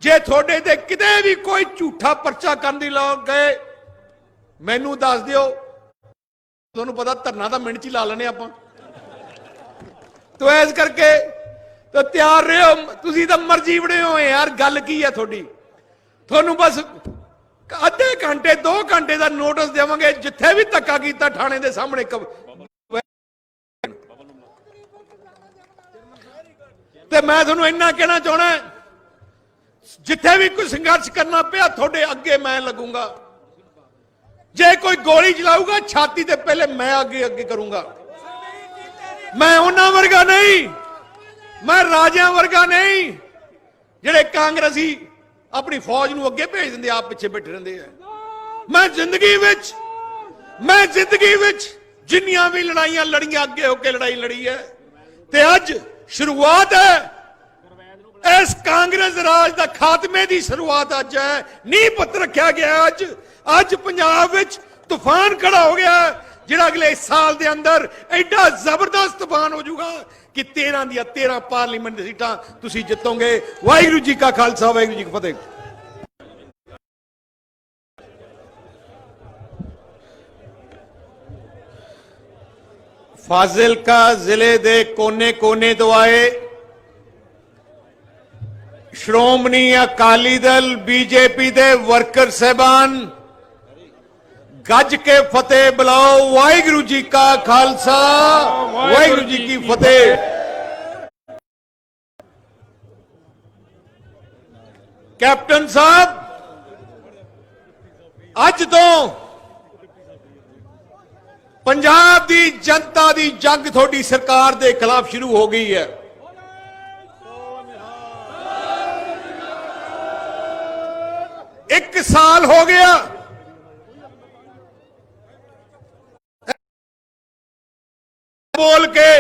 जे थोड़े दे किते भी कोई झूठा परचा करन दी लोग गए मैनू दस दिओ, तुहानूं पता धरना तो मिनट च ला लेने आपां। तो इस करके तो तैयार रहो, तुसीं तो मर्जी बड़े हो यार। गल की है थोड़ी, तुहानूं बस अद्धे घंटे 2 घंटे का नोटिस देवांगे, जिथे भी धक्का कीता थाने दे सामने ते मैं तुहानूं इन्ना कहना चाहना, जिथे भी कोई संघर्ष करना पिया थोड़े अगे मैं लगूंगा। जे कोई गोली चलाऊगा छाती ते पहले मैं आगे आगे करूंगा। मैं उन्हां वर्गा नहीं, मैं राजियां वर्गा नहीं जिहड़े कांग्रेसी अपनी फौज नूं अगे भेज दिंदे, आप पिछे बैठे रहिंदे हैं। मैं जिंदगी विच जिन्नियां भी लड़ाइयां लड़ियां अगे होके लड़ाई लड़ी है, ते अज शुरुआत है इस कांग्रेस राज दा खात्मे की शुरुआत अज है। नींह पत्थर रखा गया अज पंजाब विच तूफान खड़ा हो गया, जिहड़ा अगले साल के अंदर एडा जबरदस्त तूफान हो जाऊगा कि 13 दी 13 पार्लीमेंट दी सीटां तुसीं जितोगे। वाहिगुरू जी का खालसा, वाहिगुरू जी की फतेह। फाजिलका जिले दे कोने कोने तो आए श्रोमणी अकाली दल बीजेपी दे वर्कर साहबान गज के फतेह बुलाओ। वाहिगुरू जी का खालसा, वाहिगुरू जी की फतेह। कैप्टन साहब, अज तो पंजाब दी जनता दी जंग थोड़ी सरकार दे खिलाफ शुरू हो गई है। एक साल हो गया बोल के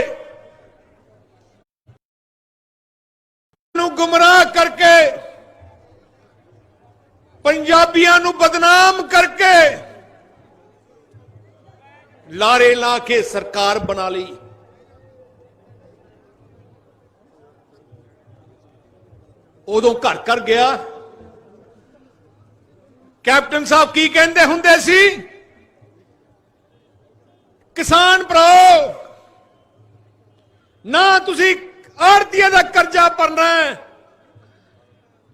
गुमराह करके पंजाबियों नूं बदनाम करके लारे ला के सरकार बना ली। उदों घर घर गया, कैप्टन साहब की कहंदे हुंदे सी, किसान भराओ ना तुसी आड़तीए दा कर्जा भरना है,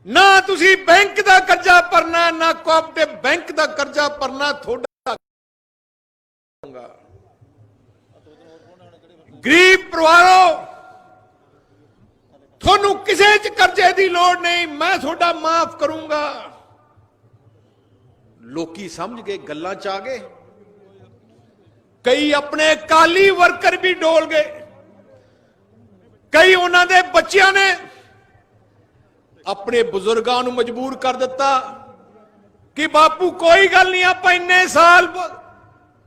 ना तुसी बैंक दा कर्जा भरना है, ना कोऑपरेटिव बैंक दा कर्जा भरना। थोड़ा गरीब परिवारों, थोनू किसी च कर्जे की लोड़ नहीं, मैं थोड़ा माफ करूंगा। लोकी समझ गए, गल्लां च आ गए। कई अपने काली वर्कर भी डोल गए, कई उन्होंने बच्चियों ने अपने बुजुर्गों को मजबूर कर दिता कि बापू कोई गल नहीं, आप इन्ने साल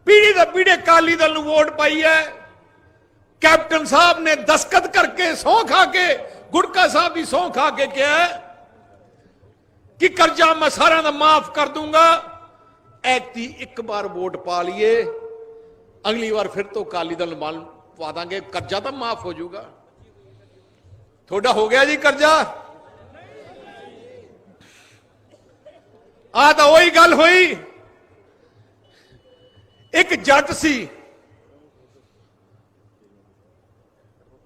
पीढ़ी दर पीढ़ी काली दल नूं वोट पाई है। कैप्टन साहब ने दस्तखत करके सौं खा के, गुड़का साहब भी सौं खा के कहा कि कर्जा मैं सारा दा माफ कर दूंगा। ऐती एक बार वोट पा लिए, अगली बार फिर तो काली दल माल पा देंगे, कर्जा तो माफ हो जाऊगा। थोड़ा हो गया जी कर्जा। आ तो वही गल हुई, एक जट सी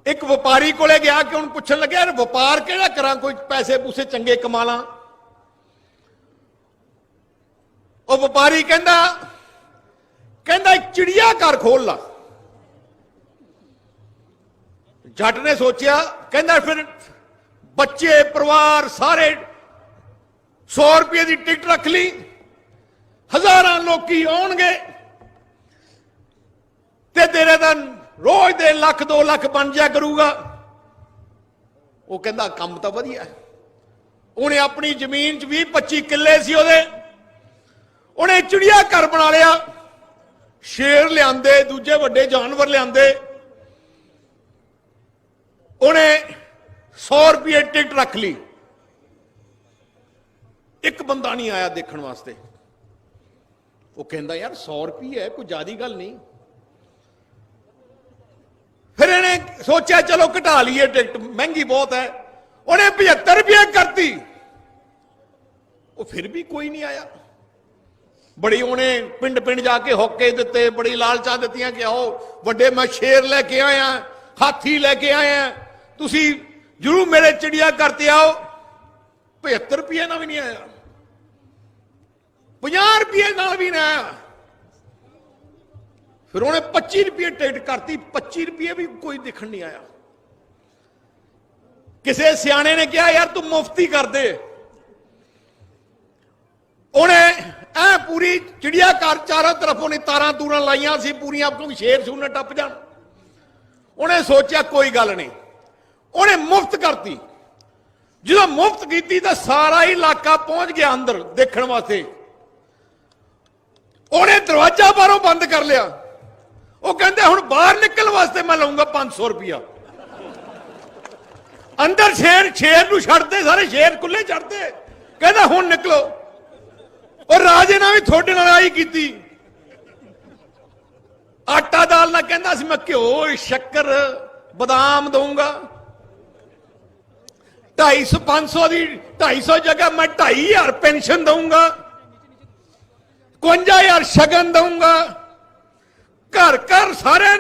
एक व्यापारी को गया कि उन्हें पूछन लगे यार व्यापार केड़ा करा, कोई पैसे पूसे चंगे कमा ला। वो व्यापारी कहंदा एक चिड़िया घर खोल ला। जट ने सोचा, कहंदा फिर बच्चे परिवार सारे 100 रुपये की टिकट रख ली, हजारां लोकी आउणगे ते तेरे दा रोज दे लाख 2 लाख बन जा करूगा। वो कहंदा काम तो वधिया। उन्हें अपनी जमीन च 20-25 किले सी, उन्हें चिड़िया घर बना लिया। शेर लियादे, दूजे वड्डे जानवर लियादे, उन्हें 100 रुपये टिकट रख ली। एक बंदा नहीं आया देखने वास्ते। वो कहंदा यार 100 रुपये है, कोई ज्यादा गल नहीं। फिर इन्हें सोचा चलो घटा लीए टिकट, महंगी बहुत है। उन्हें 75 रुपये करती। फिर भी कोई नहीं आया। बड़ी उन्हें पिंड पिंड जाके होके दिते, बड़ी लालचा दित्तियां कि आओ वड्डे मैं शेर लेके आया, हाथी लेके आया, तुसी जरूर मेरे चिड़िया करते आओ। 75 रुपये ना भी नहीं आया, 50 रुपये ना भी नहीं आया। फिर उन्हें 25 रुपये टिकट करती, 25 रुपये भी कोई दिखण नहीं आया। किसी सियाने ने कहा यार तू मुफ्ती कर दे। उन्हें ऐ पूरी चिड़िया घर चारों तरफ उन्हें तारा तूरा लाइया सी पूरियां, क्योंकि शेर शूर टप जान। उन्हें सोचा कोई गल नहीं, उन्हें मुफ्त करती। जो मुफ्त की तो सारा ही इलाका पहुंच गया अंदर देखने वास्ते। उन्हें दरवाजा बाहरों बंद कर लिया। वो कहते हुण बाहर निकलने वास्ते मैं लूंगा 500 रुपया। अंदर शेर शेर नूं छड्डदे, सारे शेर खुले चढ़ते, कहता हुण निकलो। और राजे ने भी थोड़े लड़ाई की। आटा दाल ना कहता सी मैं घ्यो शक्कर बादाम दूंगा। 250 500 की 250 जगह मैं 2500 पेंशन दूंगा, 51,000 शगन दूंगा। घर घर सारे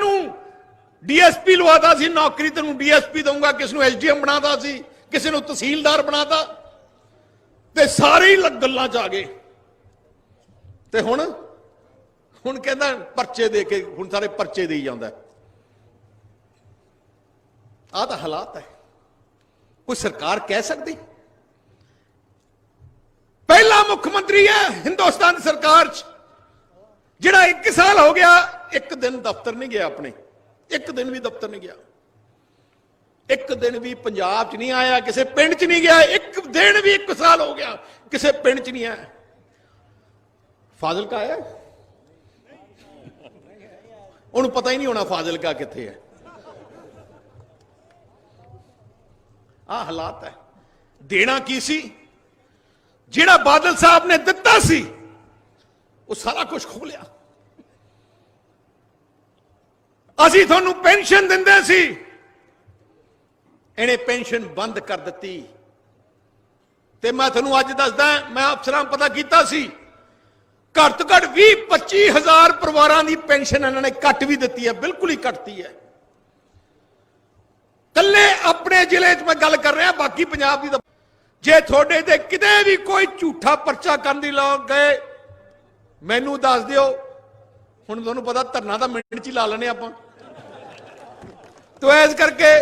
डीएसपी लवाता सी नौकरी, तेन डीएसपी दूंगा, किसी को एसडीएम बनाता सी, किसी को तहसीलदार बनाता, ते सारे ही गल्लां च आ गए। ते हुण कहंदा परचे दे के, हुण सारे परचे दे जांदा। आ तां हालात है, कोई सरकार कह सकती? पहला मुख्यमंत्री है हिंदुस्तान सरकार जिहड़ा 1 साल हो गया 1 दिन दफ्तर नहीं गया, अपने 1 दिन भी दफ्तर नहीं गया, 1 दिन भी पंजाब च नहीं आया, किसी पिंड च नहीं गया। 1 दिन भी 1 साल हो गया किसी पिंड च नहीं आया। फाजिलका आया, उन्हें पता ही नहीं होना फाजिलका कित्थे है। आ हालात है। देना की सी, जिहड़ा बादल साहब ने दिता सी वो सारा कुछ खो लिया। असी थानू पेंशन दिंदे सी, इन्हें पेंशन बंद कर दी। ते मैं थानू अज दसदा, मैं अफसरां पता कीता सी, घट तो घट 20-25 हज़ार परिवारों की पेंशन इन्होंने कट भी दी है, बिल्कुल ही कटती है। कल्ले अपने जिले च मैं गल कर रहा, बाकी पंजाब की जे थोड़े ते किते भी कोई झूठा पर्चा करने की लोग गए मैनू दस दियो। हुण तुहानूं पता धरना तो मिनट च ही ला लेने आपां, तो इस करके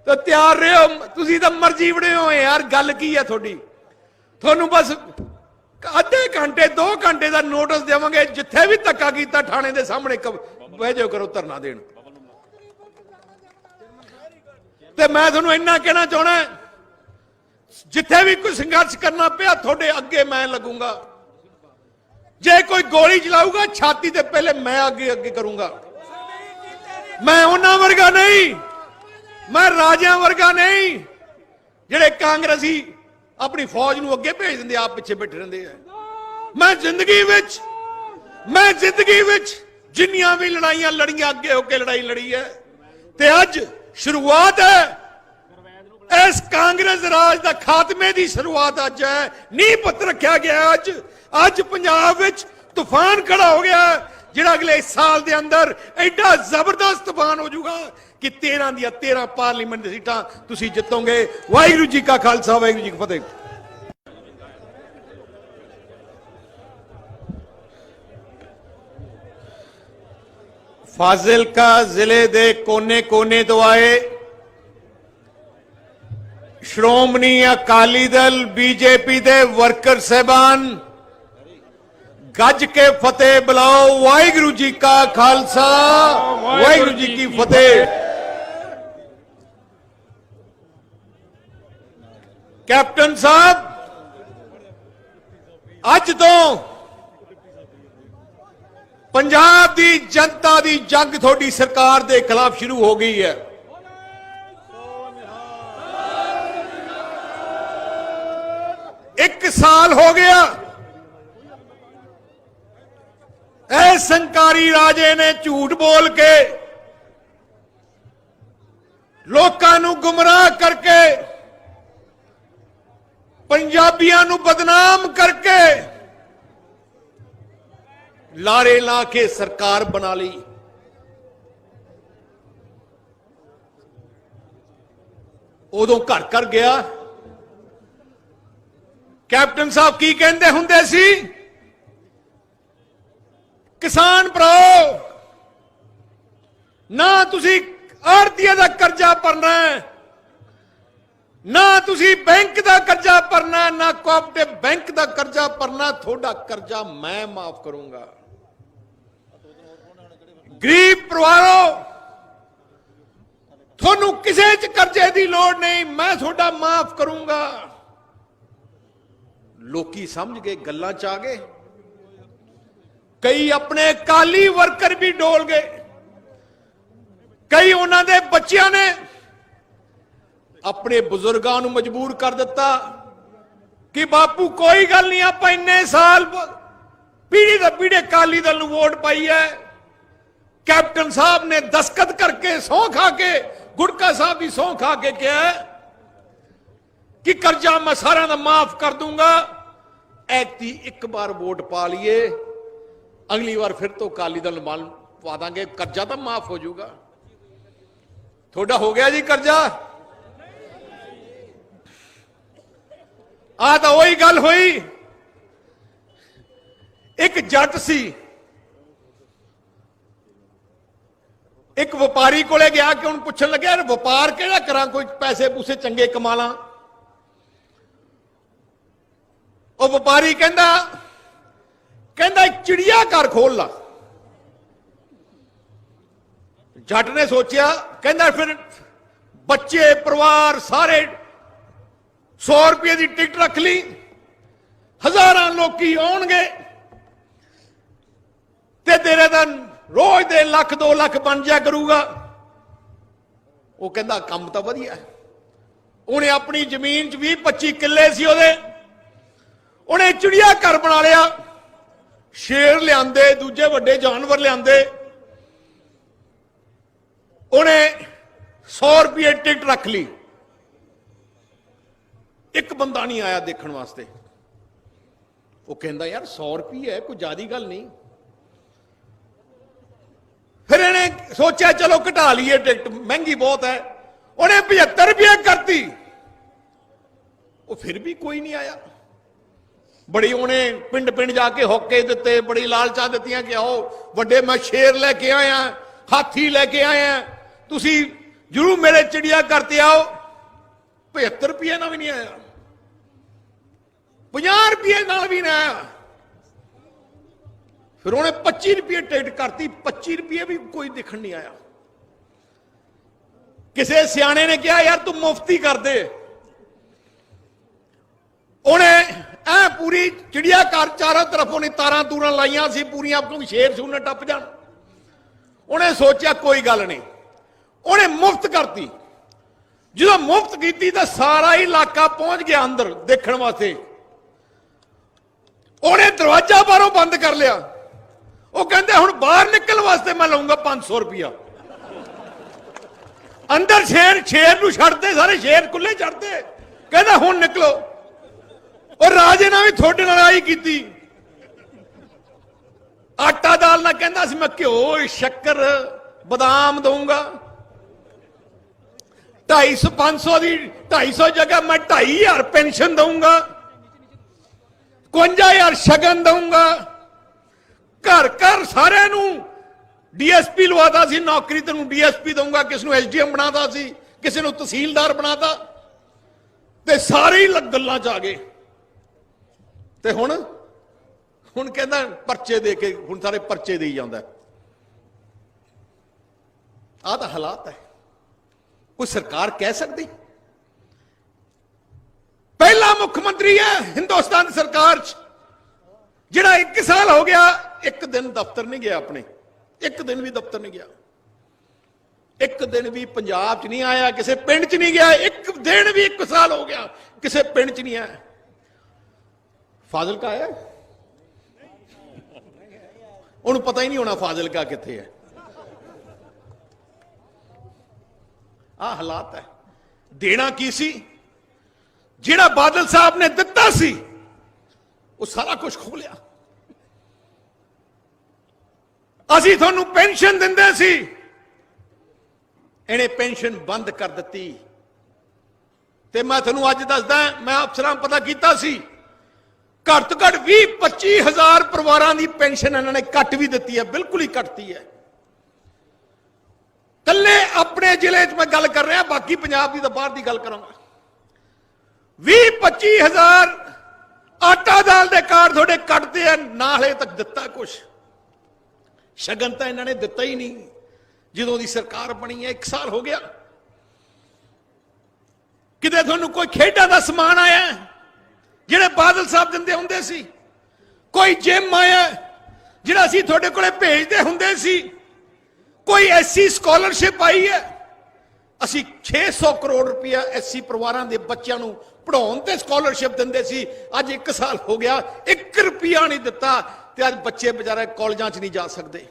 तो तैयार रहो। तुसीं तां मर्जी बड़े हो यार, गल की है थोड़ी? तुहानूं बस आधे घंटे 2 घंटे का नोटिस देवांगे, जिथे भी धक्का किया थाने के सामने बह जाओ करो धरना देन। ते मैं तुहानूं इन्ना कहना चाहना, जिथे भी कोई संघर्ष करना पिया थोड़े अगे मैं लगूंगा। जे कोई गोली चलाऊगा छाती ते पहले मैं आगे आगे करूंगा। मैं उन्हां वर्गा नहीं, मैं राजियां वर्गा नहीं जिहड़े कांग्रेसी अपनी फौज नूं अगे भेज दिंदे, आप पिछे बैठे रहिंदे हैं। मैं जिंदगी विच जिन्नियां भी लड़ाइयां लड़ियां अगे होके लड़ाई लड़ी है। ते अज शुरुआत है इस कांग्रेस राज का खात्मे की शुरुआत अज है। नींह पत्थर रखा गया अज पंजाब विच तूफान खड़ा हो गया, जिहड़ा अगले साल के अंदर एडा जबरदस्त तूफान हो जाऊगा कि 13 दियां 13 पार्लीमेंट दी सीटां तुसीं जितोगे। वाहिगुरू जी का खालसा, वाहिगुरू जी की फतेह। फाजिलका जिले दे कोने कोने तो आए श्रोमणी अकाली दल बीजेपी दे वर्कर साहबान गज के फतेह बुलाओ। वाहिगुरू जी का खालसा, वाहिगुरू जी की फतेह। कैप्टन साहब, अज तो पंजाब की जनता की जंग थोड़ी सरकार के खिलाफ शुरू हो गई है। एक साल हो गया ऐ संकारी राजे ने झूठ बोल के लोकां नूं गुमराह करके पंजाबियों ਨੂੰ बदनाम करके लारे ला के सरकार बना ली। उदों घर घर गया, कैप्टन साहब की कहते हुंदे सी, किसान भराओ ना तुसी आड़तीए का कर्जा भरना है, ना तुसी बैंक का कर्जा भरना, ना कोऑपरेटिव बैंक का कर्जा भरना, थोड़ा कर्जा मैं माफ करूंगा। गरीब परिवारों, थोनू किसी च कर्जे की लोड़ नहीं, मैं थोड़ा माफ करूंगा। लोकी समझ गए, गल्लां च आ गए। कई अपने काली वर्कर भी डोल गए, कई उन्होंने बच्चों ने अपने बुजुर्गों को मजबूर कर दिता कि बापू कोई गल नहीं, आप इन्ने साल पीढ़ी दर पीढ़ी अकाली दल नूं वोट पाई है। कैप्टन साहब ने दस्तखत करके सौं खा के, गुड़का साहब भी सौं खा के कहा कि कर्जा मैं सारा दा माफ कर दूंगा। ऐती एक बार वोट पा लिए, अगली बार फिर तो अकाली दल माल पा देंगे, कर्जा तो माफ हो जाऊगा। थोड़ा हो गया जी कर्जा। आ तो वही गल हुई, एक जट सी, एक व्यापारी को गया कि उन्हें पूछन लगे, यार व्यापार केड़ा करा, कोई पैसे पूसे चंगे कमा ला। वो व्यापारी कहंदा एक चिड़िया घर खोल ला। जट ने सोचा, कहंदा फिर बच्चे परिवार सारे 100 रुपये की टिकट रख ली, हजारां लोकी आउणगे ते तेरे दा रोज दे लाख 2 लाख बन जा करूगा। वो कहंदा काम तो वधिया है। उन्हें अपनी जमीन च 20-25 किले सी, उन्हें चिड़िया घर बना लिया, शेर लियादे, दूजे वड्डे जानवर लियादे, उन्हें 100 रुपये टिकट रख ली। एक बंदा नहीं आया देखने वास्ते। वो कहता यार 100 रुपये है, कोई ज्यादा गल नहीं। फिर इन्हें सोचा चलो घटा लीए टिकट, महंगी बहुत है। उन्हें 75 रुपये करती, वो फिर भी कोई नहीं आया। बड़ी उन्हें पिंड पिंड जाके होके दिते, बड़ी लालचा दित्तियां कि आओ वड्डे मैं शेर लेके आया, हाथी लेके आया, तुसी जरूर मेरे चिड़िया करते आओ। 75 रुपये ना भी नहीं आया, 50 रुपये ना भी नहीं आया। फिर उन्हें 25 रुपये टिकट करती, 25 रुपये भी कोई दिखण नहीं आया। किसी सियाने ने कहा यार तू मुफ्ती कर दे। उन्हें ऐ पूरी चिड़िया घर चारों तरफ उन्हें तारा तूरा लाइया सी पूरियां, अपनी शेर शूर टप जान। उन्हें सोचा कोई गल नहीं, उन्हें मुफ्त करती। जो मुफ्त की तो सारा ही इलाका पहुंच गया अंदर देखने वास्ते। उन्हें दरवाजा बाहरों बंद कर लिया। वो कहते हुण बाहर निकलने वास्ते मैं लूंगा 500 रुपया। अंदर शेर नूं छड्डदे, सारे शेर खुले छड्डदे, कहता हुण निकलो। और राजे ने भी थोड़े लड़ाई की। आटा दाल ना कहता सी मैं घ्यो शक्कर बादाम दूंगा। 250-500 की 250 जगह मैं 2500 पेंशन दूंगा, 51,000 शगन दूंगा। घर घर सारे डीएसपी लवाता सी नौकरी, तेन डीएसपी दूंगा, किसी एसडीएम बनाता सी, किसी को तहसीलदार बनाता, ते सारे ही गल्लां च आ गए। ते हुण कहंदा परचे दे के, हुण सारे परचे दे जांदा। आ तां हालात है, कोई सरकार कह सकती। पहला मुख्यमंत्री है हिंदुस्तान सरकार जिहड़ा 1 साल हो गया एक दिन दफ्तर नहीं गया, अपने एक दिन भी दफ्तर नहीं गया, एक दिन भी पंजाब च नहीं आया, किसी पिंड च नहीं गया, एक दिन भी 1 साल हो गया किसी पिंड च नहीं आया। फाजिलका आया, उन्हें पता ही नहीं होना फाजिलका कित्थे है। आ हालात है। देना की सी, ਜਿਹੜਾ ਬਾਦਲ ਸਾਹਿਬ ਨੇ ਦਿੱਤਾ ਸੀ ਉਹ ਸਾਰਾ ਕੁਝ ਖੋ ਲਿਆ। ਅਸੀਂ ਤੁਹਾਨੂੰ ਪੈਨਸ਼ਨ ਦਿੰਦੇ ਸੀ, ਇਹਨੇ ਪੈਨਸ਼ਨ ਬੰਦ ਕਰ ਦਿੱਤੀ। ਤੇ ਮੈਂ ਤੁਹਾਨੂੰ ਅੱਜ ਦੱਸਦਾ, ਮੈਂ ਅਫਸਰਾਂ ਨੂੰ ਪਤਾ ਕੀਤਾ ਸੀ, ਘੱਟ ਤੋਂ ਘੱਟ 20-25 ਹਜ਼ਾਰ ਪਰਿਵਾਰਾਂ ਦੀ ਪੈਨਸ਼ਨ ਇਹਨਾਂ ਨੇ ਕੱਟ ਵੀ ਦਿੱਤੀ ਹੈ, ਬਿਲਕੁਲ ਹੀ ਕੱਟਤੀ ਹੈ। ਕੱਲੇ ਆਪਣੇ ਜ਼ਿਲ੍ਹੇ 'ਚ ਮੈਂ ਗੱਲ ਕਰ ਰਿਹਾ, ਬਾਕੀ ਪੰਜਾਬ ਦੀ ਤਾਂ ਬਾਹਰ ਦੀ ਗੱਲ ਕਰਾਂਗਾ। 20-25 ਹਜ਼ਾਰ ਆਟਾ ਦਾਲ ਦੇ ਕਾਰਡ ਤੁਹਾਡੇ ਕੱਟਦੇ ਆ, ਨਾ ਹਲੇ ਤੱਕ ਦਿੱਤਾ ਕੁਛ। ਸ਼ਗਨ ਤਾਂ ਇਹਨਾਂ ਨੇ ਦਿੱਤਾ ਹੀ ਨਹੀਂ ਜਦੋਂ ਦੀ ਸਰਕਾਰ ਬਣੀ ਹੈ, 1 ਸਾਲ ਹੋ ਗਿਆ। ਕਿਤੇ ਤੁਹਾਨੂੰ ਕੋਈ ਖੇਡਾਂ ਦਾ ਸਮਾਨ ਆਇਆ ਜਿਹੜੇ ਬਾਦਲ ਸਾਹਿਬ ਦਿੰਦੇ ਹੁੰਦੇ ਸੀ? ਕੋਈ ਜਿਮ ਆਇਆ ਜਿਹੜਾ ਅਸੀਂ ਤੁਹਾਡੇ ਕੋਲੇ ਭੇਜਦੇ ਹੁੰਦੇ ਸੀ? ਕੋਈ ਐਸੀ ਸਕਾਲਰਸ਼ਿਪ ਆਈ ਹੈ? ਅਸੀਂ 600 ਕਰੋੜ ਰੁਪਇਆ ਐਸੀ ਪਰਿਵਾਰਾਂ ਦੇ ਬੱਚਿਆਂ ਨੂੰ ਪੜਾਉਣ ਤੇ ਸਕਾਲਰਸ਼ਿਪ ਦਿੰਦੇ ਸੀ। ਅੱਜ 1 ਸਾਲ ਹੋ ਗਿਆ, 1 ਰੁਪਿਆ ਨਹੀਂ ਦਿੱਤਾ ਤੇ ਅੱਜ ਬੱਚੇ ਵਿਚਾਰੇ ਕਾਲਜਾਂ 'ਚ ਨਹੀਂ ਜਾ ਸਕਦੇ।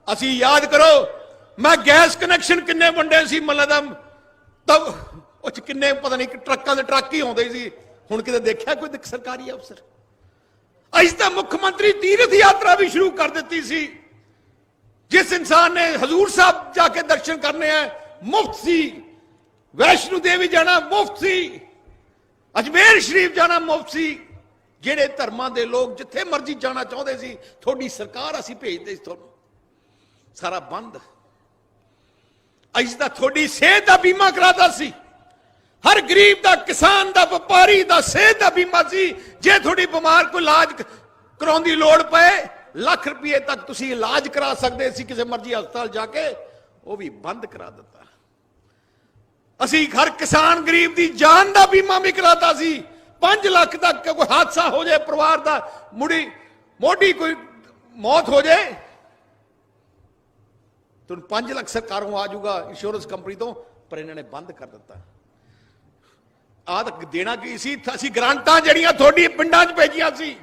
ਅਸੀਂ ਯਾਦ ਕਰੋ, ਮੈਂ ਗੈਸ ਕਨੈਕਸ਼ਨ ਕਿੰਨੇ ਵੰਡੇ ਸੀ ਮੱਲਾ ਤਬ ਉਹ 'ਚ ਕਿੰਨੇ ਪਤਾ ਨਹੀਂ ਟਰੱਕਾਂ ਦੇ ਟਰੱਕ ਹੀ ਆਉਂਦੇ ਸੀ। ਹੁਣ ਕਿਤੇ ਦੇਖਿਆ ਕੋਈ ਸਰਕਾਰੀ ਅਫਸਰ? ਅੱਜ ਤਾਂ ਮੁੱਖ ਮੰਤਰੀ ਤੀਰਥ ਯਾਤਰਾ ਵੀ ਸ਼ੁਰੂ ਕਰ ਦਿੱਤੀ ਸੀ। ਜਿਸ ਇਨਸਾਨ ਨੇ ਹਜ਼ੂਰ ਸਾਹਿਬ ਜਾ ਕੇ ਦਰਸ਼ਨ ਕਰਨੇ ਆ ਮੁਫਤ ਸੀ, ਵੈਸ਼ਨੂ ਦੇਵੀ ਜਾਣਾ ਮੁਫਤ ਸੀ, ਅਜਮੇਰ ਸ਼ਰੀਫ ਜਾਣਾ ਮੁਫਤ ਸੀ। ਜਿਹੜੇ ਧਰਮਾਂ ਦੇ ਲੋਕ ਜਿੱਥੇ ਮਰਜ਼ੀ ਜਾਣਾ ਚਾਹੁੰਦੇ ਸੀ, ਤੁਹਾਡੀ ਸਰਕਾਰ ਅਸੀਂ ਭੇਜਦੇ ਸੀ, ਤੁਹਾਨੂੰ ਸਾਰਾ ਬੰਦ। ਅੱਜ ਤਾਂ ਤੁਹਾਡੀ ਸਿਹਤ ਦਾ ਬੀਮਾ ਕਰਾਤਾ ਸੀ, ਹਰ ਗਰੀਬ ਦਾ, ਕਿਸਾਨ ਦਾ, ਵਪਾਰੀ ਦਾ ਸਿਹਤ ਦਾ ਬੀਮਾ ਸੀ। ਜੇ ਤੁਹਾਡੀ ਬਿਮਾਰ ਕੋਈ ਇਲਾਜ ਕਰਾਉਣ ਦੀ ਲੋੜ ਪਏ, ਲੱਖ ਰੁਪਏ ਤੱਕ ਤੁਸੀਂ ਇਲਾਜ ਕਰਾ ਸਕਦੇ ਸੀ ਕਿਸੇ ਮਰਜ਼ੀ ਹਸਪਤਾਲ ਜਾ ਕੇ, ਉਹ ਵੀ ਬੰਦ ਕਰਾ ਦਿੱਤਾ। ਅਸੀਂ ਹਰ ਕਿਸਾਨ ਗਰੀਬ ਦੀ ਜਾਨ ਦਾ ਬੀਮਾ ਵੀ ਕਰਾਤਾ ਸੀ। 5 ਲੱਖ ਤੱਕ ਕੋਈ ਹਾਦਸਾ ਹੋ ਜਾਏ ਪਰਿਵਾਰ ਦਾ, ਮੋਢੀ ਕੋਈ ਮੌਤ ਹੋ ਜਾਏ, ਤੁਹਾਨੂੰ 5 ਲੱਖ ਸਰਕਾਰੋਂ ਆ ਜਾਊਗਾ ਇੰਸ਼ੋਰੈਂਸ ਕੰਪਨੀ ਤੋਂ, ਪਰ ਇਹਨਾਂ ਨੇ ਬੰਦ ਕਰ ਦਿੱਤਾ। ਆਹ ਤੱਕ ਦੇਣਾ ਕੀ ਸੀ? ਅਸੀਂ ਗ੍ਰਾਂਟਾਂ ਜਿਹੜੀਆਂ ਤੁਹਾਡੀ ਪਿੰਡਾਂ 'ਚ ਭੇਜੀਆਂ ਸੀ,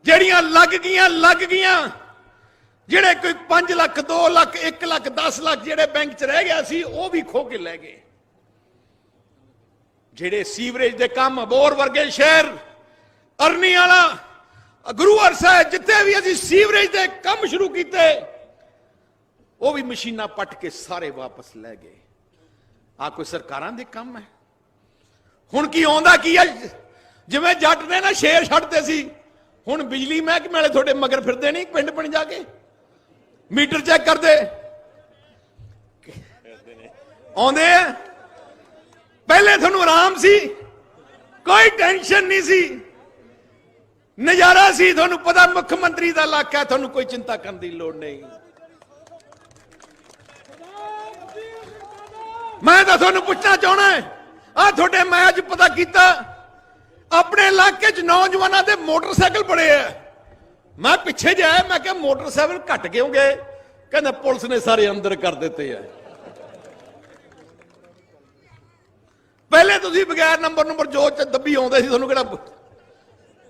ਜਿਹੜੀਆਂ ਲੱਗ ਗਈਆਂ, ਜਿਹੜੇ ਕੋਈ 5 ਲੱਖ 2 ਲੱਖ 1 ਲੱਖ 10 ਲੱਖ ਜਿਹੜੇ ਬੈਂਕ 'ਚ ਰਹਿ ਗਿਆ ਸੀ, ਉਹ ਵੀ ਖੋ ਕੇ ਲੈ ਗਏ। ਜਿਹੜੇ ਸੀਵਰੇਜ ਦੇ ਕੰਮ, ਅਬੋਹਰ ਵਰਗੇ ਸ਼ਹਿਰ, ਅਰਨੀ ਵਾਲਾ, ਗੁਰੂਵਾਰ ਸਾਹਿਬ, ਜਿੱਥੇ ਵੀ ਅਸੀਂ ਸੀਵਰੇਜ ਦੇ ਕੰਮ ਸ਼ੁਰੂ ਕੀਤੇ, ਉਹ ਵੀ ਮਸ਼ੀਨਾਂ ਪੱਟ ਕੇ ਸਾਰੇ ਵਾਪਸ ਲੈ ਗਏ। ਆ ਕੋਈ ਸਰਕਾਰਾਂ ਦੇ ਕੰਮ ਹੈ? ਹੁਣ ਕੀ ਆਉਂਦਾ ਕੀ ਹੈ? ਜਿਵੇਂ ਜੱਟ ਨੇ ਨਾ ਸ਼ੇਰ ਛੱਡਦੇ ਸੀ, ਹੁਣ ਬਿਜਲੀ ਮਹਿਕਮੇ ਵਾਲੇ ਤੁਹਾਡੇ ਮਗਰ ਫਿਰਦੇ ਨਹੀਂ, ਪਿੰਡ ਪਿੰਡ ਜਾ ਕੇ ਮੀਟਰ ਚੈੱਕ ਕਰਦੇ ਆਉਂਦੇ ਆ। ਪਹਿਲੇ ਤੁਹਾਨੂੰ ਆਰਾਮ ਸੀ, ਕੋਈ ਟੈਨਸ਼ਨ ਨਹੀਂ ਸੀ, ਨਜ਼ਾਰਾ ਸੀ। ਤੁਹਾਨੂੰ ਪਤਾ ਮੁੱਖ ਮੰਤਰੀ ਦਾ ਇਲਾਕਾ, ਤੁਹਾਨੂੰ ਕੋਈ ਚਿੰਤਾ ਕਰਨ ਦੀ ਲੋੜ ਨਹੀਂ। ਮੈਂ ਤਾਂ ਤੁਹਾਨੂੰ ਪੁੱਛਣਾ ਚਾਹਣਾ, ਆ ਤੁਹਾਡੇ, ਮੈਂ ਅੱਜ ਪਤਾ ਕੀਤਾ ਆਪਣੇ ਇਲਾਕੇ 'ਚ ਨੌਜਵਾਨਾਂ ਦੇ ਮੋਟਰਸਾਈਕਲ ਬੜੇ ਆ। ਮੈਂ ਪਿੱਛੇ ਜਾਇਆ, ਮੈਂ ਕਿਹਾ ਮੋਟਰਸਾਈਕਲ ਘਟ ਕਿਉਂ ਗਏ? ਕਹਿੰਦਾ ਪੁਲਿਸ ਨੇ ਸਾਰੇ ਅੰਦਰ ਕਰ ਦਿੱਤੇ ਆ। ਪਹਿਲੇ ਤੁਸੀਂ ਬਗੈਰ ਨੰਬਰ ਜੋ ਦੱਬੀ ਆਉਂਦੇ ਸੀ, ਤੁਹਾਨੂੰ ਕਿਹੜਾ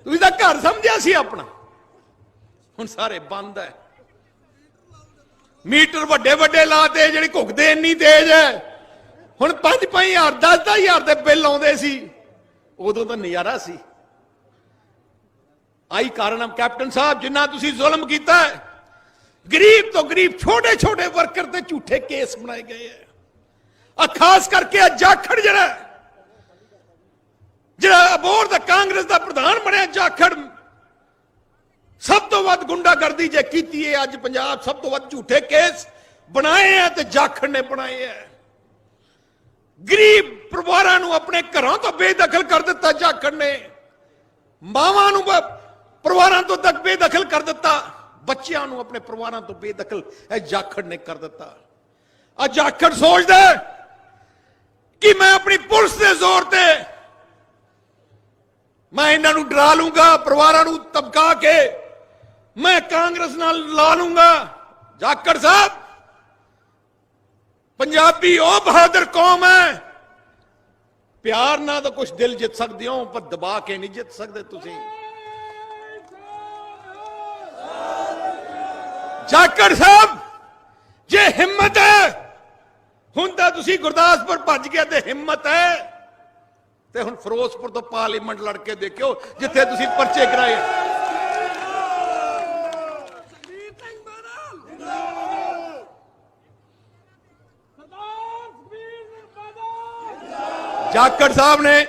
ਤੁਸੀਂ ਤਾਂ ਘਰ ਸਮਝਿਆ ਸੀ ਆਪਣਾ। ਹੁਣ ਸਾਰੇ ਬੰਦ ਹੈ। ਮੀਟਰ ਵੱਡੇ ਵੱਡੇ ਲਾਤੇ, ਜਿਹੜੇ ਘੁੱਗਦੇ ਇੰਨੀ ਤੇਜ਼ ਹੈ। ਹੁਣ 5-5 ਹਜ਼ਾਰ 10-10 ਹਜ਼ਾਰ ਦੇ ਬਿੱਲ ਆਉਂਦੇ ਸੀ, ਉਦੋਂ ਤਾਂ ਨਜ਼ਾਰਾ ਸੀ। ਆਈ ਕਾਰਨ ਕੈਪਟਨ ਸਾਹਿਬ, ਜਿੰਨਾ ਤੁਸੀਂ ਜ਼ੁਲਮ ਕੀਤਾ, ਗਰੀਬ ਤੋਂ ਗਰੀਬ ਛੋਟੇ ਛੋਟੇ ਵਰਕਰ ਤੇ ਝੂਠੇ ਕੇਸ ਬਣਾਏ ਗਏ ਆ। ਖਾਸ ਕਰਕੇ ਜਾਖੜ ਜਿਹੜਾ ਅਬੋਹਰ ਦਾ ਕਾਂਗਰਸ ਦਾ ਪ੍ਰਧਾਨ ਬਣਿਆ, ਜਾਖੜ ਸਭ ਤੋਂ ਵੱਧ ਗੁੰਡਾਗਰਦੀ ਜੇ ਕੀਤੀ ਹੈ ਅੱਜ ਪੰਜਾਬ, ਸਭ ਤੋਂ ਵੱਧ ਝੂਠੇ ਕੇਸ ਬਣਾਏ ਆ ਤੇ ਜਾਖੜ ਨੇ ਬਣਾਏ ਆ। ਗਰੀਬ ਪਰਿਵਾਰਾਂ ਨੂੰ ਆਪਣੇ ਘਰਾਂ ਤੋਂ ਬੇਦਖਲ ਕਰ ਦਿੱਤਾ ਜਾਖੜ ਨੇ, ਮਾਵਾਂ ਨੂੰ ਪਰਿਵਾਰਾਂ ਤੋਂ ਤੱਕ ਬੇਦਖਲ ਕਰ ਦਿੱਤਾ, ਬੱਚਿਆਂ ਨੂੰ ਆਪਣੇ ਪਰਿਵਾਰਾਂ ਤੋਂ ਬੇਦਖਲ ਇਹ ਜਾਖੜ ਨੇ ਕਰ ਦਿੱਤਾ। ਅੱਜ ਜਾਖੜ ਸੋਚਦਾ ਕਿ ਮੈਂ ਆਪਣੀ ਪੁਲਿਸ ਦੇ ਜ਼ੋਰ ਤੇ ਮੈਂ ਇਹਨਾਂ ਨੂੰ ਡਰਾ ਲੂੰਗਾ, ਪਰਿਵਾਰਾਂ ਨੂੰ ਧਮਕਾ ਕੇ ਮੈਂ ਕਾਂਗਰਸ ਨਾਲ ਲਾ ਲੂੰਗਾ। ਜਾਖੜ ਸਾਹਿਬ, ਪੰਜਾਬੀ ਉਹ ਬਹਾਦਰ ਕੌਮ ਹੈ, ਪਿਆਰ ਨਾਲ ਤਾਂ ਕੁਝ ਦਿਲ ਜਿੱਤ ਸਕਦੇ ਹੋ, ਪਰ ਦਬਾ ਕੇ ਨਹੀਂ ਜਿੱਤ ਸਕਦੇ ਤੁਸੀਂ। ਜਾਖੜ ਸਾਹਿਬ, ਜੇ ਹਿੰਮਤ ਹੈ ਹੁਣ ਤਾਂ ਤੁਸੀਂ ਗੁਰਦਾਸਪੁਰ ਭੱਜ ਗਏ ਤੇ ਹਿੰਮਤ ਹੈ ਤੇ ਹੁਣ ਫਿਰੋਜ਼ਪੁਰ ਤੋਂ ਪਾਰਲੀਮੈਂਟ ਲੜ ਕੇ ਦੇਖਿਓ ਜਿੱਥੇ ਤੁਸੀਂ ਪਰਚੇ ਕਰਾਏ। ਜਾਖੜ ਸਾਹਿਬ ਨੇ,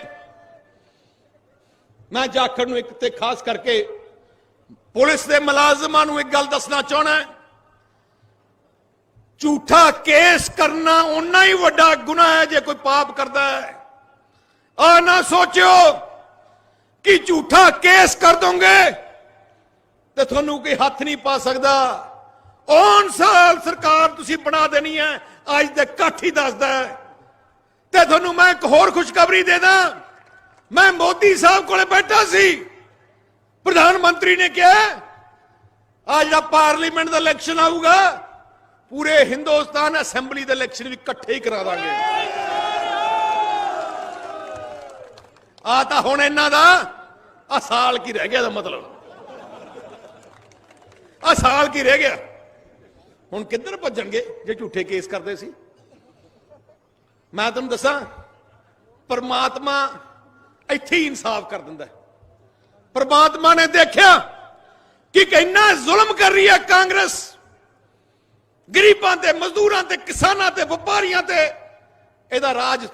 ਮੈਂ ਜਾਖੜ ਨੂੰ ਇੱਕ ਤੇ ਖਾਸ ਕਰਕੇ ਪੁਲਿਸ ਦੇ ਮੁਲਾਜ਼ਮਾਂ ਨੂੰ ਇੱਕ ਗੱਲ ਦੱਸਣਾ ਚਾਹਣਾ, ਝੂਠਾ ਕੇਸ ਕਰਨਾ ਉਨਾ ਹੀ ਵੱਡਾ ਗੁਨਾਹ ਹੈ ਜੇ ਕੋਈ ਪਾਪ ਕਰਦਾ ਹੈ। ਆ ਨਾ ਸੋਚਿਓ ਕਿ ਝੂਠਾ ਕੇਸ ਕਰ ਦੋਗੇ ਤੇ ਤੁਹਾਨੂੰ ਕੋਈ ਹੱਥ ਨਹੀਂ ਪਾ ਸਕਦਾ। ਔਨ ਸਾਲ ਸਰਕਾਰ ਤੁਸੀਂ ਬਣਾ ਦੇਣੀ ਹੈ, ਅੱਜ ਦੇ ਇਕੱਠ ਹੀ ਦੱਸਦਾ ਹੈ। ਤੇ ਤੁਹਾਨੂੰ ਮੈਂ ਇੱਕ ਹੋਰ ਖੁਸ਼ਖਬਰੀ ਦੇ ਦਾਂ, ਮੈਂ ਮੋਦੀ ਸਾਹਿਬ ਕੋਲੇ ਬੈਠਾ ਸੀ, ਪ੍ਰਧਾਨ ਮੰਤਰੀ ਨੇ ਕਿਹਾ ਆ ਜਿਹੜਾ ਪਾਰਲੀਮੈਂਟ ਦਾ ਇਲੈਕਸ਼ਨ ਆਊਗਾ ਪੂਰੇ ਹਿੰਦੁਸਤਾਨ ਅਸੈਂਬਲੀ ਦੇ ਇਲੈਕਸ਼ਨ ਵੀ ਇਕੱਠੇ ਹੀ ਕਰਾ ਦਾਂਗੇ। ਆ ਤਾਂ ਹੁਣ ਇਹਨਾਂ ਦਾ ਆ ਸਾਲ ਕੀ ਰਹਿ ਗਿਆ, ਦਾ ਮਤਲਬ ਆ ਸਾਲ ਕੀ ਰਹਿ ਗਿਆ। ਹੁਣ ਕਿੱਧਰ ਭੱਜਣਗੇ ਜੇ ਝੂਠੇ ਕੇਸ ਕਰਦੇ ਸੀ। ਮੈਂ ਤੁਹਾਨੂੰ ਦੱਸਾਂ, ਪਰਮਾਤਮਾ ਇੱਥੇ ਹੀ ਇਨਸਾਫ ਕਰ ਦਿੰਦਾ। ਪਰਮਾਤਮਾ ਨੇ ਦੇਖਿਆ ਕਿ ਕਿੰਨਾ ਜ਼ੁਲਮ ਕਰ ਰਹੀ ਹੈ ਕਾਂਗਰਸ, ਗਰੀਬਾਂ ਤੇ, ਮਜ਼ਦੂਰਾਂ ਤੇ, ਕਿਸਾਨਾਂ ਤੇ, ਵਪਾਰੀਆਂ ਤੇ। ਇਹਦਾ ਰਾਜ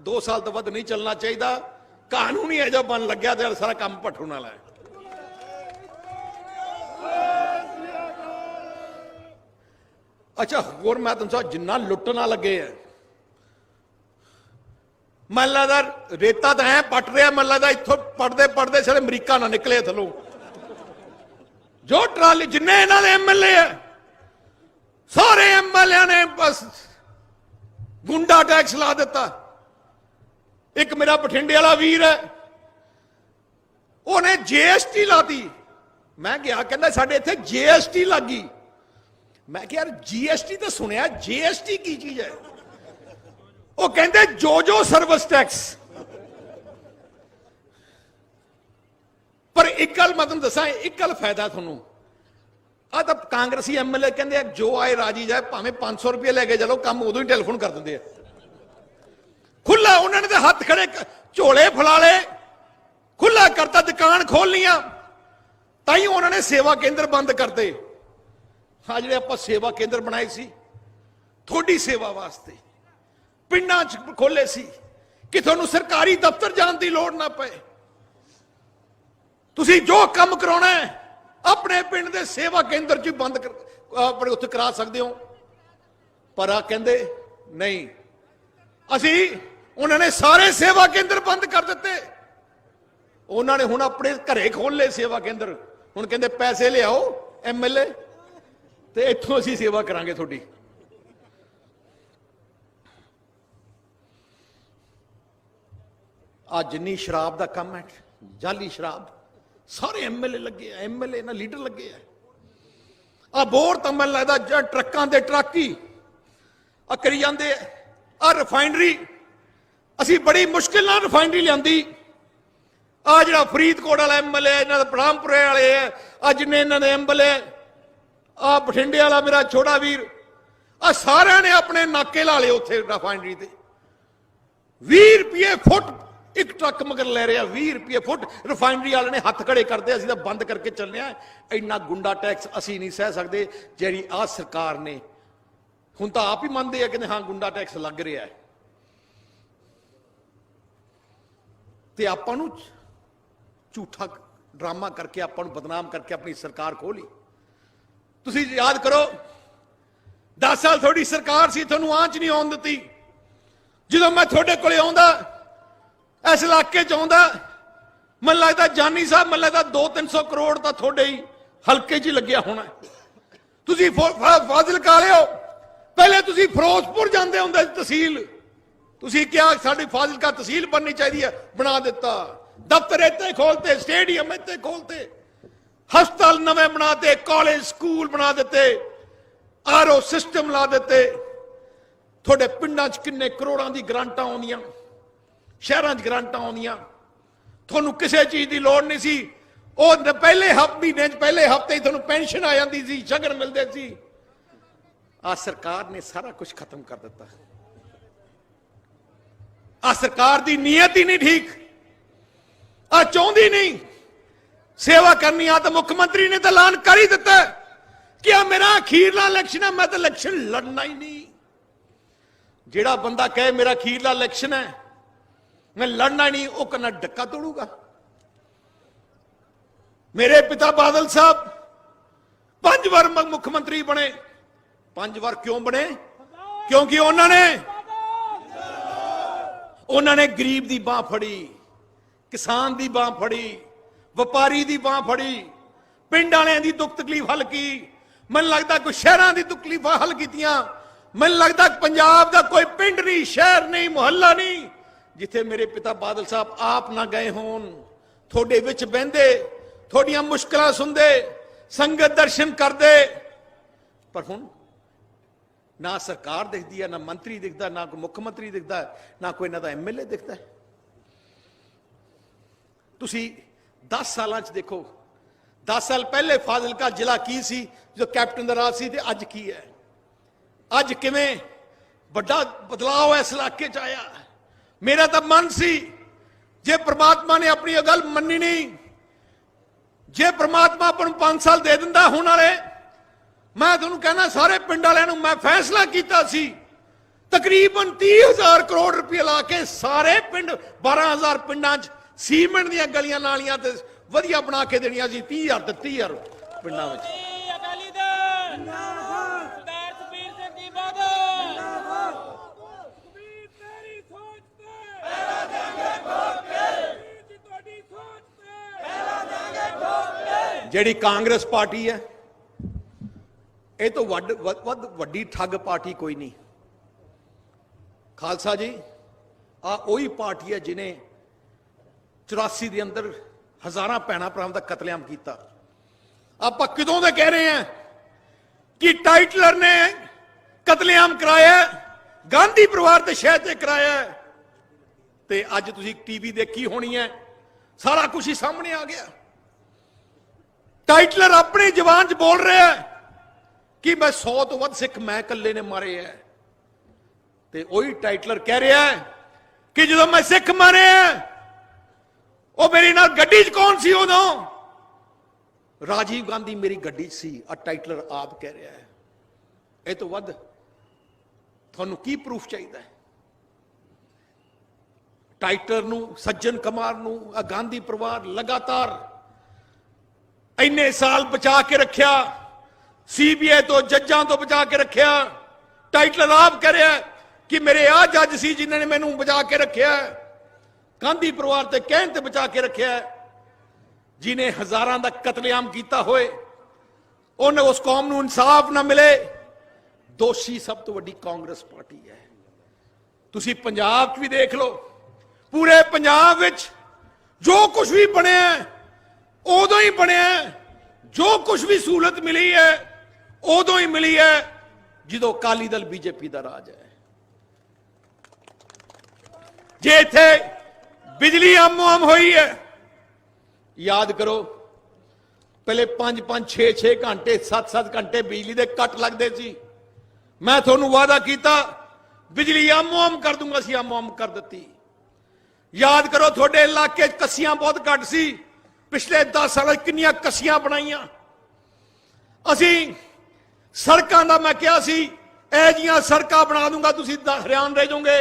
2 ਸਾਲ ਤੋਂ ਵੱਧ ਨਹੀਂ ਚੱਲਣਾ ਚਾਹੀਦਾ। ਕਾਨੂੰਨ ਹੀ ਇਹੋ ਬਣ ਲੱਗਿਆ ਤੇ ਸਾਰਾ ਕੰਮ ਭੱਠਣ ਵਾਲਾ ਹੈ। ਅੱਛਾ, ਹੋਰ ਮੈਂ ਤੁਹਾਨੂੰ ਜਿੰਨਾ ਲੁੱਟਣਾ ਲੱਗੇ ਹੈ, ਮਨ ਲੱਗਦਾ ਰੇਤਾ ਤਾਂ ਐ ਪੱਟ ਰਿਹਾ, ਮਨ ਲੱਗਦਾ ਇੱਥੋਂ ਪੜਦੇ ਪੜਦੇ ਸਾਰੇ ਅਮਰੀਕਾ ਨਾ ਨਿਕਲੇ ਥੱਲੋਂ। ਜੋ ਟਰਾਲੀ ਜਿੰਨੇ ਇਹਨਾਂ ਦੇ ਐਮਐਲਏ ਆ, ਸਾਰੇ ਐਮਐਲਏ ਨੇ ਬਸ ਗੁੰਡਾ ਟੈਕਸ ਲਾ ਦਿੱਤਾ। ਇੱਕ ਮੇਰਾ ਬਠਿੰਡੇ ਵਾਲਾ ਵੀਰ ਹੈ, ਉਹਨੇ ਜੀਐਸਟੀ ਲਾਤੀ। ਮੈਂ ਗਿਆ, ਕਹਿੰਦਾ ਸਾਡੇ ਇੱਥੇ ਜੀਐਸਟੀ ਲੱਗੀ। ਮੈਂ ਕਿਹਾ ਯਾਰ ਜੀਐਸਟੀ ਤਾਂ ਸੁਣਿਆ, ਜੀਐਸਟੀ ਕੀ ਚੀਜ਼ ਹੈ? ਉਹ ਕਹਿੰਦੇ ਜੋ ਸਰਵਿਸ ਟੈਕਸ। ਪਰ ਇੱਕ ਗੱਲ ਮੈਂ ਤੁਹਾਨੂੰ ਦੱਸਾਂ, ਇੱਕ ਗੱਲ ਫਾਇਦਾ ਤੁਹਾਨੂੰ, ਆ ਤਾਂ ਕਾਂਗਰਸੀ ਐਮਐਲਏ ਕਹਿੰਦੇ ਜੋ ਆਏ ਰਾਜੀ ਜਾਏ, ਭਾਵੇਂ 500 ਰੁਪਏ ਲੈ ਕੇ ਚਲੋ, ਕੰਮ ਉਦੋਂ ਹੀ ਟੈਲੀਫੋਨ ਕਰ ਦਿੰਦੇ ਆ ਖੁੱਲਾ। ਉਹਨਾਂ ਨੇ ਤਾਂ ਹੱਥ ਖੜੇ ਝੋਲੇ ਫਲਾਲੇ, ਖੁੱਲਾ ਕਰਤਾ, ਦੁਕਾਨ ਖੋਲਣੀਆਂ। ਤਾਂ ਹੀ ਉਹਨਾਂ ਨੇ ਸੇਵਾ ਕੇਂਦਰ ਬੰਦ ਕਰਤੇ। ਹਾਂ, ਜਿਹੜੇ ਆਪਾਂ ਸੇਵਾ ਕੇਂਦਰ ਬਣਾਏ ਸੀ ਤੁਹਾਡੀ ਸੇਵਾ ਵਾਸਤੇ, ਪਿੰਡਾਂ 'ਚ ਖੋਲੇ ਸੀ ਕਿ ਤੁਹਾਨੂੰ ਸਰਕਾਰੀ ਦਫ਼ਤਰ ਜਾਣ ਦੀ ਲੋੜ ਨਾ ਪਏ। ਤੁਸੀਂ ਜੋ ਕੰਮ ਕਰਾਉਣਾ ਹੈ ਆਪਣੇ ਪਿੰਡ ਦੇ ਸੇਵਾ ਕੇਂਦਰ 'ਚ ਬੰਦ ਆਪਣੇ ਉੱਥੇ ਕਰਾ ਸਕਦੇ ਹੋ। ਪਰ ਆ ਕਹਿੰਦੇ ਨਹੀਂ, ਅਸੀਂ, ਉਹਨਾਂ ਨੇ ਸਾਰੇ ਸੇਵਾ ਕੇਂਦਰ ਬੰਦ ਕਰ ਦਿੱਤੇ। ਉਹਨਾਂ ਨੇ ਹੁਣ ਆਪਣੇ ਘਰੇ ਖੋਲ ਲਏ ਸੇਵਾ ਕੇਂਦਰ। ਹੁਣ ਕਹਿੰਦੇ ਪੈਸੇ ਲਿਆਓ ਐਮਐਲਏ ਤੇ ਇੱਥੋਂ ਅਸੀਂ ਸੇਵਾ ਕਰਾਂਗੇ ਤੁਹਾਡੀ। ਆ ਜਿੰਨੀ ਸ਼ਰਾਬ ਦਾ ਕੰਮ ਹੈ, ਜਾਲੀ ਸ਼ਰਾਬ, ਸਾਰੇ ਐਮਐਲਏ ਲੱਗੇ ਆ, ਐਮਐਲਏ ਨਾਲ ਲੀਡਰ ਲੱਗੇ ਆ। ਆ ਬੋਰ ਤਾਂ ਮੈਨੂੰ ਲੱਗਦਾ ਟਰੱਕਾਂ ਦੇ ਟਰੱਕ ਹੀ ਆ ਕਰੀ ਜਾਂਦੇ ਆ। ਆ ਰਿਫਾਈਨਰੀ ਅਸੀਂ ਬੜੀ ਮੁਸ਼ਕਿਲ ਨਾਲ ਰਿਫਾਈਨਰੀ ਲਿਆਂਦੀ। ਆ ਜਿਹੜਾ ਫਰੀਦਕੋਟ ਵਾਲਾ ਐਮਐਲਏ, ਇਹਨਾਂ ਦਾ ਬ੍ਰਹਮਪੁਰੇ ਵਾਲੇ ਆ, ਆ ਜਿੰਨੇ ਇਹਨਾਂ ਦੇ ਐਮਐਲਏ, ਆ ਬਠਿੰਡੇ ਵਾਲਾ ਮੇਰਾ ਛੋਟਾ ਵੀਰ, ਆ ਸਾਰਿਆਂ ਨੇ ਆਪਣੇ ਨਾਕੇ ਲਾ ਲਏ ਉੱਥੇ ਰਿਫਾਈਨਰੀ ਤੇ। 20 ਰੁਪਏ ਫੁੱਟ ਇੱਕ ਟਰੱਕ ਮਗਰ ਲੈ ਰਿਹਾ, 20 ਰੁਪਏ ਫੁੱਟ। ਰਿਫਾਈਨਰੀ ਵਾਲੇ ਨੇ ਹੱਥ ਖੜੇ ਕਰਦੇ, ਅਸੀਂ ਤਾਂ ਬੰਦ ਕਰਕੇ ਚੱਲੇ ਆ। ਇੰਨਾ ਗੁੰਡਾ ਟੈਕਸ ਅਸੀਂ ਨਹੀਂ ਸਹਿ ਸਕਦੇ ਜਿਹੜੀ ਆ ਸਰਕਾਰ ਨੇ। ਹੁਣ ਤਾਂ ਆਪ ਹੀ ਮੰਨਦੇ ਆ, ਕਹਿੰਦੇ ਹਾਂ ਗੁੰਡਾ ਟੈਕਸ ਲੱਗ ਰਿਹਾ ਹੈ। ਤੇ ਆਪਾਂ ਨੂੰ ਝੂਠਾ ਡਰਾਮਾ ਕਰਕੇ, ਆਪਾਂ ਨੂੰ ਬਦਨਾਮ ਕਰਕੇ ਆਪਣੀ ਸਰਕਾਰ ਖੋਲੀ। ਤੁਸੀਂ ਯਾਦ ਕਰੋ, 10 ਸਾਲ ਤੁਹਾਡੀ ਸਰਕਾਰ ਸੀ, ਤੁਹਾਨੂੰ ਆਂਚ ਨਹੀਂ ਆਉਣ ਦਿੱਤੀ। ਜਦੋਂ ਮੈਂ ਤੁਹਾਡੇ ਕੋਲੇ ਆਉਂਦਾ, ਇਸ ਇਲਾਕੇ 'ਚ ਆਉਂਦਾ, ਮੈਨੂੰ ਲੱਗਦਾ ਜਾਨੀ ਸਾਹਿਬ, ਮੈਨੂੰ ਲੱਗਦਾ 200-300 ਕਰੋੜ ਤਾਂ ਤੁਹਾਡੇ ਹੀ ਹਲਕੇ 'ਚ ਹੀ ਲੱਗਿਆ ਹੋਣਾ। ਤੁਸੀਂ ਫਾਜ਼ਿਲਕਾ ਵਾਲਿਓ, ਪਹਿਲੇ ਤੁਸੀਂ ਫਿਰੋਜ਼ਪੁਰ ਜਾਂਦੇ ਹੁੰਦੇ ਸੀ ਤਹਿਸੀਲ, ਤੁਸੀਂ ਕਿਹਾ ਸਾਡੀ ਫਾਜ਼ਿਲਕਾ ਤਹਿਸੀਲ ਬਣਨੀ ਚਾਹੀਦੀ ਹੈ, ਬਣਾ ਦਿੱਤਾ। ਦਫ਼ਤਰ ਇੱਥੇ ਖੋਲਤੇ, ਸਟੇਡੀਅਮ ਇੱਥੇ ਖੋਲਤੇ, ਹਸਪਤਾਲ ਨਵੇਂ ਬਣਾਤੇ, ਕਾਲਜ ਸਕੂਲ ਬਣਾ ਦਿੱਤੇ, ਆਰਓ ਸਿਸਟਮ ਲਾ ਦਿੱਤੇ। ਤੁਹਾਡੇ ਪਿੰਡਾਂ 'ਚ ਕਿੰਨੇ ਕਰੋੜਾਂ ਦੀ ਗ੍ਰਾਂਟਾਂ ਆਉਂਦੀਆਂ, ਸ਼ਹਿਰਾਂ 'ਚ ਗ੍ਰਾਂਟਾਂ ਆਉਂਦੀਆਂ। ਤੁਹਾਨੂੰ ਕਿਸੇ ਚੀਜ਼ ਦੀ ਲੋੜ ਨਹੀਂ ਸੀ। ਉਹ ਪਹਿਲੇ ਮਹੀਨੇ 'ਚ, ਪਹਿਲੇ ਹਫ਼ਤੇ ਹੀ ਤੁਹਾਨੂੰ ਪੈਨਸ਼ਨ ਆ ਜਾਂਦੀ ਸੀ, ਸ਼ਗਨ ਮਿਲਦੇ ਸੀ। ਆ ਸਰਕਾਰ ਨੇ ਸਾਰਾ ਕੁਝ ਖਤਮ ਕਰ ਦਿੱਤਾ। आ सरकार दी नीयत ही नहीं ठीक, आ चाहती नहीं सेवा करनी। आ तो मुख्यमंत्री ने तो ऐलान कर ही दिता कि आ मेरा अखीरला इलैक्शन है, मैं तो इलैक्शन लड़ना ही नहीं। जेड़ा बंदा कहे मेरा अखीरला इलैक्शन है, मैं लड़ना ही नहीं, वो कन्ना डक्का तोड़ूगा। मेरे पिता बादल साहब 5 बार मुख्यमंत्री बने। 5 बार क्यों बने? क्योंकि उन्होंने गरीब की बांह फड़ी, किसान की बांह फड़ी, व्यापारी की बांह फड़ी, पिंड वालियां की दुख तकलीफ हल की। मैनूं लगता कोई शहरों की तकलीफां हल कीतियां। मैनूं लगता पंजाब का कोई पिंड नहीं, शहर नहीं, मुहल्ला नहीं जिथे मेरे पिता बादल साहब आप ना गए होन। थोड़े विच बहिंदे, थोड़ियां मुश्किलां सुनदे, संगत दर्शन करदे। पर हुण ना सरकार दिखती है, ना मंत्री दिखता, ना कोई मुख्यमंत्री दिखता, ना कोई इन्हां दा MLA दिखता है। तुसी 10 सालां च देखो, 10 साल पहले फाजिलका जिला की सी जो कैप्टन दा राज सी, ते अज की है? अज किवें बड़ा बदलाव इस इलाके च आया। मेरा तो मन सी जे परमात्मा ने अपनी गल मन्नी नहीं, जे परमात्मा अपन 5 साल दे दिंदा हुण वाले, मैं तुहानूं कहना सारे पिंड वालियां नूं मैं फैसला कीता सी तकरीबन 30,000 करोड़ रुपये ला के सारे पिंड 12,000 पिंडां च सीमेंट दीयां गलियां नालियां ते वधिया बना के देनियां सी। 30,000 ते 30,000 पिंडां विच। ਜਿਹੜੀ कांग्रेस पार्टी है ये तो वड्डी ठग पार्टी कोई नहीं। खालसा जी आ वही पार्टी है जिन्हें 84 के अंदर हजारां भैणां भरावां का कतलेआम किया। आप कदों दे कह रहे हैं कि टाइटलर ने कतलेआम कराया, गांधी परिवार के शहर से कराया, ते अज तुसीं टीवी देखी होनी है, सारा कुछ ही सामने आ गया। टाइटलर अपनी जबान च बोल रहा है कि मैं 100 तो वध सिख मैं कल्ले ने मारे है, ते वही टाइटलर कह रहा है कि जो मैं सिख मारे हैं वो मेरी नाल गड्डी च कौन सी? उदों राजीव गांधी मेरी गड्डी च सी। आ टाइटलर आप कह रहा है। ये तो वध थानू की प्रूफ चाहिए? टाइटलर नू, सज्जन कुमार नू, आ गांधी परिवार लगातार इन्ने साल बचा के रखिया, CBI तो जजां तो बचा के रखिया। टाइटलर आप कह रहा है कि मेरे आ जज सी जिन्होंने मैनू बचा के रखिया, गांधी परिवार ते कहण ते बचा के रखिया, जिन्हें हजारां दा कतलेआम किया होए, उन्हें उस कौम नू इंसाफ ना मिले। दोषी सब तो वड्डी कांग्रेस पार्टी है। तुसी पंजाब च भी देख लो, पूरे पंजाब विच जो कुछ भी बनया उदों ही बनया, जो कुछ भी सहूलत मिली है उदों ही मिली है जो अकाली दल BJP का राज है। जे इत्थे बिजली आमो आम हुई है, याद करो पहले 5-5, 6-6 घंटे, 7-7 घंटे बिजली के कट लगते सी। मैं थोनू वादा किया बिजली आमो आम कर दूंगा, सी आमो आम कर दी। याद करो थोड़े इलाके कसियां बहुत घट सी, पिछले 10 साल किन्नियां कसियां बनाईयां असी। सड़कों का मैं क्या सी ए जियां सड़कां बना दूंगा, तुसी हैरान रह जाओगे।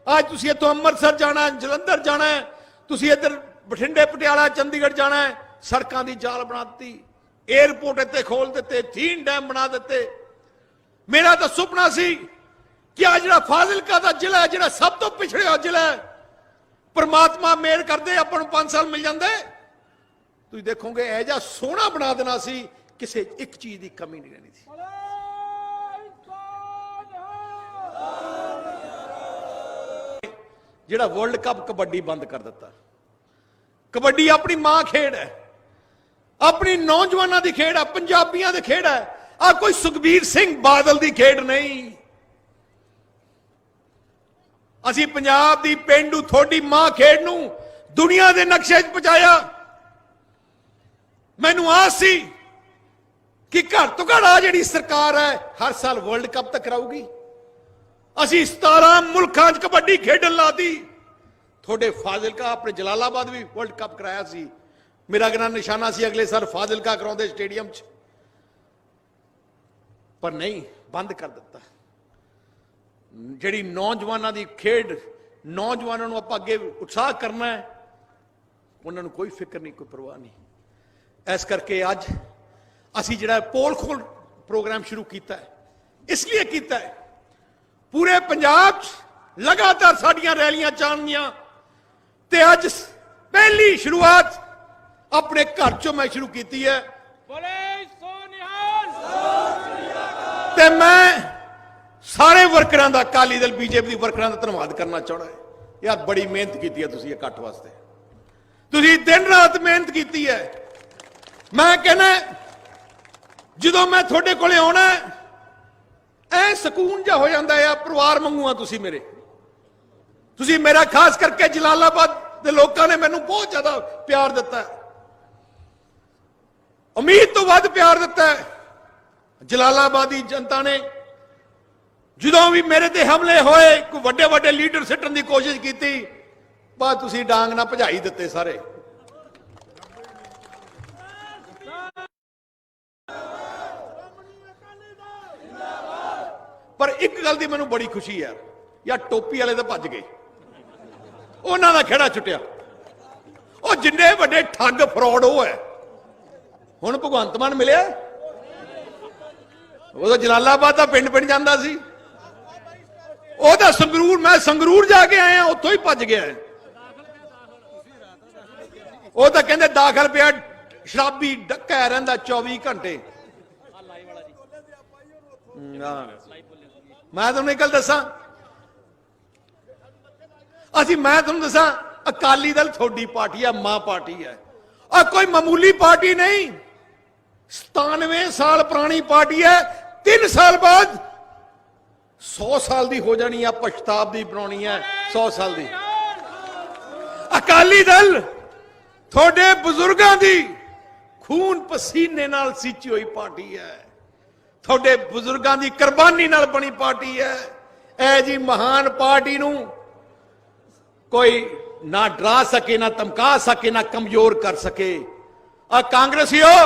आज तुसी इत्थों अमृतसर जाना है, जलंधर जाना है, तुसी इधर बठिंडे, पटियाला, चंडीगढ़ जाना है, सड़कों की जाल बना दी, एयरपोर्ट इत्थे खोल दिते, 3 डैम बना दिते। मेरा तो सुपना सी कि आज जिहड़ा फाजिलका दा जिला है, जिहड़ा सब तो पिछड़िया जिला है, परमात्मा मेहर करदे अपन 5 साल मिल जाते। तुम देखोगे ऐजा सोहना बना देना सी, किसी एक चीज की कमी नहीं रहनी थी। जिहड़ा वर्ल्ड कप कबड्डी बंद कर दिता। कबड्डी अपनी मां खेड है, अपनी नौजवानों की खेड है, पंजाबियों की खेड है। आ कोई सुखबीर सिंह बादल की खेड नहीं। असी पंजाब की पेंडू थोड़ी मां खेड नूं दुनिया के नक्शे च पहुंचाया। मैनू आस सी कि घर तो घर आ जिहड़ी सरकार है हर साल वर्ल्ड कप तक कराऊगी। असी 17 मुल्कां च कबड्डी खेडन ला दी। थोड़े फाजिलका अपने जलालाबाद भी वर्ल्ड कप कराया सी, मेरा अगला निशाना सी अगले साल फाजिलका कराते स्टेडियम च, पर नहीं, बंद कर दिता। जिहड़ी नौजवानों की खेड, नौजवानों को आपां अगे उत्साह करना है, उन्होंने कोई फिक्र नहीं, कोई परवाह नहीं। इस करके अज असी जिहड़ा पोल खोल प्रोग्राम शुरू किया है, इसलिए किया है, पूरे पंजाब लगातार साडियां रैलियां चलनियां, ते अज पहली शुरुआत अपने घर चों मैं शुरू की है। ते मैं सारे वर्करां दा, अकाली दल बीजेपी दी वर्करां दा धन्नवाद करना चाहना है। यार बड़ी मेहनत की है तुसीं इकट्ठ वास्ते, तुसीं दिन रात मेहनत की है। मैं कहना जो मैं थोड़े कोले आना ऐ सकून जा हो जाता है, परिवार वांगू आ तुसीं मेरे। तुसीं मेरा खास करके जलालाबाद के लोगों ने मैनू बहुत ज्यादा प्यार दिता है, उम्मीद तो वध प्यार दिता है। जलालाबादी जनता ने जो भी मेरे ते हमले होए, कोई वड्डे वड्डे लीडर सिटन की कोशिश की, बात तुसीं डांग ना भजाई दिते सारे। पर एक गल की मैनू बड़ी खुशी है यार, टोपी वाले तो भज गए, उन्हों का खेड़ा छुटिया। वो जिन्ने वड्डे ठग फ्रॉड हो है, हुण भगवंत मान मिले, वो तो जलालाबाद का पिंड पिंड जाता सी, वो तो संगरूर, मैं संगरूर जाके आया, उतों ही भज गया है। वो तो कहते दाखिल पिया शराबी डक्का रहा 24 घंटे। मैं तुहानूं एक गल दसां, मैं तुहानूं दसां, अकाली दल थोड़ी पार्टी है, मां पार्टी है, और कोई मामूली पार्टी नहीं। 97 साल पुरानी पार्टी है, 3 साल बाद 100 साल की हो जानी है, पछतावदी बनानी है 100 साल की। अकाली दल थोड़े बुजुर्गों की खून पसीने नाल सींची हुई पार्टी है, थोड़े बुजुर्गों की कुर्बानी नाल बनी पार्टी है। ऐ जी महान पार्टी नूं कोई ना डरा सके, ना धमका सके, ना कमजोर कर सके। आ कांग्रेसियों,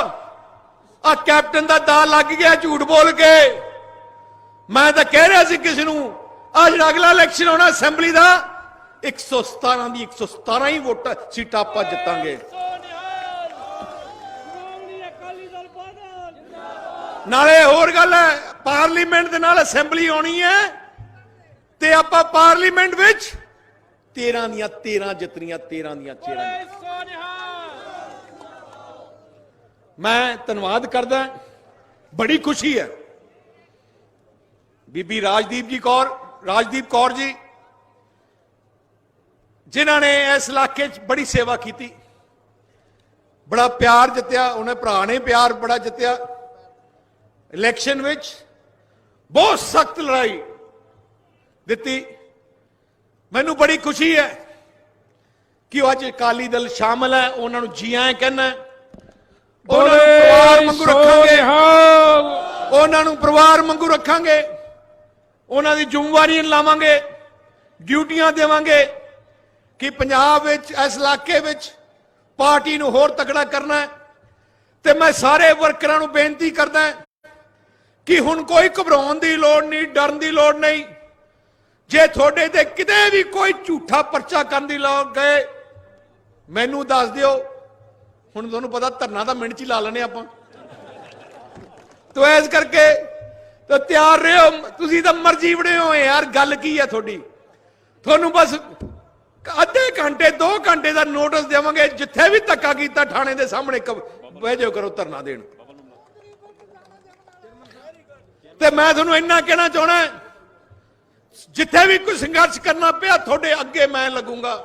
आ कैप्टन का दा लग गया झूठ बोल के। मैं तो कह रहा सी किसी नूं, आज अगला इलेक्शन होना असैंबली का, 117 की 117 ही वोट सीटां आपां जितांगे। नाले होर गल है, पार्लीमेंट दे नाल असैंबली होनी है, ते आपां पार्लीमेंट विच 13 दियां 13 जितनियां, 13 दियां 13। मैं धन्नवाद करदा, बड़ी खुशी है बीबी राजदीप कौर जी, जिन्होंने इस इलाके बड़ी सेवा की, बड़ा प्यार जितया, उन्हें भरा ने प्यार बड़ा जितया। इलेक्शन विच बहुत सख्त लड़ाई दी। मैनू बड़ी खुशी है कि अज अकाली दल शामिल है, उन्होंने जी आए कहना, परिवार वांगू रखांगे, उन्होंने परिवार वांगू रखांगे, उन्होंने जिम्मेवारी लावांगे, ड्यूटियां देवांगे कि पंजाब विच इस इलाके विच पार्टी नूं होर तगड़ा करना है। ते मैं सारे वर्करां नूं बेनती करदा कि हुण कोई घबराउण दी लोड़ नहीं, डरन दी लोड़ नहीं। जे थोड़े ते किते भी कोई झूठा परचा करन दी लोड़ गए, मैनू दस दिओ। हुण तुहानूं पता धरना तां मिंट च ही ला लैणे आपां, तो इस करके तो तैयार रहो। तुसीं तां मर्जी बड़े हो यार, गल की है थोड़ी, तुहानूं बस अद्धे घंटे 2 घंटे का नोटिस देवांगे, जिथे भी धक्का कीता थाने के सामने बह जाओ, करो धरना देण। ते मैं तुहानूं इन्ना कहना चाहना, जिथे भी कोई संघर्ष करना पिया थोड़े अगे मैं लगूंगा।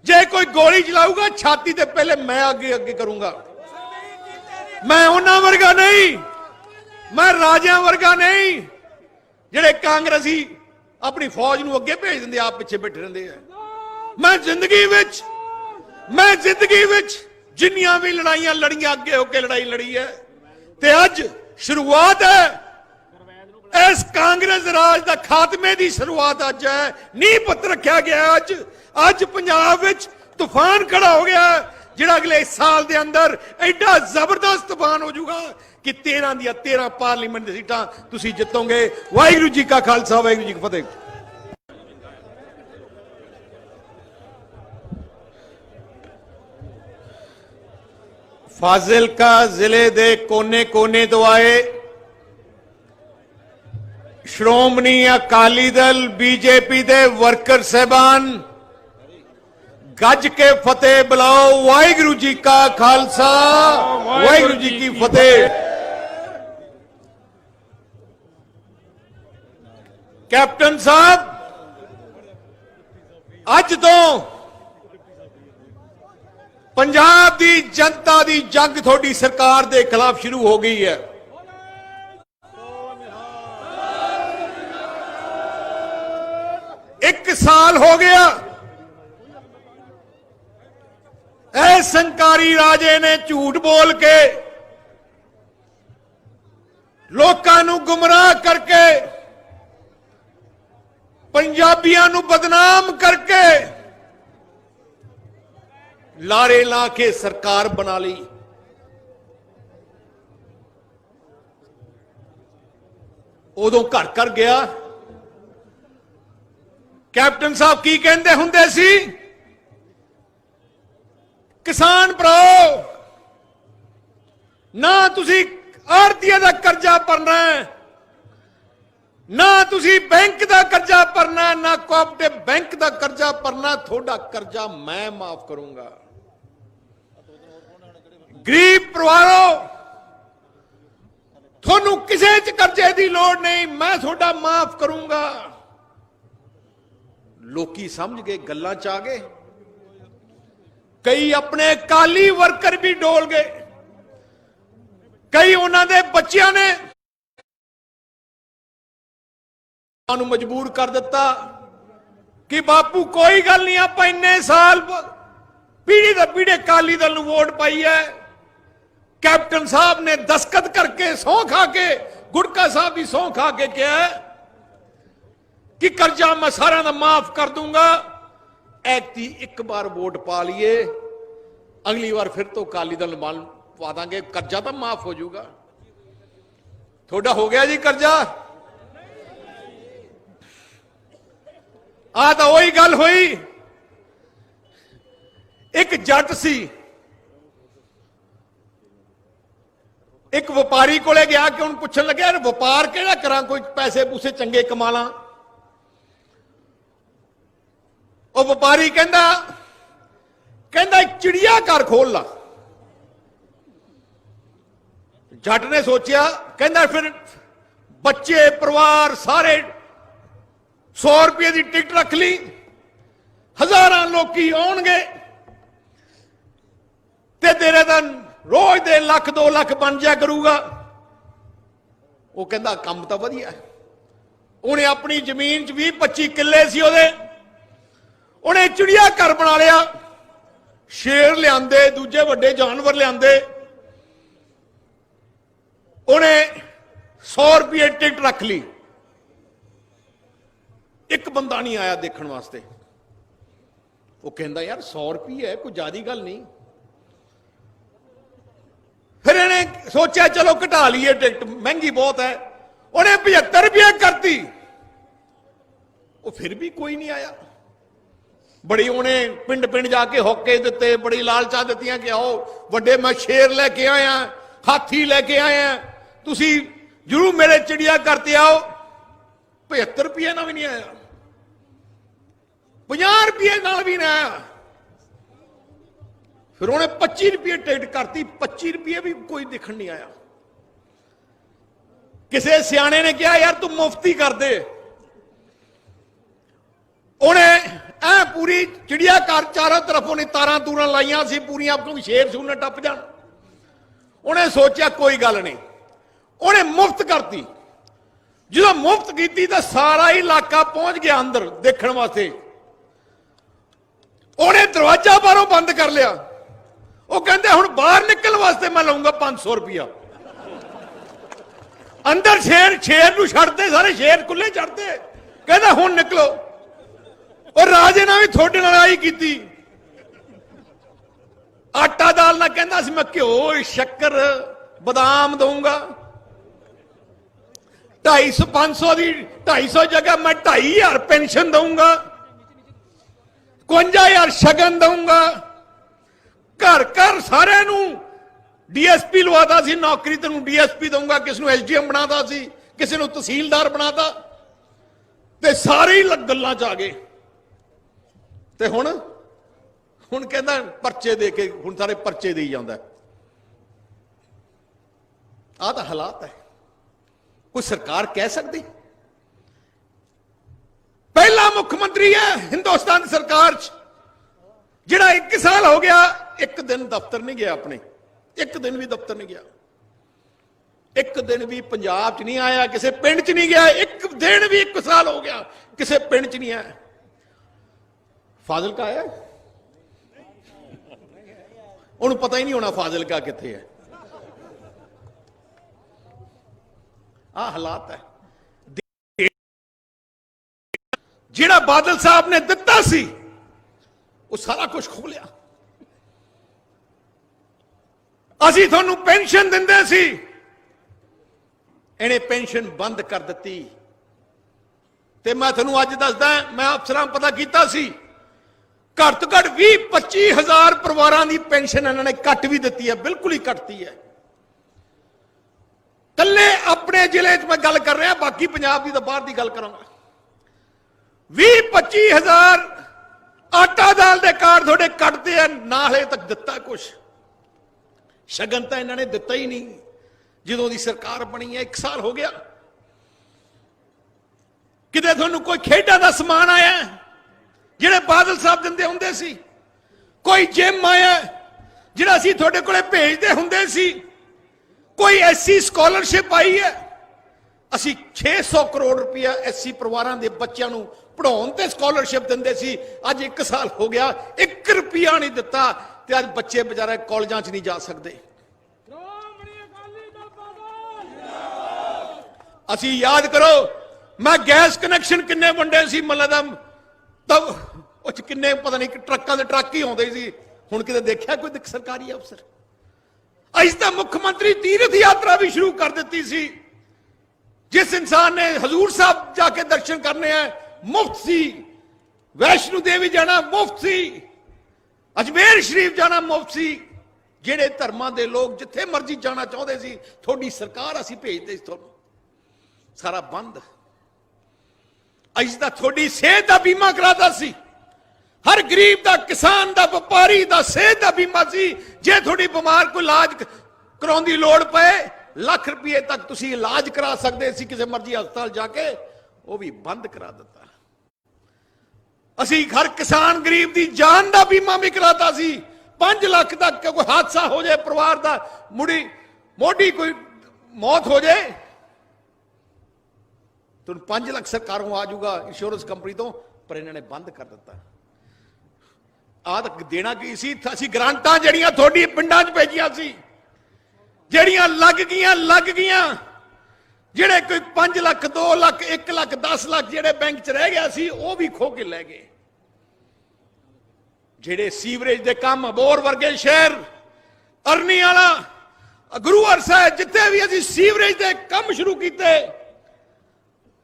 जे कोई गोली चलाऊगा छाती ते पहले मैं आगे आगे करूंगा। मैं उन्हां वर्गा नहीं, मैं राजियां वर्गा नहीं जिहड़े कांग्रेसी अपनी फौज नूं अगे भेज दिंदे, आप पिछे बैठे रहिंदे हैं। मैं जिंदगी विच जिन्नियां भी लड़ाइयां लड़ियां, अगे होके लड़ाई लड़ी है। ते अज शुरुआत है इस कांग्रेस राज का खात्मे की शुरुआत अज है, नींह पत्थर रखा गया। अज अज पंजाब विच तूफान खड़ा हो गया, जिहड़ा अगले साल के अंदर एडा जबरदस्त तूफान हो जाऊगा कि 13 दियां 13 पार्लीमेंट सीटां तुसीं जितोगे। वाहिगुरू जी का खालसा, वाहिगुरू जी की फतेह। फाजिलका जिले दे कोने कोने तो आए श्रोमणी अकाली दल बीजेपी दे वर्कर साहबान गज के फतेह बुलाओ। वाहिगुरू जी का खालसा, वाहिगुरू जी की फतेह। कैप्टन साहब, अज तो पंजाब दी जनता दी जंग थोड़ी सरकार दे खिलाफ शुरू हो गई है। एक साल हो गया ऐ संकारी राजे ने झूठ बोल के लोकां नूं गुमराह करके पंजाबियां नूं बदनाम करके लारे ला के सरकार बना ली। उदों घर घर गया, कैप्टन साहब की कहंदे हुंदे सी, किसान भराओ ना तुसी आड़तीए दा कर्जा भरना है, ना तुसी बैंक दा कर्जा भरना, ना कोऑपरेटिव बैंक दा कर्जा भरना, थोड़ा कर्जा मैं माफ करूंगा। गरीब परिवारों, थोनू किसी च कर्जे की लोड़ नहीं, मैं थोड़ा माफ करूंगा। लोकी समझ गए, गल्लां च आ गए। कई अपने काली वर्कर भी डोल गए, कई उन्होंने बच्चियां ने मजबूर कर दिता कि बापू कोई गल नहीं, आप इन्ने साल पीढ़ी दर पीढ़ी अकाली दल नूं वोट पाई है। कैप्टन साहब ने दस्तखत करके सौं खा के, गुड़का साहब भी सौं खा के कहा कि कर्जा मैं सारा दा माफ कर दूंगा। ऐती एक बार वोट पा लिए, अगली बार फिर तो अकाली दल माल पा देंगे, कर्जा तो माफ हो जाऊगा। थोड़ा हो गया जी कर्जा। आ तो वही गल हुई, एक जट सी, एक व्यापारी कोले गया कि उन्हें पूछन लगे यार व्यापार केड़ा करा, कोई पैसे पूसे चंगे कमा ला। वो व्यापारी कहंदा एक चिड़िया घर खोल ला। जट ने सोचा, कहंदा फिर बच्चे परिवार सारे 100 रुपये की टिकट रख ली, हजारां लोकी आउणगे ते तेरे दा रोज दे लाख 2 लाख बन जा करूगा। वो कहंदा काम तो वधिया। उन्हें अपनी जमीन च 20-25 किले सी, उन्हें चिड़िया घर बना लिया, शेर लियादे, दूजे वड्डे जानवर लियादे, उन्हें 100 रुपये टिकट रख ली। एक बंदा नहीं आया देखण वास्ते। वो कहंदा यार 100 रुपये है, कोई ज्यादा गल नहीं। फिर इन्हें सोचा चलो घटा लीए टिकट, महंगी बहुत है। उन्हें 75 रुपये करती, वो फिर भी कोई नहीं आया। बड़ी उन्हें पिंड पिंड जाके होके दिते, बड़ी लालचा दित्तियां कि आओ वड्डे मैं शेर लेके आया, हाथी लेके आया, तुसी जरूर मेरे चिड़िया करते आओ। 75 रुपये ना भी नहीं आया, 50 रुपये ना भी नहीं आया। फिर उन्हें 25 रुपये टिकट करती, 25 रुपये भी कोई दिखण नहीं आया। किसी सियाने ने कहा यार तू मुफ्ती कर दे। उन्हें ऐ पूरी चिड़िया घर चारों तरफ उन्हें तारा तूरा लाइया सी पूरियां, कोई शेर शूर न टप जान। उन्हें सोचा कोई गल नहीं, उन्हें मुफ्त करती। जो मुफ्त की तो सारा ही इलाका पहुंच गया अंदर देखने वास्ते। उन्हें दरवाजा बाहरों बंद कर लिया। वो कहते हुण बाहर निकलने वास्ते मैं लाऊंगा 500 रुपया। अंदर शेर शेर नूं छड्डदे सारे शेर खुले चढ़ते कहता हुण निकलो और राजे ने भी थोड़े नाल आई कीती आटा दाल ना कहता मैं घ्यो शक्कर बादाम दूंगा 250-500 की 250 जगह मैं 2500 पेंशन दूंगा 51,000 शगन दूंगा घर घर सारे डीएसपी लवाता सी नौकरी तेन डीएसपी दूंगा किसी को एसडीएम बनाता सी किसी को तहसीलदार बनाता ते सारे ही गल्लां च आ गए ते हुण कहंदा परचे दे के हुण सारे परचे देई जांदा आ तां हालात है कोई सरकार कह सकती पहला मुख्यमंत्री है हिंदुस्तान सरकार जिहड़ा 1 साल हो गया एक दिन दफ्तर नहीं गया अपने एक दिन भी दफ्तर नहीं गया एक दिन भी पंजाब च नहीं आया किसी पिंड च नहीं गया एक दिन भी 1 साल हो गया किसी पिंड च नहीं आया फाजिलका आया उन्होंने पता ही नहीं होना फाजिलका कित्थे है आ हालात है जिहड़ा बादल साहब ने दिता सी वो सारा कुछ खो लिया असी थानू पेंशन दिंदे सी इन्हें पेंशन बंद कर दी ते मैं थानू अज दसदा मैं अफसरां पता कीता सी घट तो घट 20-25 हज़ार परिवारों की पेंशन इन्होंने कट भी दी है बिल्कुल ही कटती है कल्ले अपने जिले च मैं गल कर रहा बाकी पंजाब की तो बाहर की गल करांगा 20-25 हज़ार आटा दाल के कार्ड थोड़े कटते हैं ना हले तक दिता कुछ शगन तो इन्होंने दिता ही नहीं जो दी सरकार बनी है 1 साल हो गया किते थानू कोई खेडा का समान आया जिहड़े बादल साहब दिंदे हुंदे सी कोई जिम आया जिहड़ा असीं तुहाडे कोले भेजदे हुंदे सी कोई एससी स्कॉलरशिप आई है असीं 600 करोड़ रुपया एससी परिवारों के बच्चों को पढ़ाउण ते स्कॉलरशिप दिंदे सी अज 1 साल हो गया 1 रुपया नहीं दिता ते अज बच्चे बेचारे कॉलेजां च नहीं जा सकते असीं याद करो मैं गैस कनैक्शन किन्ने वंडे सी मतलब तब उस किन्ने पता नहीं ट्रकों के ट्रक ही आउंदे सी हुण किते देखिया कोई सरकारी अफसर अज तो मुख्यमंत्री तीर्थ यात्रा भी शुरू कर दी सी जिस इंसान ने हजूर साहब जाके दर्शन करने हैं मुफ्त सी वैष्णो देवी जाना मुफ्त सी अजमेर शरीफ जाना मुफ्त सी जेड़े धर्मां दे लोग जिथे मर्जी जाना चाहते सी थोड़ी सरकार असीं भेजदे सी तुहानूं सारा बंद अज तक थोड़ी सेहत का बीमा कराता सी हर गरीब का किसान का व्यापारी का सेहत का बीमा सी जे थोड़ी बीमार कोई इलाज कराने की लोड़ पे लाख रुपये तक तुसी इलाज करा सकते सी किसी मर्जी अस्पताल जाके वो भी बंद करा दिता असी हर किसान गरीब की जान का बीमा भी कराता सी 5 लाख तक कोई हादसा हो जाए परिवार का मुड़ी मोटी कोई मौत हो जाए तो 5 लाख सरकारों आ जाऊगा इंश्योरेंस कंपनी तो पर इन्होंने बंद कर दिता आ तक देना की सी असी ग्रांटां जड़ियां थोड़ी पिंडां च भेजियां सी जड़ियां लग गईयां जेड़े कोई 5 लाख 2 लाख 1 लाख 10 लाख जेड़े बैंक च रह गया सी वो भी खो के लै गए जेड़े सीवरेज के काम अबोर वर्गे शहर अरनी वाला गुरु अरसा जिथे भी असी सीवरेज के काम शुरू किए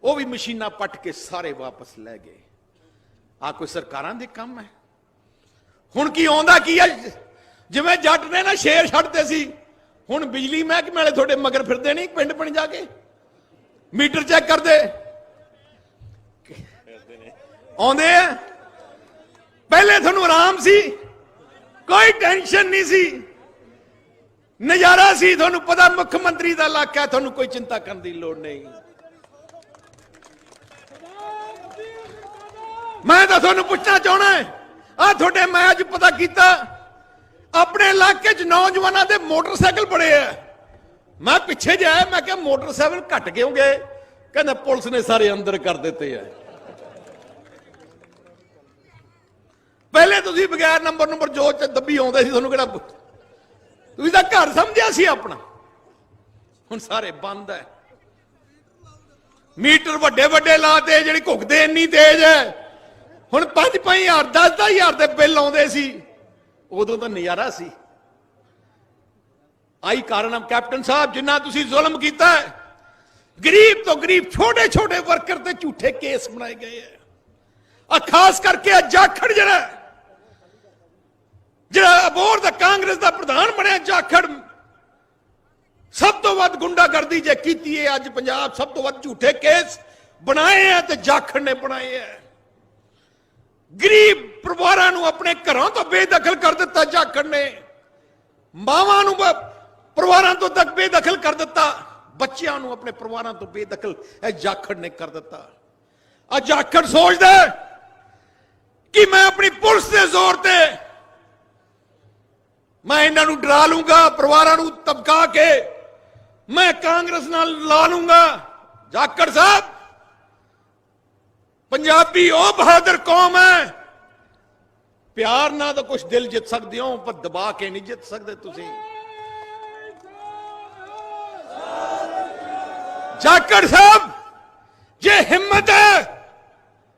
वो भी मशीना पट के सारे वापस लै गए आ कोई सरकारां दे काम है हुण की आउंदा की है जिवें जट ने ना शेर छड्डदे सी हुण बिजली महकमे वाले थोड़े मगर फिरदे नहीं पिंड पिंड जाके मीटर चेक करते आउंदे आ पहले थानू आराम सी कोई टेंशन नहीं सी नजारा सी थानू पता मुख्यमंत्री का इलाका है थानू कोई चिंता करने की लोड़ नहीं मैं तो थानू पूछना चाहना है आ थोड़े मैं अज पता किया अपने इलाके च नौजवानों के मोटरसाइकिल बड़े है मैं पिछे जाया मैं क्या मोटरसाइकिल घट क्यों गए कहना पुलिस ने सारे अंदर कर देते हैं पहले तुसी बगैर नंबर जो दबी आउंदे सी तुहानूं किहड़ा तुसी तां घर समझिया सी अपना हुण सारे बंद है मीटर ਵੱਡੇ ਵੱਡੇ ਲਾਤੇ ਜਿਹੜੀ ਘੁੱਗਦੇ ਇੰਨੀ ਤੇਜ਼ ਹੈ ਹੁਣ 5-5000 10-10,000 ਦੇ ਬਿੱਲ ਆਉਂਦੇ ਸੀ ਉਦੋਂ ਤਾਂ ਨਜ਼ਾਰਾ ਸੀ ਆਈ ਕਾਰਨ ਕੈਪਟਨ ਸਾਹਿਬ ਜਿੰਨਾ ਤੁਸੀਂ ਜ਼ੁਲਮ ਕੀਤਾ ਹੈ ਗਰੀਬ ਤੋਂ ਗਰੀਬ ਛੋਟੇ ਛੋਟੇ ਵਰਕਰ ਤੇ ਝੂਠੇ ਕੇਸ ਬਣਾਏ ਗਏ ਹੈ ਆ ਖਾਸ ਕਰਕੇ ਜਾਖੜ ਜਿਹੜਾ ਅਬੋਹਰ ਦਾ ਕਾਂਗਰਸ ਦਾ ਪ੍ਰਧਾਨ ਬਣਿਆ ਜਾਖੜ ਸਭ ਤੋਂ ਵੱਧ ਗੁੰਡਾਗਰਦੀ ਜੇ ਕੀਤੀ ਹੈ ਅੱਜ ਪੰਜਾਬ ਸਭ ਤੋਂ ਵੱਧ ਝੂਠੇ ਕੇਸ ਬਣਾਏ ਆ ਤੇ ਜਾਖੜ ਨੇ ਬਣਾਏ ਆ ਗਰੀਬ ਪਰਿਵਾਰਾਂ ਨੂੰ ਆਪਣੇ ਘਰਾਂ ਤੋਂ ਬੇਦਖਲ ਕਰ ਦਿੱਤਾ ਜਾਖੜ ਨੇ ਮਾਵਾਂ ਨੂੰ ਪਰਿਵਾਰਾਂ ਤੋਂ ਤੱਕ ਬੇਦਖਲ ਕਰ ਦਿੱਤਾ ਬੱਚਿਆਂ ਨੂੰ ਆਪਣੇ ਪਰਿਵਾਰਾਂ ਤੋਂ ਬੇਦਖਲ ਇਹ ਜਾਖੜ ਨੇ ਕਰ ਦਿੱਤਾ ਆ ਜਾਖੜ ਸੋਚਦਾ ਕਿ ਮੈਂ ਆਪਣੀ ਪੁਲਿਸ ਦੇ ਜ਼ੋਰ ਤੇ ਮੈਂ ਇਹਨਾਂ ਨੂੰ ਡਰਾ ਲੂੰਗਾ ਪਰਿਵਾਰਾਂ ਨੂੰ ਧਮਕਾ ਕੇ ਮੈਂ ਕਾਂਗਰਸ ਨਾਲ ਲਾ ਲੂੰਗਾ ਜਾਖੜ ਸਾਹਿਬ ਪੰਜਾਬੀ ਉਹ ਬਹਾਦਰ ਕੌਮ ਹੈ ਪਿਆਰ ਨਾਲ ਤਾਂ ਕੁਝ ਦਿਲ ਜਿੱਤ ਸਕਦੇ ਹੋ ਪਰ ਦਬਾ ਕੇ ਨਹੀਂ ਜਿੱਤ ਸਕਦੇ ਤੁਸੀਂ ਜਾਖੜ ਸਾਹਿਬ ਜੇ ਹਿੰਮਤ ਹੈ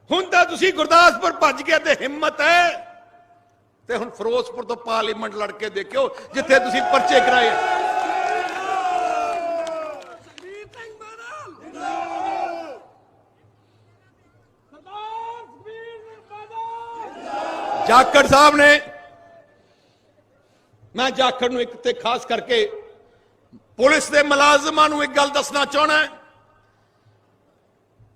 ਹੁਣ ਤਾਂ ਤੁਸੀਂ ਗੁਰਦਾਸਪੁਰ ਭੱਜ ਗਏ ਤੇ ਹਿੰਮਤ ਹੈ ਤੇ ਹੁਣ ਫਿਰੋਜ਼ਪੁਰ ਤੋਂ ਪਾਰਲੀਮੈਂਟ ਲੜ ਕੇ ਦੇਖਿਓ ਜਿੱਥੇ ਤੁਸੀਂ ਪਰਚੇ ਕਰਾਏ ਜਾਖੜ ਸਾਹਿਬ ਨੇ ਮੈਂ ਜਾਖੜ ਨੂੰ ਇੱਕ ਤੇ ਖਾਸ ਕਰਕੇ ਪੁਲਿਸ ਦੇ ਮੁਲਾਜ਼ਮਾਂ ਨੂੰ ਇੱਕ ਗੱਲ ਦੱਸਣਾ ਚਾਹਣਾ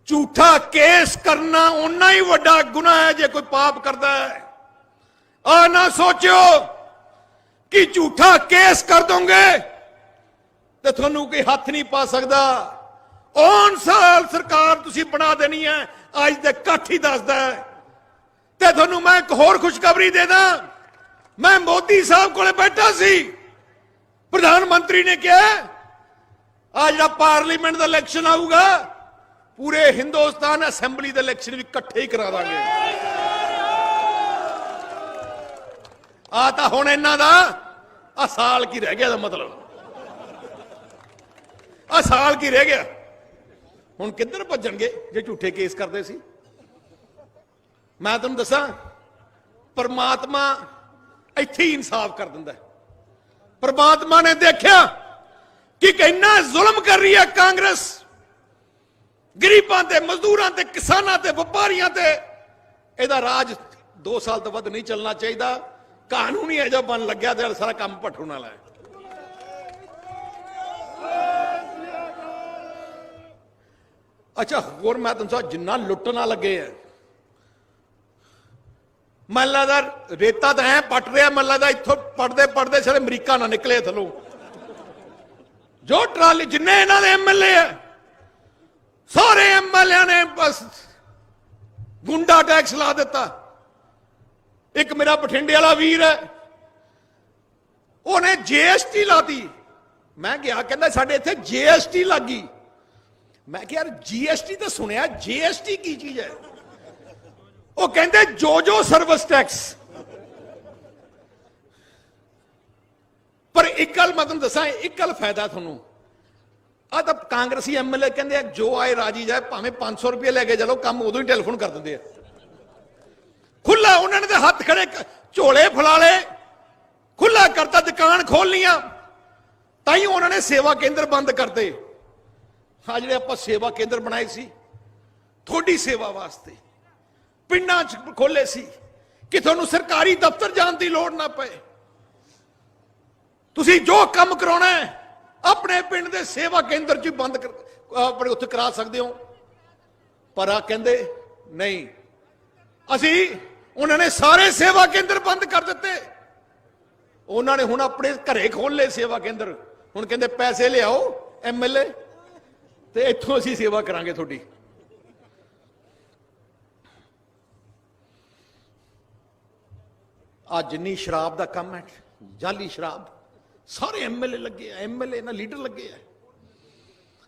ਝੂਠਾ ਕੇਸ ਕਰਨਾ ਉਨਾ ਹੀ ਵੱਡਾ ਗੁਨਾਹ ਹੈ ਜੇ ਕੋਈ ਪਾਪ ਕਰਦਾ ਹੈ ਆ ਨਾ ਸੋਚਿਓ ਕਿ ਝੂਠਾ ਕੇਸ ਕਰ ਦੋਗੇ ਤੇ ਤੁਹਾਨੂੰ ਕੋਈ ਹੱਥ ਨਹੀਂ ਪਾ ਸਕਦਾ ਔਨ ਸਾਲ ਸਰਕਾਰ ਤੁਸੀਂ ਬਣਾ ਦੇਣੀ ਹੈ ਅੱਜ ਦੇ ਇਕੱਠ ਹੀ ਦੱਸਦਾ ਹੈ ਤੇ ਤੁਹਾਨੂੰ ਮੈਂ ਇੱਕ ਹੋਰ ਖੁਸ਼ਖਬਰੀ ਦੇ ਦਾਂ ਮੈਂ ਮੋਦੀ ਸਾਹਿਬ ਕੋਲੇ ਬੈਠਾ ਸੀ ਪ੍ਰਧਾਨ ਮੰਤਰੀ ਨੇ ਕਿਹਾ ਆ ਜਿਹੜਾ ਪਾਰਲੀਮੈਂਟ ਦਾ ਇਲੈਕਸ਼ਨ ਆਊਗਾ ਪੂਰੇ ਹਿੰਦੁਸਤਾਨ ਅਸੈਂਬਲੀ ਦਾ ਇਲੈਕਸ਼ਨ ਵੀ ਇਕੱਠੇ ਹੀ ਕਰਾ ਦਾਂਗੇ ਆ ਤਾਂ ਹੁਣ ਇਹਨਾਂ ਦਾ ਆ ਸਾਲ ਕੀ ਰਹਿ ਗਿਆ ਦਾ ਮਤਲਬ ਆ ਸਾਲ ਕੀ ਰਹਿ ਗਿਆ ਹੁਣ ਕਿੱਧਰ ਭੱਜਣਗੇ ਜੇ ਝੂਠੇ ਕੇਸ ਕਰਦੇ ਸੀ ਮੈਂ ਤੁਹਾਨੂੰ ਦੱਸਾਂ ਪਰਮਾਤਮਾ ਇੱਥੇ ਹੀ ਇਨਸਾਫ ਕਰ ਦਿੰਦਾ ਪਰਮਾਤਮਾ ਨੇ ਦੇਖਿਆ ਕਿ ਇੰਨਾ ਜ਼ੁਲਮ ਕਰ ਰਹੀ ਹੈ ਕਾਂਗਰਸ ਗਰੀਬਾਂ ਤੇ ਮਜ਼ਦੂਰਾਂ ਤੇ ਕਿਸਾਨਾਂ ਤੇ ਵਪਾਰੀਆਂ ਤੇ ਇਹਦਾ ਰਾਜ 2 ਸਾਲ ਤੋਂ ਵੱਧ ਨਹੀਂ ਚੱਲਣਾ ਚਾਹੀਦਾ ਕਾਨੂੰਨ ਹੀ ਇਹੋ ਬਣ ਲੱਗਿਆ ਤੇ ਸਾਰਾ ਕੰਮ ਭੱਠੂ ਨਾਲ ਹੈ ਅੱਛਾ ਹੋਰ ਮੈਂ ਤੁਹਾਨੂੰ ਜਿੰਨਾ ਲੁੱਟਣਾ ਲੱਗੇ ਆ ਮੱਲਾ ਦਾ ਰੇਤਾ ਤਾਂ ਐ ਪੱਟ ਰਿਹਾ ਮੱਲਾ ਦਾ ਇੱਥੋਂ ਪੜਦੇ ਸਾਰੇ ਅਮਰੀਕਾ ਨਾ ਨਿਕਲੇ ਥੱਲੋਂ ਜੋ ਟਰਾਲੀ ਜਿੰਨੇ ਇਹਨਾਂ ਦੇ ਐਮਐਲਏ ਆ ਸਾਰੇ ਐਮਐਲਏ ਨੇ ਬਸ ਗੁੰਡਾ ਟੈਕਸ ਲਾ ਦਿੱਤਾ ਇੱਕ ਮੇਰਾ ਬਠਿੰਡੇ ਵਾਲਾ ਵੀਰ ਹੈ ਉਹਨੇ ਜੀਐਸਟੀ ਲਾਤੀ ਮੈਂ ਗਿਆ ਕਹਿੰਦਾ ਸਾਡੇ ਇੱਥੇ ਜੀਐਸਟੀ ਲੱਗੀ ਮੈਂ ਕਿਹਾ ਯਾਰ ਜੀਐਸਟੀ ਤਾਂ ਸੁਣਿਆ ਜੀਐਸਟੀ ਕੀ ਚੀਜ਼ ਹੈ ਉਹ ਕਹਿੰਦੇ ਜੋ ਸਰਵਿਸ ਟੈਕਸ ਪਰ ਇੱਕ ਗੱਲ ਮੈਂ ਤੁਹਾਨੂੰ ਦੱਸਾਂ ਇੱਕ ਗੱਲ ਫਾਇਦਾ ਤੁਹਾਨੂੰ ਆ ਤਾਂ ਕਾਂਗਰਸੀ ਐਮਐਲਏ ਕਹਿੰਦੇ ਜੋ ਆਏ ਰਾਜੀ ਜਾਏ ਭਾਵੇਂ 500 ਰੁਪਏ ਲੈ ਕੇ ਚਲੋ ਕੰਮ ਉਦੋਂ ਹੀ ਟੈਲੀਫੋਨ ਕਰ ਦਿੰਦੇ ਆ ਖੁੱਲਾ ਉਹਨਾਂ ਨੇ ਤੇ ਹੱਥ ਖੜੇ ਝੋਲੇ ਫਲਾਲੇ ਖੁੱਲਾ ਕਰਤਾ ਦੁਕਾਨ ਖੋਲਣੀਆਂ ਤਾਂ ਹੀ ਉਹਨਾਂ ਨੇ ਸੇਵਾ ਕੇਂਦਰ ਬੰਦ ਕਰਤੇ ਆ ਜਿਹੜੇ ਆਪਾਂ ਸੇਵਾ ਕੇਂਦਰ ਬਣਾਏ ਸੀ ਤੁਹਾਡੀ ਸੇਵਾ ਵਾਸਤੇ ਪਿੰਡਾਂ 'ਚ ਖੋਲੇ ਸੀ ਕਿ ਤੁਹਾਨੂੰ ਸਰਕਾਰੀ ਦਫ਼ਤਰ ਜਾਣ ਦੀ ਲੋੜ ਨਾ ਪਏ ਤੁਸੀਂ ਜੋ ਕੰਮ ਕਰਾਉਣਾ ਹੈ ਆਪਣੇ ਪਿੰਡ ਦੇ ਸੇਵਾ ਕੇਂਦਰ 'ਚ ਬੰਦ ਆਪਣੇ ਉੱਥੇ ਕਰਾ ਸਕਦੇ ਹੋ ਪਰ ਆ ਕਹਿੰਦੇ ਨਹੀਂ ਅਸੀਂ ਉਹਨਾਂ ਨੇ ਸਾਰੇ ਸੇਵਾ ਕੇਂਦਰ ਬੰਦ ਕਰ ਦਿੱਤੇ ਉਹਨਾਂ ਨੇ ਹੁਣ ਆਪਣੇ ਘਰੇ ਖੋਲ ਲਏ ਸੇਵਾ ਕੇਂਦਰ ਹੁਣ ਕਹਿੰਦੇ ਪੈਸੇ ਲਿਆਓ ਐਮਐਲਏ ਤੇ ਇੱਥੋਂ ਅਸੀਂ ਸੇਵਾ ਕਰਾਂਗੇ ਤੁਹਾਡੀ ਆ ਜਿੰਨੀ ਸ਼ਰਾਬ ਦਾ ਕੰਮ ਹੈ ਜਾਲੀ ਸ਼ਰਾਬ ਸਾਰੇ ਐਮਐਲਏ ਲੱਗੇ ਆ ਐਮਐਲਏ ਨਾਲ ਲੀਡਰ ਲੱਗੇ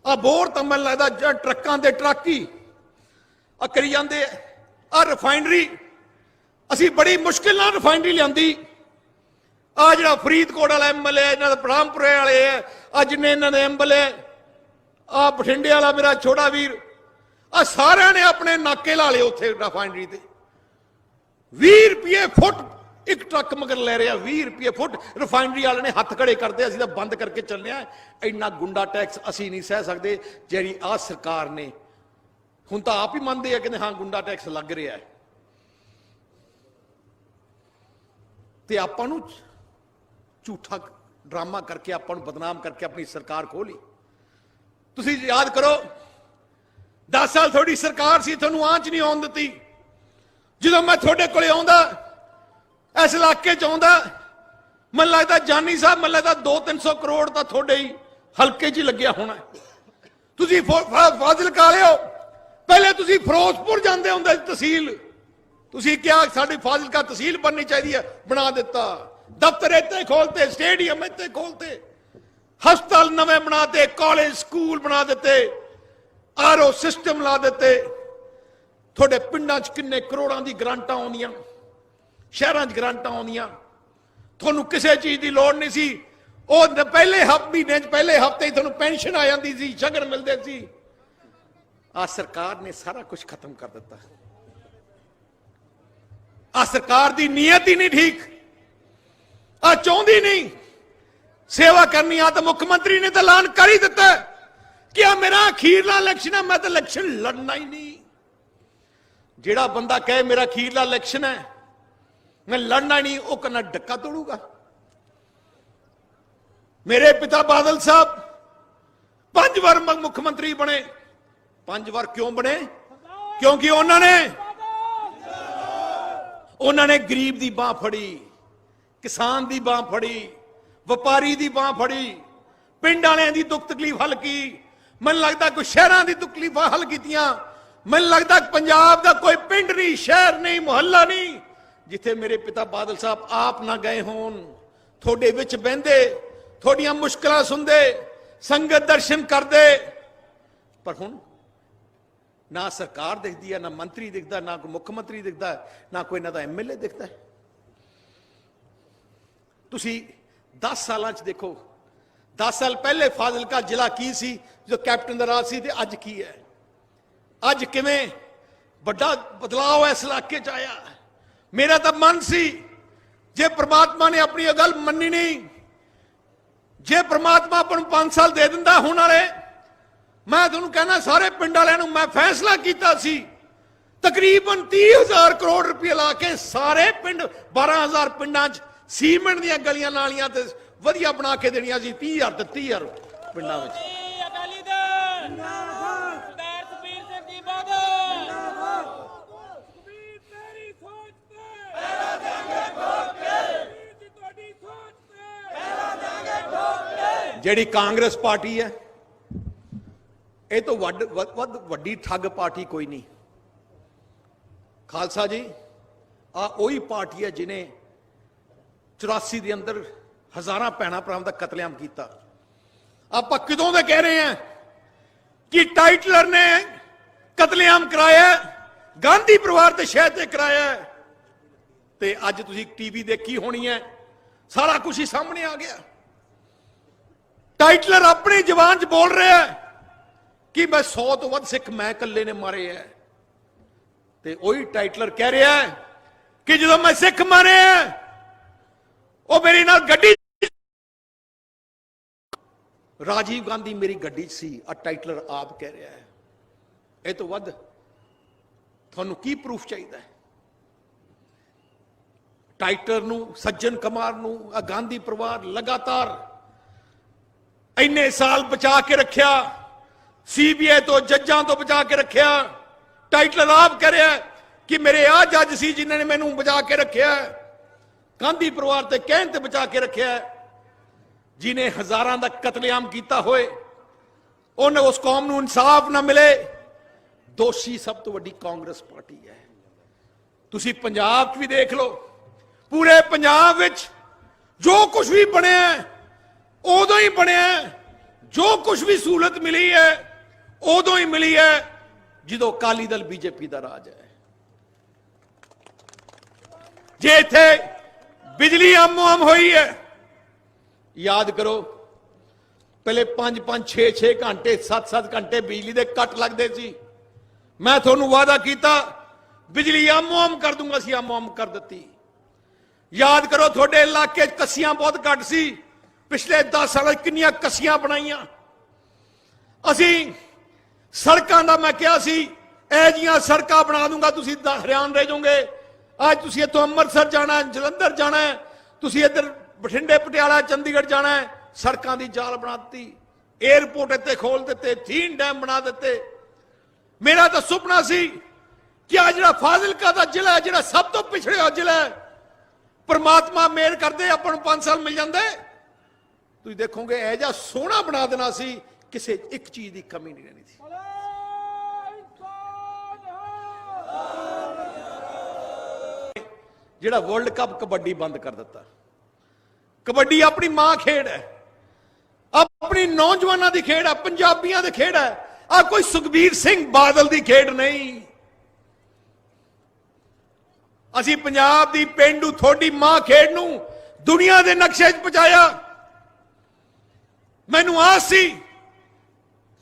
ਆ ਬੋਰ ਤਾਂ ਮੈਨੂੰ ਲੱਗਦਾ ਟਰੱਕਾਂ ਦੇ ਟਰੱਕੀ ਆ ਕਰੀ ਜਾਂਦੇ ਆ ਰਿਫਾਈਨਰੀ ਅਸੀਂ ਬੜੀ ਮੁਸ਼ਕਿਲ ਨਾਲ ਰਿਫਾਈਨਰੀ ਲਿਆਂਦੀ ਆ ਜਿਹੜਾ ਫਰੀਦਕੋਟ ਵਾਲਾ ਐਮਐਲਏ ਇਹਨਾਂ ਦਾ ਬ੍ਰਹਮਪੁਰੇ ਵਾਲੇ ਆ ਜਿੰਨੇ ਇਹਨਾਂ ਦੇ ਐਮਐਲਏ ਆ ਬਠਿੰਡੇ ਵਾਲਾ ਮੇਰਾ ਛੋਟਾ ਵੀਰ आ सारे ने अपने नाके ला लिया उत्थे रिफाइनरी ते 20 रुपये फुट एक ट्रक मगर ले रहा 20 रुपये फुट रिफाइनरी वाले ने हथ खड़े करते असं तो बंद करके चलने इन्ना गुंडा टैक्स असी नहीं सह सकते जी आ सरकार ने हुण तो आप ही मानते हैं कि हाँ गुंडा टैक्स लग रहा है तो आपां नूं झूठा ड्रामा करके आपां नूं बदनाम करके अपनी सरकार खो ली। तुसीं याद करो 10 साल थोड़ी सरकार सी तुहानूं आंच नहीं आउण दित्ती जदों मैं थोड़े कोले आउंदा इस इलाके च आउंदा मैं लगता जानी साहब मैं लगता 200-300 करोड़ तो थोड़े ही हल्के च लग्या होना तुसीं फाजिलका लिओ पहले तुसीं फिरोजपुर जांदे हुंदे तहसील तुसीं क्या साडी फाजिलका तहसील बननी चाहिए बना दिता दफ्तर इत्थे खोलते स्टेडियम इत्थे खोलते हस्पताल नवे बनाते कॉलेज स्कूल बना दिते आरओ सिस्टम ला दिते थोड़े पिंडां च किन्ने करोड़ां दी ग्रांटां आउंदियां शहरां च ग्रांटां आउंदियां तुहानूं किसी चीज की लोड़ नहीं सी पहले महीने पहले हफ्ते ही तुहानूं पेंशन आ जाती सी शगन मिलते सी आ सरकार ने सारा कुछ खत्म कर दिता आ सरकार की नीयत ही नहीं ठीक आ चाहती नहीं सेवा करनी आ तो मुख्यमंत्री ने तो ऐलान कर ही दिता कि आ मेरा अखीरला इलेक्शन है मैं तो इलेक्शन लड़ना ही नहीं जेड़ा बंदा कहे मेरा अखीरला इलेक्शन है मैं लड़ना नहीं वो करना डक्का तोड़ूगा। मेरे पिता बादल साहब 5 बार मुख्यमंत्री बने 5 बार क्यों बने क्योंकि उन्होंने गरीब की बांह फड़ी किसान की बांह फड़ी व्यापारी की बांह फड़ी पिंड वाले की दुख तकलीफ हल की मैनूं लगता कोई शहरों की तकलीफ हल कीतियां मैनूं लगता पंजाब का कोई पिंड नहीं शहर नहीं मुहल्ला नहीं जिथे मेरे पिता बादल साहब आप ना गए होन थोड़े विच बहिंदे थोड़ियां मुश्किलां सुनदे संगत दर्शन करदे पर हुण ना सरकार दिखती है ना मंत्री दिखता ना कोई मुख्यमंत्री दिखता ना कोई इन्हां दा एमएलए दिखता है। तुसीं 10 सालां च देखो 10 साल पहले फाजिलका जिला की सी जो कैप्टन दा राज सी ते अज की है अज किवें बड़ा बदलाव इस इलाके च आया। मेरा तो मन सी जे परमात्मा ने अपनी गल मन्नी नहीं जे परमात्मा अपन 5 साल दे दिंदा हुण वाले मैं तुहानूं कहना सारे पिंड वालिआं नूं मैं फैसला कीता सी तकरीबन 30,000 करोड़ रुपये ला के सारे पिंड 12,000 पिंडां च सीमेंट दीआं गलियां नालियां ते वधिया बना के देणियां सी 30,000 ते 30,000 पिंडां विच। अकाली दल सरदार सुखबीर सिंह जी बादल सुखबीर तेरी सोच ते पहला देंगे ठोक के जी ਤੁਹਾਡੀ सोच ते पहला देंगे ठोक के ਜਿਹੜੀ ਕਾਂਗਰਸ ਪਾਰਟੀ ਹੈ ਇਹ ਤੋਂ ਵੱਡੀ ਠੱਗ ਪਾਰਟੀ ਕੋਈ ਨਹੀਂ। ਖਾਲਸਾ ਜੀ ਆ ਉਹੀ ਪਾਰਟੀ ਹੈ ਜਿਨੇ 84 ਦੇ ਅੰਦਰ ਹਜ਼ਾਰਾਂ ਭੈਣਾਂ ਭਰਾਵਾਂ ਦਾ ਕਤਲੇਆਮ ਕੀਤਾ। ਆਪਾਂ ਕਿਦੋਂ ਦੇ ਕਹਿ ਰਹੇ ਹਾਂ ਕਿ ਟਾਈਟਲਰ ਨੇ ਕਤਲੇਆਮ ਕਰਾਇਆ ਗਾਂਧੀ ਪਰਿਵਾਰ ਤੇ ਸ਼ਹਿਦ ਤੇ ਕਰਾਇਆ ਤੇ ਅੱਜ ਤੁਸੀਂ ਟੀਵੀ ਦੇਖੀ ਹੋਣੀ ਹੈ ਸਾਰਾ ਕੁਝ ਹੀ ਸਾਹਮਣੇ ਆ ਗਿਆ। ਟਾਈਟਲਰ ਆਪਣੀ ਜ਼ੁਬਾਨ 'ਚ ਬੋਲ ਰਿਹਾ ਹੈ कि मैं 100 तो वध सिख मैं कल्ले ने मारे है ते वही टाइटलर कह रहा है कि जो मैं सिख मारे हैं वो मेरी नाल गड्डी राजीव गांधी मेरी गड्डी सी आ टाइटलर आप कह रहा है ये तो वध थानू की प्रूफ चाहिए। टाइटलर नू सज्जन कुमार नू आ गांधी परिवार लगातार इन्ने साल बचा के रखिया सीबीआई तो जजां तो बचा के रखिया। टाइटलर आप कह रहा है कि मेरे आ जज सी जिन्होंने मैनू बचा के रखिया गांधी परिवार ते कहण ते बचा के रखिया जिन्हें हजारां दा कतलेआम कीता होए उन्हें उस कौम नू इंसाफ ना मिले दोषी सब तो वड्डी कांग्रेस पार्टी है। तुसी पंजाब भी देख लो पूरे पंजाब विच जो कुछ भी बनया उदों ही बनया जो कुछ भी सहूलत मिली है उदों ही मिली है जो अकाली दल बीजेपी का राज है। जे इत्थे बिजली आमो आम हुई है याद करो पहले 5-5 6-6 घंटे 7-7 घंटे बिजली के कट लगते सी मैं थोनू वादा किया बिजली आमो आम कर दूंगा, सी आमो आम कर दी। याद करो थोड़े इलाके कस्सियां बहुत घट सी, पिछले 10 साल किन्नियां कस्सियां बनाईयां असी। सड़कों का मैं कहा सी ए जियां सड़कां बना दूंगा, तुसी हैरान रह जाओगे। आज तुसी इत्थों अमृतसर जाना है, जलंधर जाना है, तुसी इधर बठिंडे पटियाला चंडीगढ़ जाना है, सड़कों की जाल बना दी, एयरपोर्ट इतने खोल देते, थीन डैम बना देते। मेरा तो सुपना सी कि आज जो फाजिलका का जिला है, जो सब तो पिछड़े जिला है, परमात्मा मेहर करते अपन 5 साल मिल जाते, तुम देखोगे एजा सोहना बना देना सी, किसी एक चीज की कमी नहीं रहनी थी। जिहड़ा वर्ल्ड कप कबड्डी बंद कर दिता। कबड्डी अपनी मां खेड है, अपनी नौजवानों की खेड है, पंजाबियों की खेड है। आ कोई सुखबीर सिंह बादल की खेड नहीं। असी पंजाब की पेंडू थोड़ी मां खेड नूं दुनिया के नक्शे च पहुंचाया। मैनू आस सी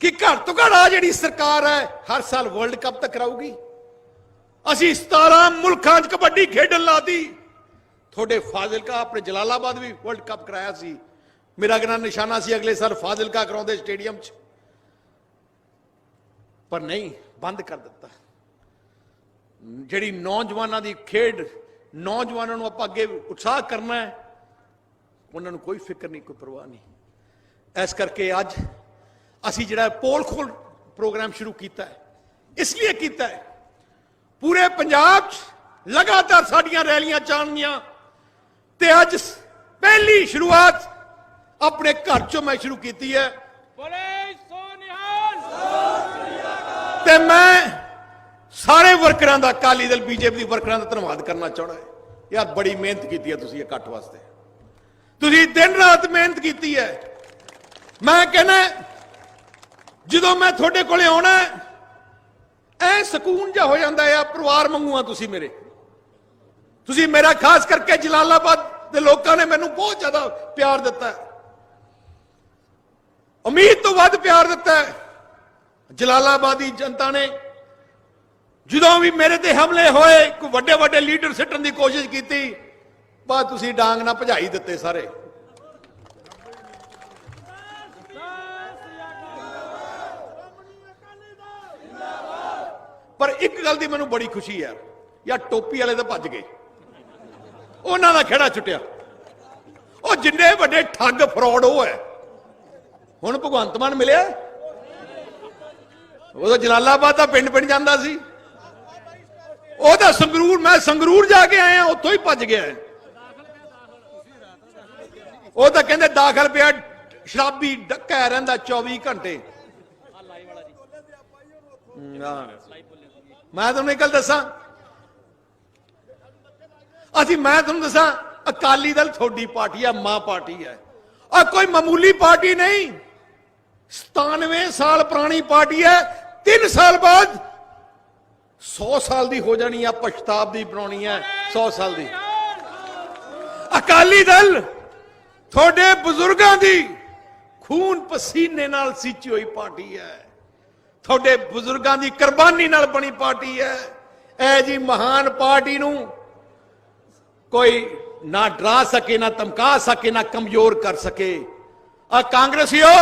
कि घर तो घर आ जिहड़ी सरकार है हर साल वर्ल्ड कप तक कराऊगी। असी 17 मुल्कां च कबड्डी खेडन लाती। थोड़े फाजिलका अपने जलालाबाद भी वर्ल्ड कप कराया सी। मेरा अगला निशाना सी अगले साल फाजिलका कराउंदे स्टेडियम च, पर नहीं, बंद कर दिता। जिहड़ी नौजवानों की खेड, नौजवानों को आपां अगे उत्साह करना है, उन्होंने कोई फिक्र नहीं, कोई परवाह नहीं। इस करके अज असी जिहड़ा पोल खोल प्रोग्राम शुरू किया है, इसलिए किया है पूरे पंजाब लगातार साडियां रैलियां चलनियां, ते अज पहली शुरुआत अपने घर चों मैं शुरू की है। ते मैं सारे वर्करां दा, अकाली दल बीजेपी वर्करां दा धन्नवाद करना चाहना है। यार बड़ी मेहनत की है तुसीं इकट्ठ वास्ते, तुसीं दिन रात मेहनत की है। मैं कहना जो मैं थोड़े कोले आना ऐ सकून जा हो जाता है, परिवार वांगू आ तुसीं मेरे। तुसीं मेरा खास करके जलालाबाद के लोगों ने मैनू बहुत ज्यादा प्यार दिता है, उम्मीद तो वध प्यार दिता है। जलालाबादी जनता ने जो भी मेरे ते हमले होए, कोई वड्डे वड्डे लीडर सिटन की कोशिश की, पर तुसीं डांग ना भजाई दिते सारे। पर एक गल की मैनू बड़ी खुशी है, यार टोपी वाले तो भज गए, उन्हों का खेड़ा छुटिया। वो जिन्ने बड़े ठग फ्रॉड वो है, हुण भगवंत मान मिलिया, वो तो जलालाबाद का पिंड पिंड जाता सी, वो तो संगरूर, मैं संगरूर जाके आया, उतो ही भज गया है। वो तो कहते दाखल पिया शराबी डक्का रहिंदा 24 घंटे। मैं तुहानूं एक गल दसां, मैं तुहानूं दसां अकाली दल थोड़ी पार्टी है, मां पार्टी है, और कोई मामूली पार्टी नहीं। 97 साल पुरानी पार्टी है, 3 साल बाद 100 साल की हो जानी है, पछताब दी बनानी है 100 साल की। अकाली दल थोड़े बुजुर्गों की खून पसीने नाल सींची हुई पार्टी है, थोड़े बुजुर्गों की कुर्बानी नाल बनी पार्टी है। ऐ जी महान पार्टी नूं कोई ना डरा सके, ना धमका सके, ना कमजोर कर सके। आ कांग्रेसियों,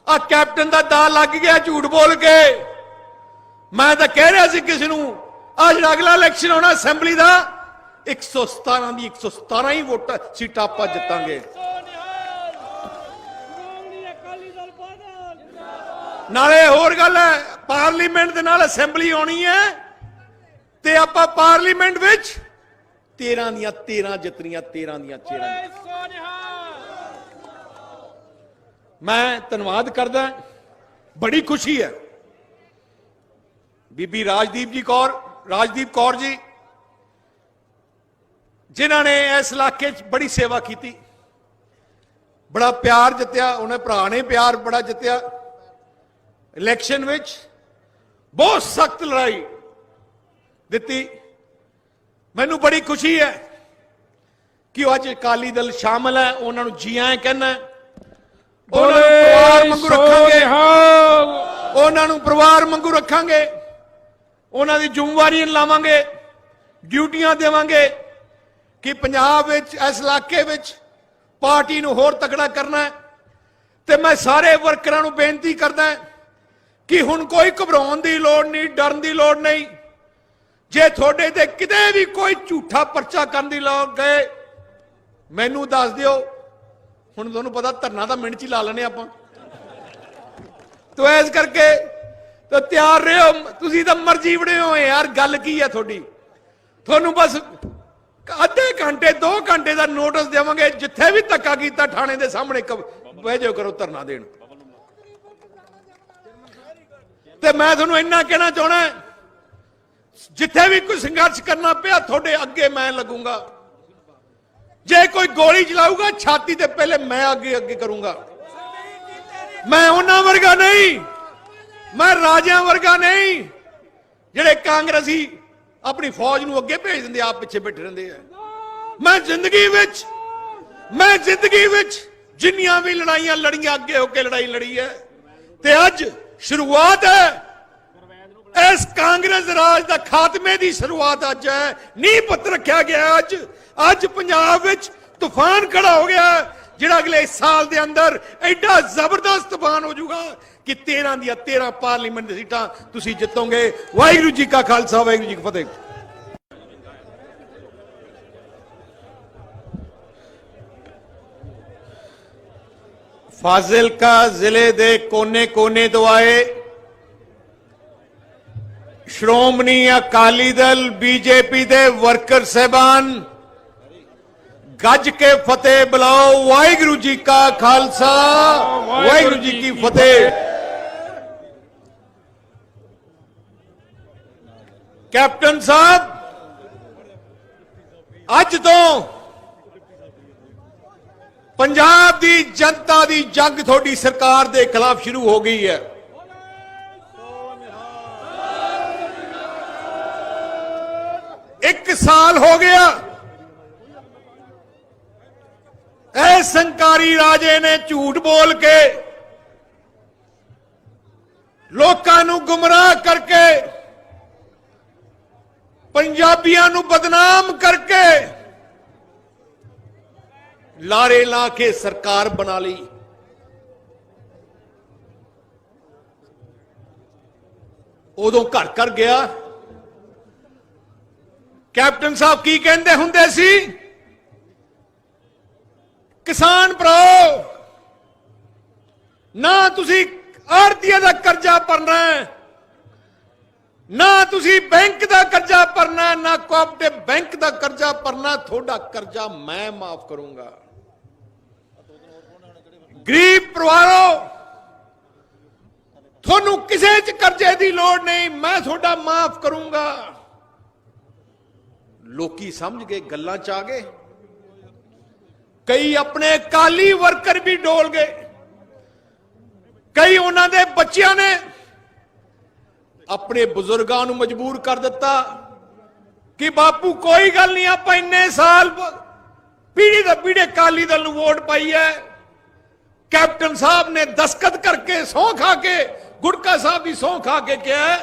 आ कैप्टन का दा लग गया झूठ बोल के। मैं तो कह रहा सी किसी नूं, आज अगला इलेक्शन होना असैंबली का, 117 की 117 ही वोट सीटां आपां जितांगे। नाले होर गल है, पार्लीमेंट दे नाल असैंबली आनी है, ते आपां पार्लीमेंट विच 13 दियां 13 जितनियां, 13 दियां 13। मैं धन्नवाद करदा, बड़ी खुशी है बीबी राजदीप कौर जी, जिन्हों ने इस इलाके बड़ी सेवा की, बड़ा प्यार जितया, उन्हें भरा ने प्यार बड़ा जितया। इलेक्शन विच बहुत सख्त लड़ाई दी। मैनू बड़ी खुशी है कि अज अकाली दल शामिल है, उन्होंने जी आए कहना, परिवार वांगू रखांगे, उन्होंने परिवार वांगू रखांगे। ਉਹਨਾਂ ਦੀ ਜ਼ਿੰਮੇਵਾਰੀ ਲਾਵਾਂਗੇ, ਡਿਊਟੀਆਂ ਦੇਵਾਂਗੇ ਕਿ ਪੰਜਾਬ ਵਿੱਚ ਇਸ ਇਲਾਕੇ ਵਿੱਚ ਪਾਰਟੀ ਨੂੰ ਹੋਰ ਤਕੜਾ ਕਰਨਾ ਹੈ। ਤੇ ਮੈਂ ਸਾਰੇ ਵਰਕਰਾਂ ਨੂੰ ਬੇਨਤੀ ਕਰਦਾ ਕਿ ਹੁਣ ਕੋਈ ਘਬਰਾਉਣ ਦੀ ਲੋੜ ਨਹੀਂ, ਡਰਨ ਦੀ ਲੋੜ ਨਹੀਂ। ਜੇ ਤੁਹਾਡੇ ਤੇ ਕਿਤੇ ਵੀ ਕੋਈ ਝੂਠਾ ਪਰਚਾ ਕਰਨ ਦੀ ਲੋੜ ਗਏ ਮੈਨੂੰ ਦੱਸ ਦਿਓ। ਹੁਣ ਤੁਹਾਨੂੰ ਪਤਾ ਧਰਨਾ ਤਾਂ ਮਿੰਟ 'ਚ ਹੀ ਲਾ ਲੈਣੇ ਆਪਾਂ, ਤੋ ਇਸ ਕਰਕੇ ਤਾਂ ਤਿਆਰ ਰਹੋ। ਤੁਸੀਂ ਤਾਂ ਮਰਜ਼ੀ ਬਣੇ ਹੋ ਯਾਰ, ਗੱਲ ਕੀ ਹੈ ਤੁਹਾਡੀ? ਤੁਹਾਨੂੰ ਬਸ ਅੱਧੇ ਘੰਟੇ 2 ਘੰਟੇ ਦਾ ਨੋਟਿਸ ਦੇਵਾਂਗੇ, ਜਿੱਥੇ ਵੀ ਧੱਕਾ ਕੀਤਾ ਥਾਣੇ ਦੇ ਸਾਹਮਣੇ ਬਹਿ ਜਾਓ, ਕਰੋ ਧਰਨਾ ਦੇਣ। ਤੇ ਮੈਂ ਤੁਹਾਨੂੰ ਇੰਨਾ ਕਹਿਣਾ ਚਾਹਣਾ, ਜਿੱਥੇ ਵੀ ਕੋਈ ਸੰਘਰਸ਼ ਕਰਨਾ ਪਿਆ ਤੁਹਾਡੇ ਅੱਗੇ ਮੈਂ ਲੱਗੂੰਗਾ। ਜੇ ਕੋਈ ਗੋਲੀ ਚਲਾਊਗਾ ਛਾਤੀ ਤੇ ਪਹਿਲੇ ਮੈਂ ਅੱਗੇ ਕਰੂੰਗਾ। ਮੈਂ ਉਹਨਾਂ ਵਰਗਾ ਨਹੀਂ, ਮੈਂ ਰਾਜਿਆਂ ਵਰਗਾ ਨਹੀਂ ਜਿਹੜੇ ਕਾਂਗਰਸੀ ਆਪਣੀ ਫੌਜ ਨੂੰ ਅੱਗੇ ਭੇਜ ਦਿੰਦੇ, ਆਪ ਪਿੱਛੇ ਬੈਠੇ ਰਹਿੰਦੇ ਆ। ਮੈਂ ਜ਼ਿੰਦਗੀ ਵਿੱਚ ਜਿੰਨੀਆਂ ਵੀ ਲੜਾਈਆਂ ਲੜੀਆਂ ਅੱਗੇ ਹੋ ਕੇ ਲੜਾਈ ਲੜੀ ਹੈ। ਤੇ ਅੱਜ ਸ਼ੁਰੂਆਤ ਹੈ ਇਸ ਕਾਂਗਰਸ ਰਾਜ ਦਾ ਖਾਤਮੇ ਦੀ ਸ਼ੁਰੂਆਤ ਅੱਜ ਹੈ। ਨੀਂਹ ਪੱਥਰ ਰੱਖਿਆ ਗਿਆ ਅੱਜ ਪੰਜਾਬ ਵਿੱਚ ਤੂਫਾਨ ਖੜਾ ਹੋ ਗਿਆ, ਜਿਹੜਾ ਅਗਲੇ ਸਾਲ ਦੇ ਅੰਦਰ ਐਡਾ ਜ਼ਬਰਦਸਤ ਤੂਫਾਨ ਹੋ ਜਾਊਗਾ ਕਿ 13 ਦੀਆਂ 13 ਪਾਰਲੀਮੈਂਟ ਸੀਟਾਂ ਤੁਸੀਂ ਜਿੱਤੋਗੇ। ਵਾਹਿਗੁਰੂ ਜੀ ਕਾ ਖਾਲਸਾ, ਵਾਹਿਗੁਰੂ ਜੀ ਕੀ ਫਤਿਹ। ਫਾਜ਼ਿਲਕਾ ਜ਼ਿਲ੍ਹੇ ਦੇ ਕੋਨੇ-ਕੋਨੇ ਤੋਂ ਆਏ ਸ਼੍ਰੋਮਣੀ ਅਕਾਲੀ ਦਲ ਬੀਜੇਪੀ ਦੇ ਵਰਕਰ ਸਾਹਿਬਾਨ, ਗੱਜ ਕੇ ਫਤਿਹ ਬੁਲਾਓ। ਵਾਹਿਗੁਰੂ ਜੀ ਕਾ ਖਾਲਸਾ, ਵਾਹਿਗੁਰੂ ਜੀ ਕੀ ਫਤਿਹ। ਕੈਪਟਨ ਸਾਹਿਬ, ਅੱਜ ਤੋਂ ਪੰਜਾਬ ਦੀ ਜਨਤਾ ਦੀ ਜੰਗ ਤੁਹਾਡੀ ਸਰਕਾਰ ਦੇ ਖਿਲਾਫ ਸ਼ੁਰੂ ਹੋ ਗਈ ਹੈ। ਇੱਕ ਸਾਲ ਹੋ ਗਿਆ ਇਹ ਸੰਕਾਰੀ ਰਾਜੇ ਨੇ ਝੂਠ ਬੋਲ ਕੇ ਲੋਕਾਂ ਨੂੰ ਗੁੰਮਰਾਹ ਕਰਕੇ ਪੰਜਾਬੀਆਂ ਨੂੰ ਬਦਨਾਮ ਕਰਕੇ ਲਾਰੇ ਲਾ ਕੇ ਸਰਕਾਰ ਬਣਾ ਲਈ। ਉਦੋਂ ਘਰ ਘਰ ਗਿਆ। ਕੈਪਟਨ ਸਾਹਿਬ ਕੀ ਕਹਿੰਦੇ ਹੁੰਦੇ ਸੀ? ਕਿਸਾਨ ਭਰਾਓ, ਨਾ ਤੁਸੀਂ ਆੜ੍ਹਤੀਆਂ ਦਾ ਕਰਜ਼ਾ ਭਰਨਾ, ਨਾ ਤੁਸੀਂ ਬੈਂਕ ਦਾ ਕਰਜ਼ਾ ਭਰਨਾ, ਨਾ ਕੋਆਪਰੇਟਿਵ ਬੈਂਕ ਦਾ ਕਰਜ਼ਾ ਭਰਨਾ, ਤੁਹਾਡਾ ਕਰਜ਼ਾ ਮੈਂ ਮਾਫ ਕਰੂੰਗਾ। ਗਰੀਬ ਪਰਿਵਾਰੋ, ਤੁਹਾਨੂੰ ਕਿਸੇ ਚ ਕਰਜ਼ੇ ਦੀ ਲੋੜ ਨਹੀਂ, ਮੈਂ ਤੁਹਾਡਾ ਮਾਫ ਕਰੂੰਗਾ। ਲੋਕੀ ਸਮਝ ਗਏ, ਗੱਲਾਂ ਚ ਆ ਗਏ। ਕਈ ਆਪਣੇ ਅਕਾਲੀ ਵਰਕਰ ਵੀ ਡੋਲ ਗਏ, ਕਈ ਉਹਨਾਂ ਦੇ ਬੱਚਿਆਂ ਨੇ ਆਪਣੇ ਬਜ਼ੁਰਗਾਂ ਨੂੰ ਮਜਬੂਰ ਕਰ ਦਿੱਤਾ ਕਿ ਬਾਪੂ ਕੋਈ ਗੱਲ ਨਹੀਂ, ਆਪਾਂ ਇੰਨੇ ਸਾਲ ਪੀੜੀ ਦਾ ਪੀੜੇ ਅਕਾਲੀ ਦਲ ਨੂੰ ਵੋਟ ਪਾਈ ਹੈ। ਕੈਪਟਨ ਸਾਹਿਬ ਨੇ ਦਸਖਤ ਕਰਕੇ ਸਹੁੰ ਖਾ ਕੇ, ਗੁਟਕਾ ਸਾਹਿਬ ਦੀ ਸਹੁੰ ਖਾ ਕੇ ਕਿਹਾ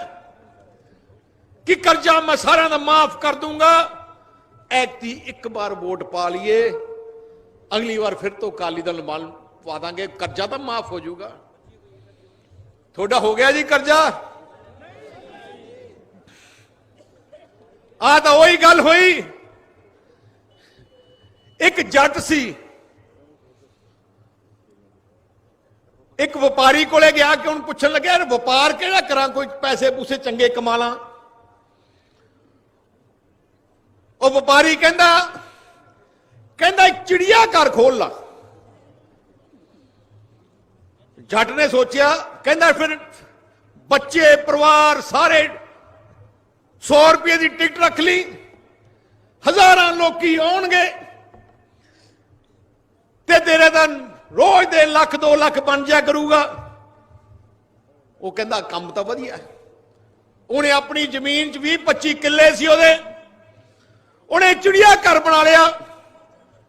ਕਿ ਕਰਜ਼ਾ ਮੈਂ ਸਾਰਿਆਂ ਦਾ ਮਾਫ ਕਰ ਦੂੰਗਾ। ਐਤੀ ਇੱਕ ਵਾਰ ਵੋਟ ਪਾ ਲਈਏ, ਅਗਲੀ ਵਾਰ ਫਿਰ ਤੋਂ ਅਕਾਲੀ ਦਲ ਨੂੰ ਪਾ ਦਾਂਗੇ, ਕਰਜ਼ਾ ਤਾਂ ਮਾਫ ਹੋ ਜਾਊਗਾ। ਤੁਹਾਡਾ ਹੋ ਗਿਆ ਜੀ ਕਰਜ਼ਾ। ਆ ਤਾਂ ਉਹੀ ਗੱਲ ਹੋਈ। ਇੱਕ ਜੱਟ ਸੀ, ਇੱਕ ਵਪਾਰੀ ਕੋਲੇ ਗਿਆ ਕਿ ਉਹਨੂੰ ਪੁੱਛਣ ਲੱਗਿਆ ਯਾਰ ਵਪਾਰ ਕਿਹੜਾ ਕਰਾਂ, ਕੋਈ ਪੈਸੇ ਪੂਸੇ ਚੰਗੇ ਕਮਾ ਲਾਂ। ਉਹ ਵਪਾਰੀ ਕਹਿੰਦਾ ਇੱਕ ਚਿੜੀਆ ਘਰ ਖੋਲ ਲਾ। ਜੱਟ ਨੇ ਸੋਚਿਆ, ਕਹਿੰਦਾ ਫਿਰ ਬੱਚੇ ਪਰਿਵਾਰ ਸਾਰੇ 100 ਰੁਪਏ ਦੀ ਟਿਕਟ ਰੱਖ ਲਈ, ਹਜ਼ਾਰਾਂ ਲੋਕੀ ਆਉਣਗੇ ਤੇ ਤੇਰੇ ਤਾਂ ਰੋਜ਼ ਦੇ ਲੱਖ 2 ਲੱਖ ਬਣ ਜਾ ਕਰੂਗਾ। ਉਹ ਕਹਿੰਦਾ ਕੰਮ ਤਾਂ ਵਧੀਆ। ਉਹਨੇ ਆਪਣੀ ਜ਼ਮੀਨ 'ਚ 20-25 ਕਿੱਲੇ ਸੀ ਉਹਨੇ ਚਿੜੀਆ ਘਰ ਬਣਾ ਲਿਆ।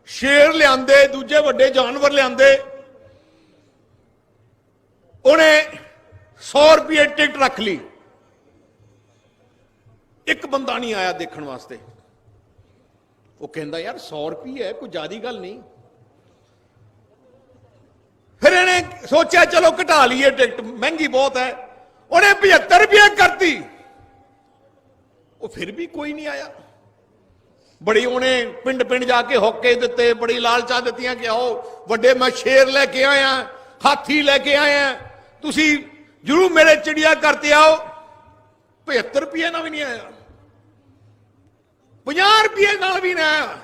ਸ਼ੇਰ ਲਿਆਂਦੇ, ਦੂਜੇ ਵੱਡੇ ਜਾਨਵਰ ਲਿਆਂਦੇ। ਉਹਨੇ 100 ਰੁਪਏ ਟਿਕਟ ਰੱਖ ਲਈ। ਇੱਕ ਬੰਦਾ ਨਹੀਂ ਆਇਆ ਦੇਖਣ ਵਾਸਤੇ। ਉਹ ਕਹਿੰਦਾ ਯਾਰ 100 ਰੁਪਏ ਹੈ, ਕੋਈ ਜ਼ਿਆਦੀ ਗੱਲ ਨਹੀਂ। ਫਿਰ ਇਹਨੇ ਸੋਚਿਆ ਚਲੋ ਘਟਾ ਲਈਏ ਟਿਕਟ, ਮਹਿੰਗੀ ਬਹੁਤ ਹੈ। ਉਹਨੇ 75 ਰੁਪਏ ਕਰਤੀ। ਉਹ ਫਿਰ ਵੀ ਕੋਈ ਨਹੀਂ ਆਇਆ। ਬੜੀ ਉਹਨੇ ਪਿੰਡ ਪਿੰਡ ਜਾ ਕੇ ਹੋਕੇ ਦਿੱਤੇ, ਬੜੀ ਲਾਲਚਾਂ ਦਿੱਤੀਆਂ ਕਿ ਆਓ ਵੱਡੇ ਮੈਂ ਸ਼ੇਰ ਲੈ ਕੇ ਆਇਆ, ਹਾਥੀ ਲੈ ਕੇ ਆਇਆ, ਤੁਸੀਂ ਜਰੂਰ ਮੇਰੇ ਚਿੜੀਆ ਕਰਤੇ ਆਓ। 75 ਰੁਪਏ ਨਾਲ ਵੀ ਨਹੀਂ ਆਇਆ, 50 ਰੁਪਏ ਨਾਲ ਵੀ ਨਹੀਂ ਆਇਆ।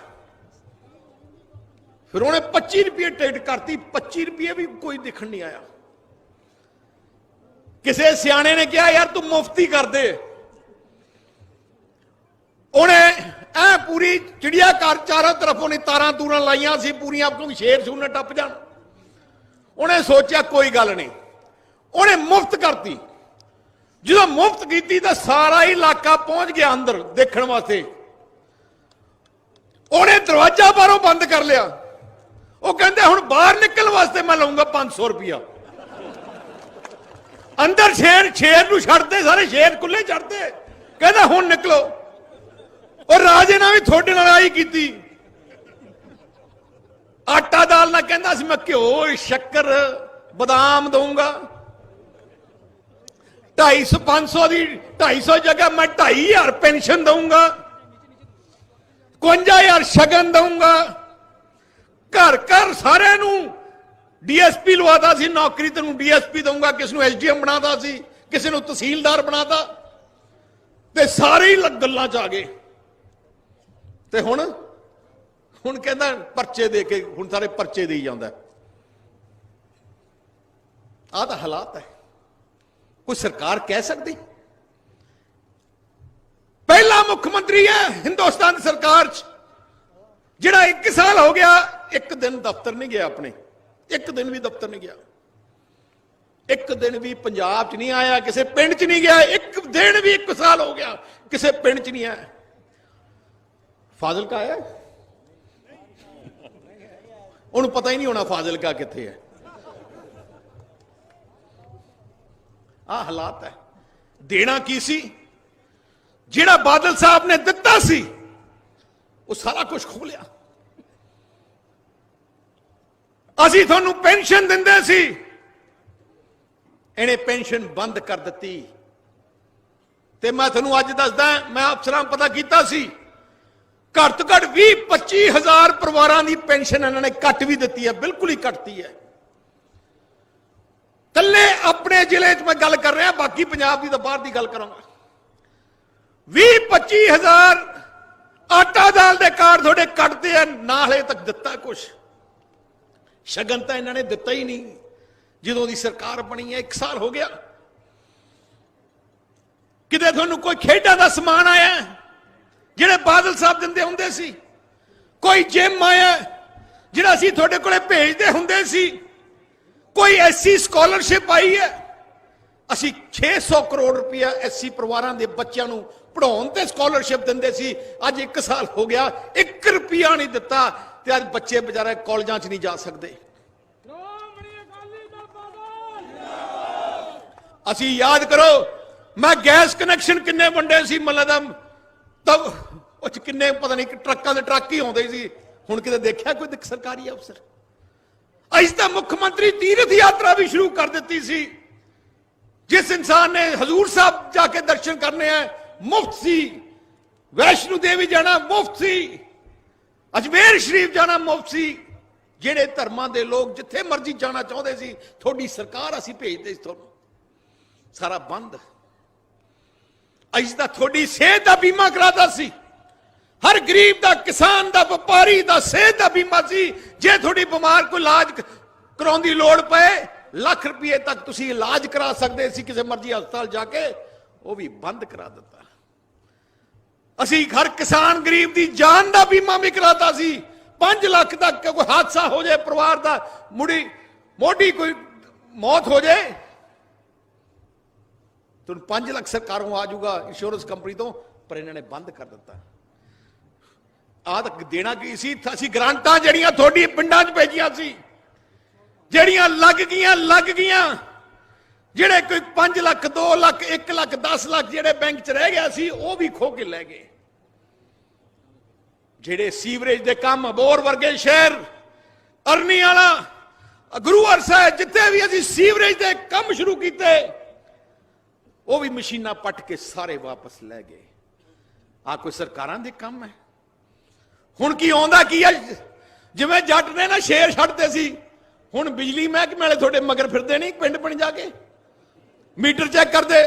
ਫਿਰ ਉਹਨੇ 25 ਰੁਪਏ ਟਿਕਟ ਕਰਤੀ, 25 ਰੁਪਏ ਵੀ ਕੋਈ ਦਿਖਣ ਨਹੀਂ ਆਇਆ। ਕਿਸੇ ਸਿਆਣੇ ਨੇ ਕਿਹਾ ਯਾਰ ਤੂੰ ਮੁਫਤੀ ਕਰ ਦੇ। ਉਹਨੇ ਐ ਪੂਰੀ ਚਿੜੀਆ ਘਰ ਚਾरों तरफ ਉਹਨੇ ਤਾਰਾਂ ਤੂਰਾਂ ਲਾਈਆਂ ਸੀ ਪੂਰੀਆਂ, ਕਿਉਂਕਿ ਸ਼ੇਰ ਸ਼ੂਰ ਨਾ ਟੱਪ ਜਾਣ। ਉਹਨੇ ਸੋਚਿਆ ਕੋਈ ਗੱਲ ਨਹੀਂ, ਉਹਨੇ ਮੁਫਤ ਕਰਤੀ। ਜਦੋਂ ਮੁਫਤ ਕੀਤੀ ਤਾਂ ਸਾਰਾ ਹੀ ਇਲਾਕਾ ਪਹੁੰਚ ਗਿਆ ਅੰਦਰ ਦੇਖਣ ਵਾਸਤੇ। ਉਹਨੇ ਦਰਵਾਜ਼ਾ ਬਾਹਰੋਂ ਬੰਦ ਕਰ ਲਿਆ। ਉਹ ਕਹਿੰਦੇ ਹੁਣ ਬਾਹਰ ਨਿਕਲਣ ਵਾਸਤੇ ਮੈਂ ਲਊਂਗਾ 500 ਰੁਪਇਆ। ਅੰਦਰ ਸ਼ੇਰ ਨੂੰ ਛੱਡਦੇ, ਸਾਰੇ ਸ਼ੇਰ ਖੁੱਲੇ ਛੱਡਦੇ। ਕਹਿੰਦਾ ਹੁਣ ਨਿਕਲੋ। और राजे ने भी थोड़े लड़ाई की थी। आटा दालना कहता सी मैं घ्यो शक्कर बादाम दूंगा। 250-500 की 250 जगह मैं 2500 पेंशन दूंगा, 51,000 शगन दूंगा। घर घर सारे डीएसपी लवाता सी नौकरी, तेन डीएसपी दूंगा, किसी एसडीएम बनाता सी, किसी तहसीलदार बनाता, ते सारे ही गल्लां च आ गए। ते हुण कहंदा परचे दे के हुण सारे परचे दे जांदा। आ तां हालात है, कोई सरकार कह सकती? पहला मुख्यमंत्री है हिंदुस्तान सरकार जिहड़ा 1 साल हो गया 1 दिन दफ्तर नहीं गया, अपने 1 दिन भी दफ्तर नहीं गया, 1 दिन भी पंजाब च नहीं आया, किसी पिंड च नहीं गया। 1 दिन भी 1 साल हो गया किसी पिंड च नहीं आया। फाजिलका आया, उन्हें पता ही नहीं होना फाजिलका किथे है। आ हालात है। देना की सी, जिहड़ा बादल साहब ने दिता सी वो सारा कुछ खो लिया। असी थानू पेंशन दिंदे सी, इन्हें पेंशन बंद कर दी। ते मैं थानू अज दसदा, मैं अफसरां पता कीता सी, घट तो घट 20-25 हज़ार परिवारों की पेंशन इन्होंने कट भी दी है, बिल्कुल ही कटती है। कल्ले अपने जिले मैं गल कर रहा, बाकी पंजाब की तो बाहर की गल करूंगा। 20-25 हज़ार आटा दाल के कार्ड थोड़े कटते हैं, ना हले तक दिता कुछ। शगन तो इन्होंने दिता ही नहीं जो दी सरकार बनी है। 1 साल हो गया, किते थानू कोई खेडा का समान आया जिहड़े बादल साहब दिंदे हुंदे सी, कोई जिम आया जिहड़ा असीं तुहाडे कोले भेजदे हुंदे सी, कोई ऐसी स्कॉलरशिप आई है। असीं 600 करोड़ रुपया एससी परिवारों के बच्चों को पढ़ाउण ते स्कॉलरशिप दिंदे सी। अज 1 साल हो गया 1 रुपया नहीं दिता, ते अज बच्चे बेचारे कॉलेजां च नहीं जा सकते। असीं याद करो, मैं गैस कनैक्शन किन्ने वंडे सी, मतलब तब किन्ने पता नहीं ट्रकों के ट्रक ही आते सी। हुण किते देखिया कोई सरकारी अफसर? अज तो मुख्यमंत्री तीर्थ यात्रा भी शुरू कर दी सी। जिस इंसान ने हजूर साहब जाके दर्शन करने हैं मुफ्त सी, वैष्णो देवी जाना मुफ्त सी, अजमेर शरीफ जाना मुफ्त सी। जिहड़े धर्मां दे लोग जिथे मर्जी जाना चाहते सी, थोड़ी सरकार असी भेजदे सी, तुहानूं सारा बंद। अज तक थोड़ी सेहत का बीमा कराता सी, हर गरीब का, किसान का, व्यापारी का सेहत का बीमा सी। जे थोड़ी बीमार कोई इलाज कराउण दी लोड़ पे लाख रुपये तक तुसी इलाज करा सकते सी किसी मर्जी हस्पताल जाके, वो भी बंद करा दिता। असी हर किसान गरीब की जान का बीमा भी कराता सी। 5 लाख तक कोई हादसा हो जाए परिवार का, मुड़ी मोटी कोई मौत हो जाए तो 5 लाख सरकारों आ जाऊगा इंश्योरेंस कंपनी तो, पर इन्होंने बंद कर दिता। आ तक देना की सी, असी ग्रांटां जड़ियां थोड़ी पिंडां च भेजियां सी, जड़ियां लग गईयां ਜਿਹੜੇ ਕੋਈ 5 ਲੱਖ 2 ਲੱਖ 1 ਲੱਖ 10 ਲੱਖ ਜਿਹੜੇ ਬੈਂਕ 'ਚ ਰਹਿ ਗਿਆ ਸੀ ਉਹ ਵੀ ਖੋ ਕੇ ਲੈ ਗਏ। ਜਿਹੜੇ ਸੀਵਰੇਜ ਦੇ ਕੰਮ ਅਬੋਹਰ ਵਰਗੇ ਸ਼ਹਿਰ, ਅਰਨੀ ਵਾਲਾ, ਗੁਰੂਵਾਰ ਸਾਹਿਬ, ਜਿੱਥੇ ਵੀ ਅਸੀਂ ਸੀਵਰੇਜ ਦੇ ਕੰਮ ਸ਼ੁਰੂ ਕੀਤੇ ਉਹ ਵੀ ਮਸ਼ੀਨਾਂ ਪੱਟ ਕੇ ਸਾਰੇ ਵਾਪਸ ਲੈ ਗਏ। ਆ ਕੋਈ ਸਰਕਾਰਾਂ ਦੇ ਕੰਮ ਹੈ? ਹੁਣ ਕੀ ਆਉਂਦਾ ਕੀ ਆ? ਜਿਵੇਂ ਜੱਟ ਨੇ ਨਾ ਸ਼ੇਰ ਛੱਡਦੇ ਸੀ, ਹੁਣ ਬਿਜਲੀ ਮਹਿਕਮੇ ਵਾਲੇ ਤੁਹਾਡੇ ਮਗਰ ਫਿਰਦੇ ਨਹੀਂ, ਪਿੰਡ ਪਿੰਡ ਜਾ ਕੇ ਮੀਟਰ ਚੈੱਕ ਕਰਦੇ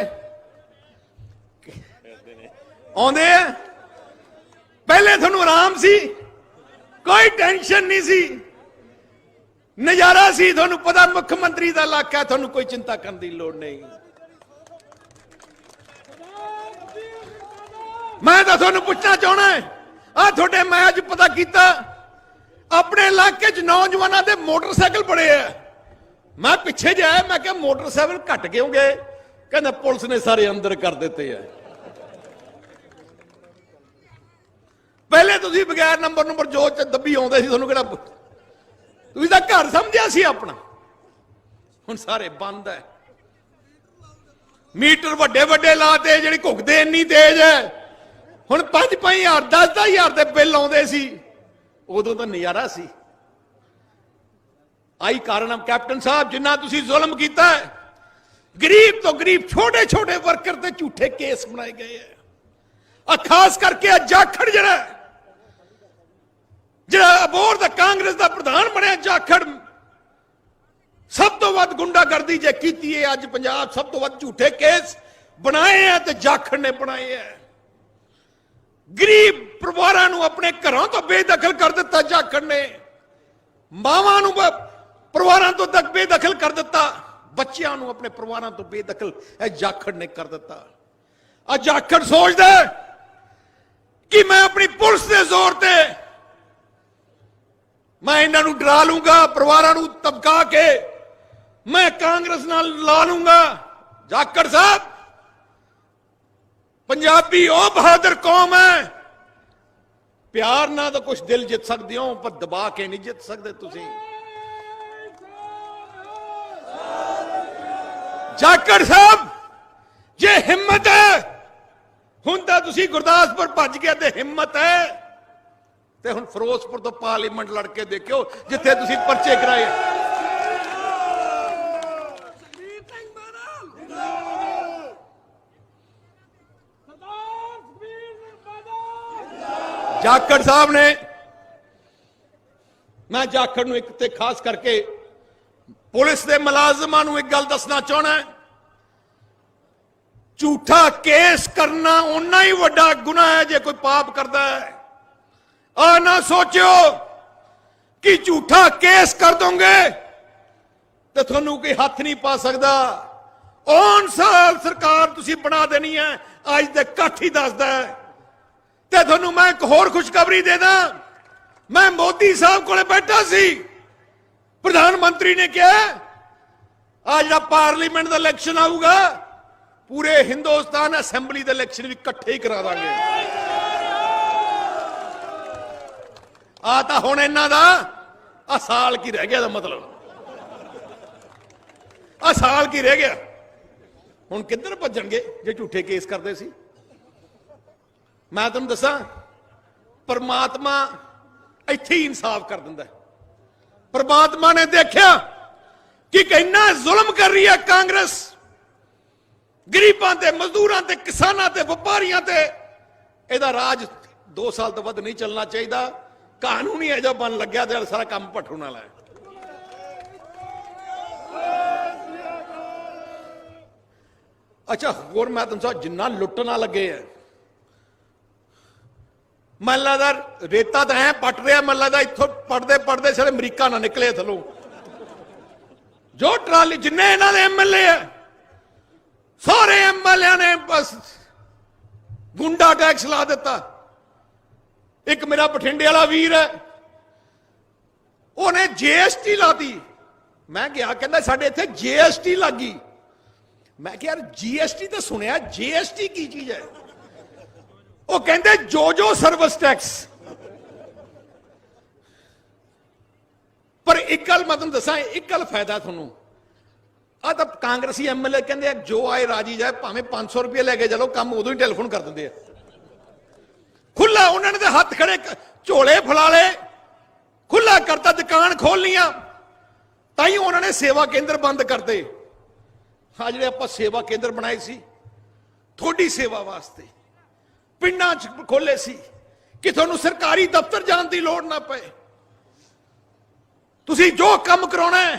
ਆਉਂਦੇ ਆ। ਪਹਿਲੇ ਤੁਹਾਨੂੰ ਆਰਾਮ ਸੀ, ਕੋਈ ਟੈਨਸ਼ਨ ਨਹੀਂ ਸੀ, ਨਜ਼ਾਰਾ ਸੀ, ਤੁਹਾਨੂੰ ਪਤਾ ਮੁੱਖ ਮੰਤਰੀ ਦਾ ਇਲਾਕਾ, ਤੁਹਾਨੂੰ ਕੋਈ ਚਿੰਤਾ ਕਰਨ ਦੀ ਲੋੜ ਨਹੀਂ। ਮੈਂ ਤਾਂ ਤੁਹਾਨੂੰ ਪੁੱਛਣਾ ਚਾਹਣਾ ਆ, ਤੁਹਾਡੇ ਮੈਂ ਅੱਜ ਪਤਾ ਕੀਤਾ ਆਪਣੇ ਇਲਾਕੇ 'ਚ ਨੌਜਵਾਨਾਂ ਦੇ ਮੋਟਰਸਾਈਕਲ ਬੜੇ ਆ। ਮੈਂ ਪਿੱਛੇ ਜਾਇਆ, ਮੈਂ ਕਿਹਾ ਮੋਟਰਸਾਈਕਲ ਘਟ ਕਿਉਂ ਗਏ? ਕਹਿੰਦਾ ਪੁਲਿਸ ਨੇ ਸਾਰੇ ਅੰਦਰ ਕਰ ਦਿੱਤੇ ਆ। ਪਹਿਲੇ ਤੁਸੀਂ ਬਗੈਰ ਨੰਬਰ ਜੋ ਚ ਦੱਬੀ ਆਉਂਦੇ ਸੀ, ਤੁਹਾਨੂੰ ਕਿਹੜਾ ਤੁਸੀਂ ਤਾਂ ਘਰ ਸਮਝਿਆ ਸੀ ਆਪਣਾ। ਹੁਣ ਸਾਰੇ ਬੰਦ ਹੈ, ਮੀਟਰ ਵੱਡੇ ਵੱਡੇ ਲਾਤੇ ਜਿਹੜੇ ਘੁੱਗਦੇ ਇੰਨੀ ਤੇਜ਼ ਹੈ। ਹੁਣ 5-5,000 10-10,000 ਦੇ ਬਿੱਲ ਆਉਂਦੇ ਸੀ, ਉਦੋਂ ਤਾਂ ਨਜ਼ਾਰਾ ਸੀ। ਆਈ ਕਾਰਨ ਕੈਪਟਨ ਸਾਹਿਬ, ਜਿੰਨਾ ਤੁਸੀਂ ਜ਼ੁਲਮ ਕੀਤਾ ਹੈ, ਗਰੀਬ ਤੋਂ ਗਰੀਬ ਛੋਟੇ ਛੋਟੇ ਵਰਕਰ ਤੇ ਝੂਠੇ ਕੇਸ ਬਣਾਏ ਗਏ ਆ। ਖਾਸ ਕਰਕੇ ਜਾਖੜ ਜਿਹੜਾ ਅਬੋਹਰ ਦਾ ਕਾਂਗਰਸ ਦਾ ਪ੍ਰਧਾਨ ਬਣਿਆ, ਜਾਖੜ ਸਭ ਤੋਂ ਵੱਧ ਗੁੰਡਾਗਰਦੀ ਜੇ ਕੀਤੀ ਹੈ ਅੱਜ ਪੰਜਾਬ, ਸਭ ਤੋਂ ਵੱਧ ਝੂਠੇ ਕੇਸ ਬਣਾਏ ਆ ਤੇ ਜਾਖੜ ਨੇ ਬਣਾਏ ਆ। ਗਰੀਬ ਪਰਿਵਾਰਾਂ ਨੂੰ ਆਪਣੇ ਘਰਾਂ ਤੋਂ ਬੇਦਖਲ ਕਰ ਦਿੱਤਾ ਜਾਖੜ ਨੇ, ਮਾਵਾਂ ਨੂੰ ਪਰਿਵਾਰਾਂ ਤੋਂ ਤੱਕ ਬੇਦਖਲ ਕਰ ਦਿੱਤਾ, ਬੱਚਿਆਂ ਨੂੰ ਆਪਣੇ ਪਰਿਵਾਰਾਂ ਤੋਂ ਬੇਦਖਲ ਇਹ ਜਾਖੜ ਨੇ ਕਰ ਦਿੱਤਾ। ਆ ਜਾਖੜ ਸੋਚਦਾ ਕਿ ਮੈਂ ਆਪਣੀ ਪੁਲਿਸ ਦੇ ਜ਼ੋਰ ਤੇ ਮੈਂ ਇਹਨਾਂ ਨੂੰ ਡਰਾ ਲੂੰਗਾ, ਪਰਿਵਾਰਾਂ ਨੂੰ ਧਮਕਾ ਕੇ ਮੈਂ ਕਾਂਗਰਸ ਨਾਲ ਲਾ ਲੂੰਗਾ। ਜਾਖੜ ਸਾਹਿਬ, ਪੰਜਾਬੀ ਉਹ ਬਹਾਦਰ ਕੌਮ ਹੈ, ਪਿਆਰ ਨਾਲ ਤਾਂ ਕੁਝ ਦਿਲ ਜਿੱਤ ਸਕਦੇ ਹੋ, ਪਰ ਦਬਾ ਕੇ ਨਹੀਂ ਜਿੱਤ ਸਕਦੇ ਤੁਸੀਂ। ਜਾਖੜ ਸਾਹਿਬ, ਜੇ ਹਿੰਮਤ ਹੈ, ਹੁਣ ਤਾਂ ਤੁਸੀਂ ਗੁਰਦਾਸਪੁਰ ਭੱਜ ਗਏ ਤੇ ਹਿੰਮਤ ਹੈ, ਤੇ ਹੁਣ ਫਿਰੋਜ਼ਪੁਰ ਤੋਂ ਪਾਰਲੀਮੈਂਟ ਲੜ ਕੇ ਦੇਖਿਓ, ਜਿੱਥੇ ਤੁਸੀਂ ਪਰਚੇ ਕਰਾਏ। ਜਾਖੜ ਸਾਹਿਬ ਨੇ, ਮੈਂ ਜਾਖੜ ਨੂੰ ਇੱਕ ਤੇ ਖਾਸ ਕਰਕੇ ਪੁਲਿਸ ਦੇ ਮੁਲਾਜ਼ਮਾਂ ਨੂੰ ਇੱਕ ਗੱਲ ਦੱਸਣਾ ਚਾਹਣਾ, ਝੂਠਾ ਕੇਸ ਕਰਨਾ ਉਨਾ ਹੀ ਵੱਡਾ ਗੁਨਾਹ ਹੈ ਜੇ ਕੋਈ ਪਾਪ ਕਰਦਾ ਹੈ। ਆ ਨਾ ਸੋਚਿਓ ਕਿ ਝੂਠਾ ਕੇਸ ਕਰ ਦੋਗੇ ਤੇ ਤੁਹਾਨੂੰ ਕੋਈ ਹੱਥ ਨਹੀਂ ਪਾ ਸਕਦਾ। ਔਨ ਸਾਲ ਸਰਕਾਰ ਤੁਸੀਂ ਬਣਾ ਦੇਣੀ ਹੈ, ਅੱਜ ਦੇ ਇਕੱਠ ਹੀ ਦੱਸਦਾ ਹੈ। ਤੇ ਤੁਹਾਨੂੰ ਮੈਂ ਇੱਕ ਹੋਰ ਖੁਸ਼ਖਬਰੀ ਦੇ ਦਾਂ, ਮੈਂ ਮੋਦੀ ਸਾਹਿਬ ਕੋਲੇ ਬੈਠਾ ਸੀ, ਪ੍ਰਧਾਨ ਮੰਤਰੀ ਨੇ ਕਿਹਾ ਆ ਜਿਹੜਾ ਪਾਰਲੀਮੈਂਟ ਦਾ ਇਲੈਕਸ਼ਨ ਆਊਗਾ, ਪੂਰੇ ਹਿੰਦੁਸਤਾਨ ਅਸੈਂਬਲੀ ਦੇ ਇਲੈਕਸ਼ਨ ਵੀ ਇਕੱਠੇ ਹੀ ਕਰਾ ਦਾਂਗੇ। ਆ ਤਾਂ ਹੁਣ ਇਹਨਾਂ ਦਾ ਆ ਸਾਲ ਕੀ ਰਹਿ ਗਿਆ, ਦਾ ਮਤਲਬ ਆ ਸਾਲ ਕੀ ਰਹਿ ਗਿਆ। ਹੁਣ ਕਿੱਧਰ ਭੱਜਣਗੇ ਜੇ ਝੂਠੇ ਕੇਸ ਕਰਦੇ ਸੀ। ਮੈਂ ਤੁਹਾਨੂੰ ਦੱਸਾਂ, ਪਰਮਾਤਮਾ ਇੱਥੇ ਹੀ ਇਨਸਾਫ ਕਰ ਦਿੰਦਾ। ਪਰਮਾਤਮਾ ਨੇ ਦੇਖਿਆ ਕਿ ਕਿੰਨਾ ਜ਼ੁਲਮ ਕਰ ਰਹੀ ਹੈ ਕਾਂਗਰਸ, ਗਰੀਬਾਂ ਤੇ, ਮਜ਼ਦੂਰਾਂ ਤੇ, ਕਿਸਾਨਾਂ ਤੇ, ਵਪਾਰੀਆਂ ਤੇ। ਇਹਦਾ ਰਾਜ 2 ਸਾਲ ਤੋਂ ਵੱਧ ਨਹੀਂ ਚੱਲਣਾ ਚਾਹੀਦਾ। ਕਾਨੂੰਨ ਹੀ ਇਹੋ ਬਣ ਲੱਗਿਆ ਤੇ ਸਾਰਾ ਕੰਮ ਭੱਠੂ ਨਾਲ ਹੈ। ਅੱਛਾ, ਹੋਰ ਮੈਂ ਤੁਹਾਨੂੰ ਜਿੰਨਾ ਲੁੱਟਣਾ ਲੱਗੇ ਹੈ, ਮਨ ਲੱਗਦਾ ਰੇਤਾ ਤਾਂ ਐ ਪੱਟ ਰਿਹਾ, ਮਨ ਲੱਗਦਾ ਇੱਥੋਂ ਪੜਦੇ ਪੜਦੇ ਸਾਰੇ ਅਮਰੀਕਾ ਨਾ ਨਿਕਲੇ ਥੱਲੋਂ। ਜੋ ਟਰਾਲੀ ਜਿੰਨੇ ਇਹਨਾਂ ਦੇ ਐਮਐਲਏ ਆ, ਸਾਰੇ ਐਮਐਲਏ ਨੇ ਬਸ ਗੁੰਡਾ ਟੈਕਸ ਲਾ ਦਿੱਤਾ। ਇੱਕ ਮੇਰਾ ਬਠਿੰਡੇ ਵਾਲਾ ਵੀਰ ਹੈ, ਉਹਨੇ ਜੀਐਸਟੀ ਲਾਤੀ। ਮੈਂ ਕਿਹਾ, ਕਹਿੰਦਾ ਸਾਡੇ ਇੱਥੇ ਜੀਐਸਟੀ ਲੱਗੀ। ਮੈਂ ਕਿਹਾ ਯਾਰ ਜੀਐਸਟੀ ਤਾਂ ਸੁਣਿਆ, ਜੀਐਸਟੀ ਕੀ ਚੀਜ਼ ਹੈ? ਉਹ ਕਹਿੰਦੇ ਜੋ ਸਰਵਿਸ ਟੈਕਸ। ਪਰ ਇੱਕ ਗੱਲ ਮੈਂ ਤੁਹਾਨੂੰ ਦੱਸਾਂ, ਇੱਕ ਗੱਲ ਫਾਇਦਾ ਤੁਹਾਨੂੰ, ਆ ਤਾਂ ਕਾਂਗਰਸੀ ਐਮਐਲਏ ਕਹਿੰਦੇ ਆ ਜੋ ਆਏ ਰਾਜੀ ਜਾਏ, ਭਾਵੇਂ 500 ਰੁਪਏ ਲੈ ਕੇ ਚਲੋ, ਕੰਮ ਉਦੋਂ ਹੀ ਟੈਲੀਫੋਨ ਕਰ ਦਿੰਦੇ ਆ। ਖੁੱਲਾ ਉਹਨਾਂ ਨੇ ਤੇ ਹੱਥ ਖੜੇ ਝੋਲੇ ਫੜਾ ਲਏ, ਖੁੱਲਾ ਕਰਤਾ, ਦੁਕਾਨ ਖੋਲ੍ਹਣੀਆਂ, ਤਾਂ ਹੀ ਉਹਨਾਂ ਨੇ ਸੇਵਾ ਕੇਂਦਰ ਬੰਦ ਕਰਤੇ। ਹਾਂ, ਜਿਹੜੇ ਆਪਾਂ ਸੇਵਾ ਕੇਂਦਰ ਬਣਾਏ ਸੀ ਤੁਹਾਡੀ ਸੇਵਾ ਵਾਸਤੇ, ਪਿੰਡਾਂ 'ਚ ਖੋਲੇ ਸੀ ਕਿ ਤੁਹਾਨੂੰ ਸਰਕਾਰੀ ਦਫ਼ਤਰ ਜਾਣ ਦੀ ਲੋੜ ਨਾ ਪਏ। ਤੁਸੀਂ ਜੋ ਕੰਮ ਕਰਾਉਣਾ ਹੈ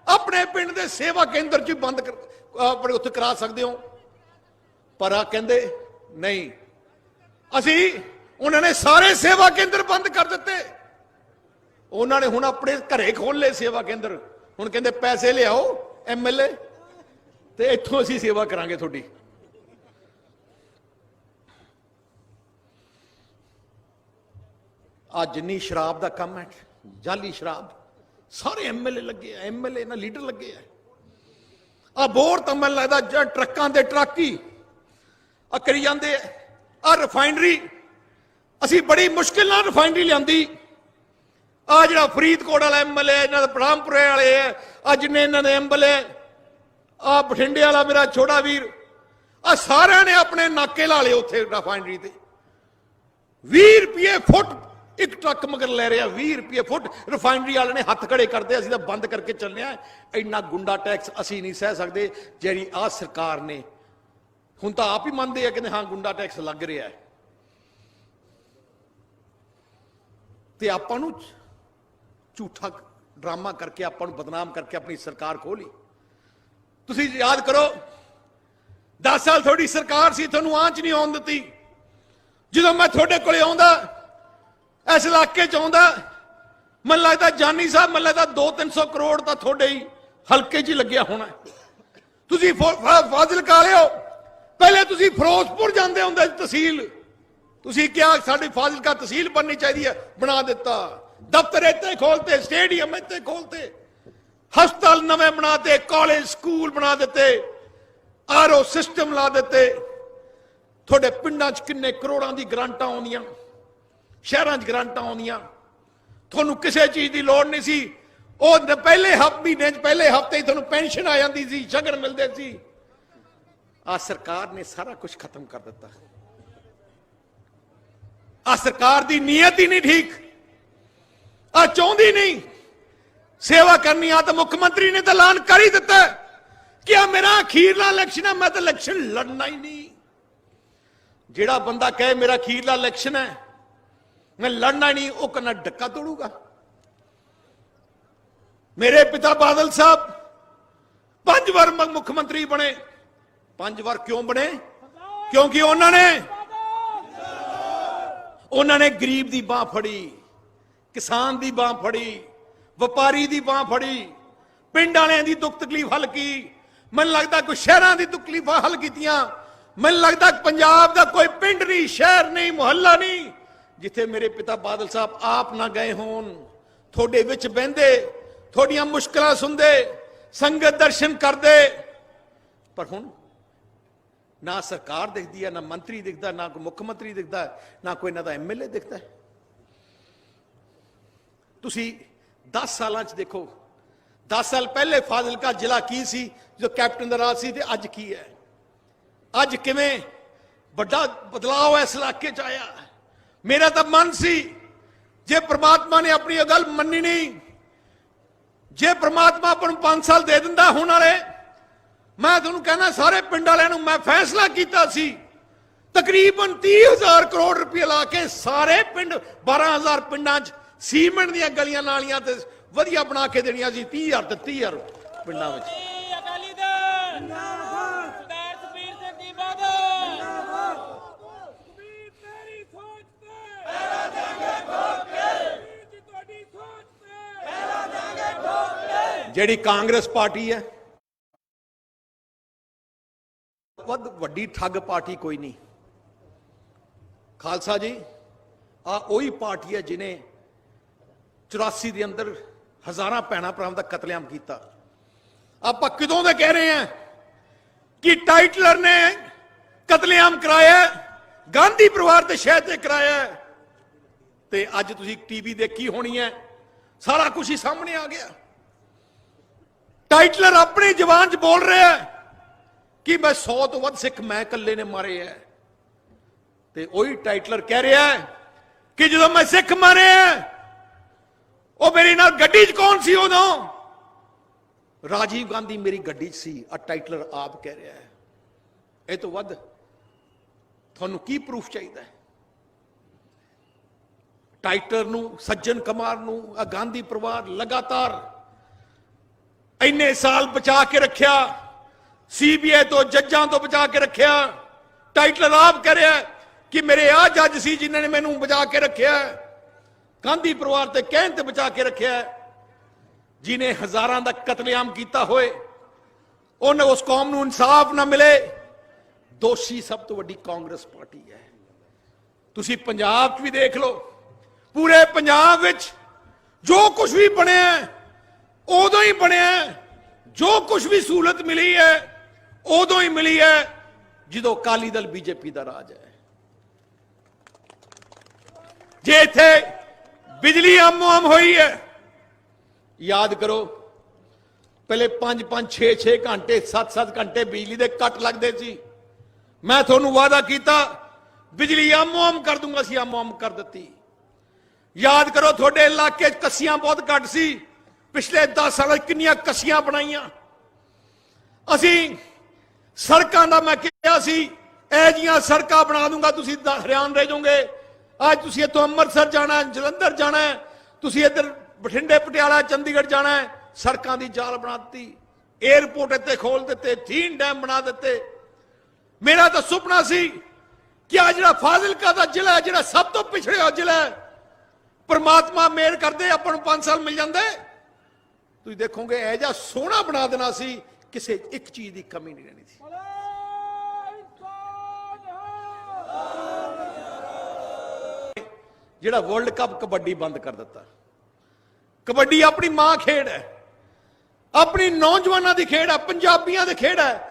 ਆਪਣੇ ਪਿੰਡ ਦੇ ਸੇਵਾ ਕੇਂਦਰ 'ਚ ਬੰਦ ਆਪਣੇ ਉੱਥੇ ਕਰਾ ਸਕਦੇ ਹੋ। ਪਰ ਆ ਕਹਿੰਦੇ ਨਹੀਂ, ਅਸੀਂ, ਉਹਨਾਂ ਨੇ ਸਾਰੇ ਸੇਵਾ ਕੇਂਦਰ ਬੰਦ ਕਰ ਦਿੱਤੇ। ਉਹਨਾਂ ਨੇ ਹੁਣ ਆਪਣੇ ਘਰੇ ਖੋਲ ਲਏ ਸੇਵਾ ਕੇਂਦਰ। ਹੁਣ ਕਹਿੰਦੇ ਪੈਸੇ ਲਿਆਓ ਐਮਐਲਏ, ਤੇ ਇੱਥੋਂ ਅਸੀਂ ਸੇਵਾ ਕਰਾਂਗੇ ਤੁਹਾਡੀ। ਆ ਜਿੰਨੀ ਸ਼ਰਾਬ ਦਾ ਕੰਮ ਹੈ, ਜਾਲੀ ਸ਼ਰਾਬ, ਸਾਰੇ ਐਮਐਲਏ ਲੱਗੇ ਆ, ਐਮਐਲਏ ਨਾਲ ਲੀਡਰ ਲੱਗੇ ਆ। ਆ ਬੋਰ ਤਾਂ ਮੈਨੂੰ ਲੱਗਦਾ ਟਰੱਕਾਂ ਦੇ ਟਰੱਕ ਹੀ ਆ ਕਰੀ ਜਾਂਦੇ ਆ। ਆ ਰਿਫਾਈਨਰੀ, ਅਸੀਂ ਬੜੀ ਮੁਸ਼ਕਿਲ ਨਾਲ ਰਿਫਾਈਨਰੀ ਲਿਆਂਦੀ। ਆ ਜਿਹੜਾ ਫਰੀਦਕੋਟ ਵਾਲਾ ਐਮਐਲਏ, ਇਹਨਾਂ ਦੇ ਬ੍ਰਹਮਪੁਰੇ ਵਾਲੇ ਆ, ਆ ਜਿੰਨੇ ਇਹਨਾਂ ਦੇ ਐਮਐਲਏ, ਆ ਬਠਿੰਡੇ ਵਾਲਾ ਮੇਰਾ ਛੋਟਾ ਵੀਰ, ਆ ਸਾਰਿਆਂ ਨੇ ਆਪਣੇ ਨਾਕੇ ਲਾ ਲਏ ਉੱਥੇ ਰਿਫਾਈਨਰੀ ਤੇ। 20 ਰੁਪਏ ਫੁੱਟ ਇੱਕ ਟਰੱਕ ਮਗਰ ਲੈ ਰਿਹਾ, 20 ਰੁਪਏ ਫੁੱਟ। ਰਿਫਾਈਨਰੀ ਵਾਲੇ ਨੇ ਹੱਥ ਖੜੇ ਕਰਦੇ, ਅਸੀਂ ਤਾਂ ਬੰਦ ਕਰਕੇ ਚੱਲੇ ਆ। ਇੰਨਾ ਗੁੰਡਾ ਟੈਕਸ ਅਸੀਂ ਨਹੀਂ ਸਹਿ ਸਕਦੇ ਜਿਹੜੀ ਆ ਸਰਕਾਰ ਨੇ। ਹੁਣ ਤਾਂ ਆਪ ਹੀ ਮੰਨਦੇ ਆ, ਕਹਿੰਦੇ ਹਾਂ ਗੁੰਡਾ ਟੈਕਸ ਲੱਗ ਰਿਹਾ ਹੈ। ਤੇ ਆਪਾਂ ਨੂੰ ਝੂਠਾ ਡਰਾਮਾ ਕਰਕੇ, ਆਪਾਂ ਨੂੰ ਬਦਨਾਮ ਕਰਕੇ ਆਪਣੀ ਸਰਕਾਰ ਖੋਲੀ। ਤੁਸੀਂ ਯਾਦ ਕਰੋ, 10 ਸਾਲ ਤੁਹਾਡੀ ਸਰਕਾਰ ਸੀ, ਤੁਹਾਨੂੰ ਆਂਚ ਨਹੀਂ ਆਉਣ ਦਿੱਤੀ। ਜਦੋਂ ਮੈਂ ਤੁਹਾਡੇ ਕੋਲੇ ਆਉਂਦਾ, ਇਸ ਇਲਾਕੇ 'ਚ ਆਉਂਦਾ, ਮੈਨੂੰ ਲੱਗਦਾ ਜਾਨੀ ਸਾਹਿਬ, ਮੈਨੂੰ ਲੱਗਦਾ 200-300 ਕਰੋੜ ਤਾਂ ਤੁਹਾਡੇ ਹੀ ਹਲਕੇ 'ਚ ਹੀ ਲੱਗਿਆ ਹੋਣਾ। ਤੁਸੀਂ ਫਾਜ਼ਿਲਕਾ ਲਿਓ, ਪਹਿਲੇ ਤੁਸੀਂ ਫਿਰੋਜ਼ਪੁਰ ਜਾਂਦੇ ਹੁੰਦੇ ਤਹਿਸੀਲ, ਤੁਸੀਂ ਕਿਹਾ ਸਾਡੀ ਫਾਜ਼ਿਲਕਾ ਤਹਿਸੀਲ ਬਣਨੀ ਚਾਹੀਦੀ ਹੈ, ਬਣਾ ਦਿੱਤਾ। ਦਫ਼ਤਰ ਇੱਥੇ ਖੋਲਤੇ, ਸਟੇਡੀਅਮ ਇੱਥੇ ਖੋਲਤੇ, ਹਸਪਤਾਲ ਨਵੇਂ ਬਣਾਤੇ, ਕਾਲਜ ਸਕੂਲ ਬਣਾ ਦਿੱਤੇ, ਆਰਓ ਸਿਸਟਮ ਲਾ ਦਿੱਤੇ। ਤੁਹਾਡੇ ਪਿੰਡਾਂ 'ਚ ਕਿੰਨੇ ਕਰੋੜਾਂ ਦੀ ਗ੍ਰਾਂਟਾਂ ਆਉਂਦੀਆਂ, ਸ਼ਹਿਰਾਂ 'ਚ ਗ੍ਰਾਂਟਾਂ ਆਉਂਦੀਆਂ। ਤੁਹਾਨੂੰ ਕਿਸੇ ਚੀਜ਼ ਦੀ ਲੋੜ ਨਹੀਂ ਸੀ। ਉਹ ਪਹਿਲੇ ਮਹੀਨੇ 'ਚ, ਪਹਿਲੇ ਹਫ਼ਤੇ ਹੀ ਤੁਹਾਨੂੰ ਪੈਨਸ਼ਨ ਆ ਜਾਂਦੀ ਸੀ, ਸ਼ਗਨ ਮਿਲਦੇ ਸੀ। ਆ ਸਰਕਾਰ ਨੇ ਸਾਰਾ ਕੁਝ ਖਤਮ ਕਰ ਦਿੱਤਾ। ਆ ਸਰਕਾਰ ਦੀ ਨੀਅਤ ਹੀ ਨਹੀਂ ਠੀਕ। ਆ ਚਾਹੁੰਦੀ ਨਹੀਂ ਸੇਵਾ ਕਰਨੀ। ਆ ਤਾਂ ਮੁੱਖ ਮੰਤਰੀ ਨੇ ਤਾਂ ਐਲਾਨ ਕਰ ਹੀ ਦਿੱਤਾ ਕਿ ਆ ਮੇਰਾ ਅਖੀਰਲਾ ਇਲੈਕਸ਼ਨ ਹੈ, ਮੈਂ ਤਾਂ ਇਲੈਕਸ਼ਨ ਲੜਨਾ ਹੀ ਨਹੀਂ। ਜਿਹੜਾ ਬੰਦਾ ਕਹੇ ਮੇਰਾ ਅਖੀਰਲਾ ਇਲੈਕਸ਼ਨ ਹੈ, ਮੈਂ ਲੜਨਾ ਨਹੀਂ, ਉਹ ਕਹਿੰਦਾ ਡੱਕਾ ਤੋੜੂਗਾ। ਮੇਰੇ ਪਿਤਾ ਬਾਦਲ ਸਾਹਿਬ 5 ਵਾਰ ਮੁੱਖ ਮੰਤਰੀ ਬਣੇ। 5 ਵਾਰ ਕਿਉਂ ਬਣੇ? ਕਿਉਂਕਿ ਉਹਨਾਂ ਨੇ ਗਰੀਬ ਦੀ ਬਾਹ ਫੜੀ, ਕਿਸਾਨ ਦੀ ਬਾਹ ਫੜੀ, ਵਪਾਰੀ ਦੀ ਬਾਹ ਫੜੀ, ਪਿੰਡ ਵਾਲਿਆਂ ਦੀ ਦੁੱਖ ਤਕਲੀਫ ਹੱਲ ਕੀ। ਮੈਨੂੰ ਲੱਗਦਾ ਕੋਈ ਸ਼ਹਿਰਾਂ ਦੀ ਤਕਲੀਫਾਂ ਹੱਲ ਕੀਤੀਆਂ। ਮੈਨੂੰ ਲੱਗਦਾ ਪੰਜਾਬ ਦਾ ਕੋਈ ਪਿੰਡ ਨਹੀਂ, ਸ਼ਹਿਰ ਨਹੀਂ, ਮੁਹੱਲਾ ਨਹੀਂ ਜਿੱਥੇ ਮੇਰੇ ਪਿਤਾ ਬਾਦਲ ਸਾਹਿਬ ਆਪ ਨਾ ਗਏ ਹੋਣ। ਤੁਹਾਡੇ ਵਿੱਚ ਬਹਿੰਦੇ, ਤੁਹਾਡੀਆਂ ਮੁਸ਼ਕਲਾਂ ਸੁਣਦੇ, ਸੰਗਤ ਦਰਸ਼ਨ ਕਰਦੇ। ਪਰ ਹੁਣ ਨਾ ਸਰਕਾਰ ਦਿਖਦੀ ਹੈ, ਨਾ ਮੰਤਰੀ ਦਿਖਦਾ, ਨਾ ਕੋਈ ਮੁੱਖ ਮੰਤਰੀ ਦਿਖਦਾ, ਨਾ ਕੋਈ ਇਹਨਾਂ ਦਾ ਐਮਐਲਏ ਦਿਖਦਾ। ਤੁਸੀਂ 10 ਸਾਲਾਂ 'ਚ ਦੇਖੋ, 10 ਸਾਲ ਪਹਿਲੇ ਫਾਜ਼ਿਲਕਾ ਜ਼ਿਲ੍ਹਾ ਕੀ ਸੀ ਜੋ ਕੈਪਟਨ ਦਾ ਰਾਜ ਸੀ, ਤੇ ਅੱਜ ਕੀ ਹੈ। ਅੱਜ ਕਿਵੇਂ ਵੱਡਾ ਬਦਲਾਅ ਇਸ ਇਲਾਕੇ 'ਚ ਆਇਆ। ਮੇਰਾ ਤਾਂ ਮਨ ਸੀ, ਜੇ ਪ੍ਰਮਾਤਮਾ ਨੇ ਆਪਣੀ ਗੱਲ ਮੰਨੀ ਨਹੀਂ, ਜੇ ਪ੍ਰਮਾਤਮਾ ਆਪਾਂ ਨੂੰ 5 ਸਾਲ ਦੇ ਦਿੰਦਾ ਹੁਣ ਵਾਲੇ, ਮੈਂ ਤੁਹਾਨੂੰ ਕਹਿਣਾ ਸਾਰੇ ਪਿੰਡ ਵਾਲਿਆਂ ਨੂੰ ਮੈਂ ਫੈਸਲਾ ਕੀਤਾ ਸੀ, ਤਕਰੀਬਨ 30,000 ਕਰੋੜ ਰੁਪਏ ਲਾ ਕੇ ਸਾਰੇ ਪਿੰਡ 12,000 ਪਿੰਡਾਂ 'ਚ ਸੀਮੈਂਟ ਦੀਆਂ ਗਲੀਆਂ ਨਾਲੀਆਂ ਤੇ ਵਧੀਆ ਬਣਾ ਕੇ ਦੇਣੀਆਂ ਸੀ। 30,000 ਤੇ 30,000 ਪਿੰਡਾਂ ਵਿੱਚ। ਅਕਾਲੀ ਦਲ ਜਿੰਦਾਬਾਦ, ਸਰਦਾਰ ਸੁਖਬੀਰ ਸਿੰਘ ਜੀ ਬਾਦਲ ਜਿੰਦਾਬਾਦ। ਸੁਖਬੀਰ ਤੇਰੀ ਸੋਚ ਤੇ ਪਹਿਰਾ ਦੇਂਗੇ ਠੋਕ ਕੇ, ਜੀ ਤੁਹਾਡੀ ਸੋਚ ਤੇ ਪਹਿਰਾ ਦੇਂਗੇ ਠੋਕ ਕੇ। ਜਿਹੜੀ ਕਾਂਗਰਸ ਪਾਰਟੀ ਹੈ, ਵੱਧ ਵੱਡੀ ਠੱਗ ਪਾਰਟੀ ਕੋਈ ਨਹੀਂ। ਖਾਲਸਾ ਜੀ, ਆ ਉਹੀ ਪਾਰਟੀ ਹੈ ਜਿਹਨੇ 84 ਦੇ ਅੰਦਰ ਹਜ਼ਾਰਾਂ ਭੈਣਾਂ ਭਰਾਵਾਂ ਦਾ ਕਤਲੇਆਮ ਕੀਤਾ। ਆਪਾਂ ਕਿਦੋਂ ਦੇ ਕਹਿ ਰਹੇ ਹਾਂ ਕਿ ਟਾਈਟਲਰ ਨੇ ਕਤਲੇਆਮ ਕਰਾਇਆ, ਗਾਂਧੀ ਪਰਿਵਾਰ ਦੇ ਸ਼ਹਿਰ ਤੇ ਕਰਾਇਆ, ਤੇ ਅੱਜ ਤੁਸੀਂ ਟੀਵੀ ਦੇਖੀ ਹੋਣੀ ਹੈ, ਸਾਰਾ ਕੁਝ ਹੀ ਸਾਹਮਣੇ ਆ ਗਿਆ। टाइटलर अपनी जबान च बोल रहा है कि मैं 100 तो वध सिख मैं कल्ले ने मारे है, ते वही टाइटलर कह रहा है कि जो मैं सिख मारे हैं वो मेरी नाल गड्डी च कौन सी उदों? राजीव गांधी मेरी गड्डी च सी। टाइटलर आप कह रहा है। ये तो वध थानू की प्रूफ चाहिए? टाइटलर नू, सज्जन कुमार नू, गांधी परिवार लगातार इन्ने साल बचा के रखिया, सीबीआई तो जजां तो बचा के रखिया। टाइटलर आप कह रहा है कि मेरे आ जज सी जिन्होंने मैनू बचा के रखिया, गांधी परिवार ते कहन ते बचा के रखिया, जिन्हें हजारां दा कतलेआम किया होए, उन्हें उस कौम नू इंसाफ ना मिले। दोषी सब तो वड्डी कांग्रेस पार्टी है। तुसी पंजाब च भी देख लो, पूरे पंजाब विच जो कुछ भी बनया उदों ही बनया, जो कुछ भी सहूलत मिली है उदों ही मिली है जो अकाली दल बीजेपी का राज है। जे इत्थे बिजली आमो आम हुई है, याद करो पहले 5-5, 6-6 घंटे, 7-7 घंटे बिजली के कट लगते सी। मैं थोनू वादा किया बिजली आमो आम कर दूंगा, सी आमो आम कर दी। याद करो थोड़े इलाके कस्सियां बहुत घट सी, पिछले 10 साल कितनियां कस्सियां बनाईयां असी। सड़कों का मैं कहा सी ए जियां सड़कां बना दूंगा, तुसी हैरान रह जाओगे। आज तुसी इत्थों अमृतसर जाना है, जलंधर जाना है, तुसी इधर बठिंडे, पटियाला, चंडीगढ़ जाना है, सड़कों की जाल बना दी, एयरपोर्ट इतने खोल देते, थीन डैम बना देते। मेरा तो सुपना सी कि आज जिहड़ा फाजिलका दा जिला है, जिहड़ा सब तो पिछड़िया जिला है, परमात्मा मेहर करते अपन 5 साल मिल जाते, तुम देखोगे ऐजा सोहना बना देना सी, किसी एक चीज की कमी नहीं रहनी थी। जिहड़ा वर्ल्ड कप कबड्डी बंद कर दिता। कबड्डी अपनी मां खेड है, अपनी नौजवानों की खेड है, पंजाबियों की खेड है।